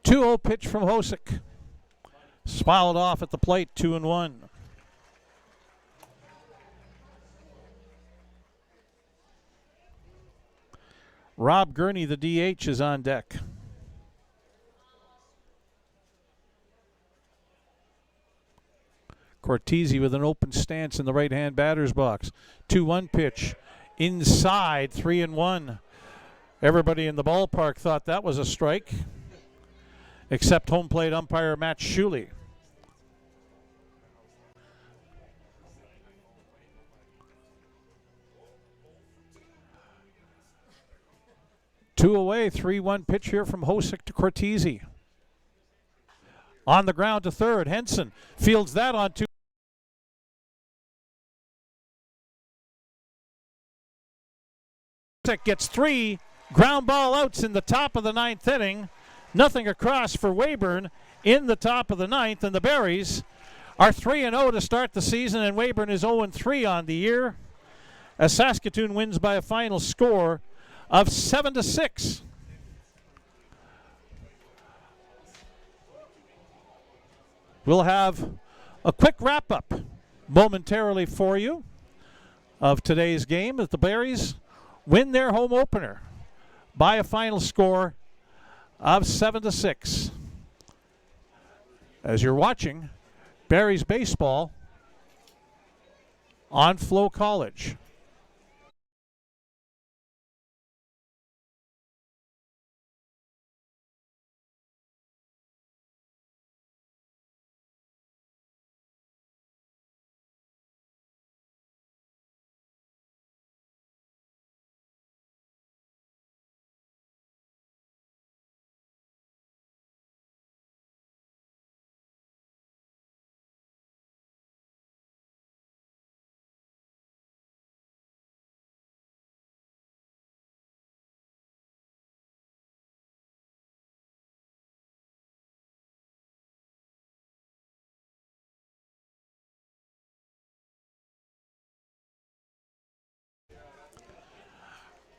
Two-0 pitch from Hosick. Smiled off at the plate, 2-1. Rob Gurney, the DH, is on deck. Cortese with an open stance in the right-hand batter's box. 2-1 pitch. Inside, 3-1. Everybody in the ballpark thought that was a strike, except home plate umpire Matt Shuley. Two away, 3-1 pitch here from Hosick to Cortese. On the ground to third, Henson fields that on 2. Gets 3 ground ball outs in the top of the 9th inning. Nothing across for Weyburn in the top of the 9th, and the Berries are 3-0 to start the season, and Weyburn is 0-3 on the year, as Saskatoon wins by a final score of 7-6. We'll have A quick wrap-up momentarily for you of today's game as the Berries win their home opener by a final score of 7-6. As you're watching Berries baseball on Flow College.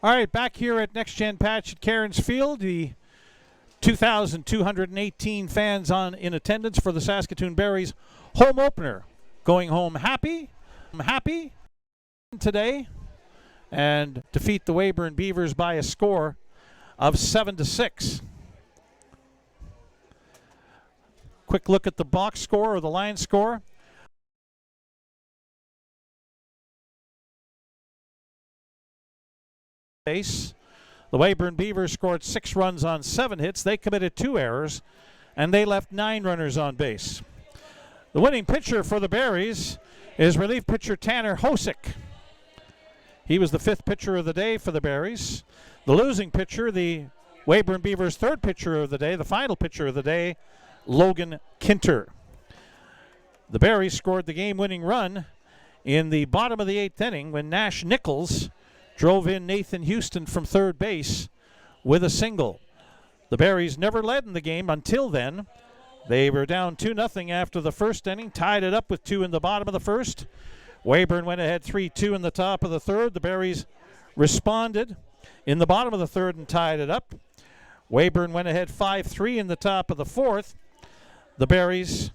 All right, back here at Next Gen Patch at Cairns Field, the 2,218 fans in attendance for the Saskatoon Berries home opener. Going home happy today and defeat the Weyburn Beavers by a score of 7-6. Quick look at the box score or the line score. The Weyburn Beavers scored 6 runs on 7 hits. They committed 2 errors, and they left 9 runners on base. The winning pitcher for the Berries is relief pitcher Tanner Hosick. He was the 5th pitcher of the day for the Berries. The losing pitcher, the Weyburn Beavers' 3rd pitcher of the day, the final pitcher of the day, Logan Kinter. The Berries scored the game-winning run in the bottom of the 8th inning when Nash Nichols drove in Nathan Houston from third base with a single. The Berries never led in the game until then. They were down 2-0 after the first inning, tied it up with 2 in the bottom of the first. Weyburn went ahead 3-2 in the top of the third. The Berries responded in the bottom of the third and tied it up. Weyburn went ahead 5-3 in the top of the fourth. The Berries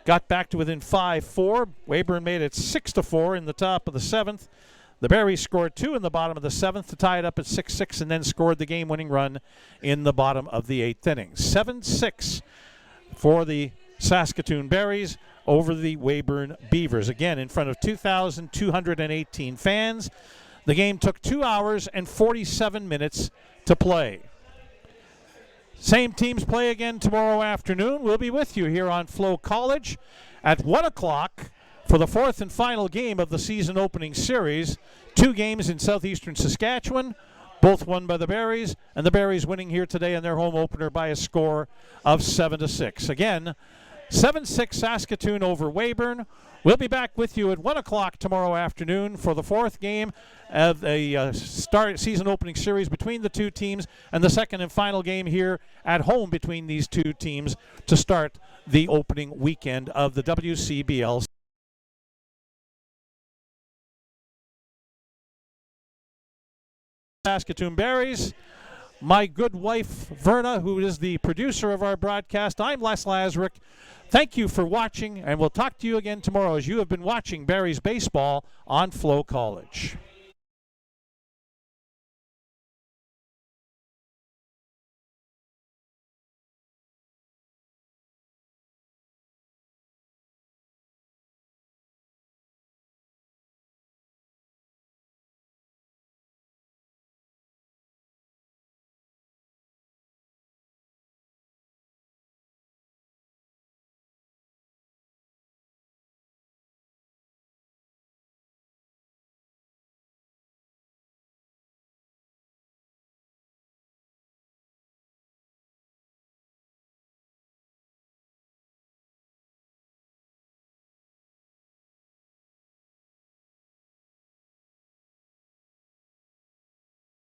got back to within 5-4. Weyburn made it 6-4 in the top of the seventh. The Berries scored 2 in the bottom of the 7th to tie it up at 6-6 and then scored the game-winning run in the bottom of the 8th inning. 7-6 for the Saskatoon Berries over the Weyburn Beavers. Again, in front of 2,218 fans. The game took 2 hours and 47 minutes to play. Same teams play again tomorrow afternoon. We'll be with you here on Flow College at 1 o'clock for the 4th and final game of the season opening series. 2 games in southeastern Saskatchewan, both won by the Berries, and the Berries winning here today in their home opener by a score of 7-6. Again, 7-6 Saskatoon over Weyburn. We'll be back with you at 1 o'clock tomorrow afternoon for the 4th game of a season opening series between the 2 teams and the 2nd and final game here at home between these 2 teams to start the opening weekend of the WCBL. Saskatoon Berries. My good wife, Verna, who is the producer of our broadcast. I'm Les Lazaruk. Thank you for watching, and we'll talk to you again tomorrow as you have been watching Berries baseball on Flow College.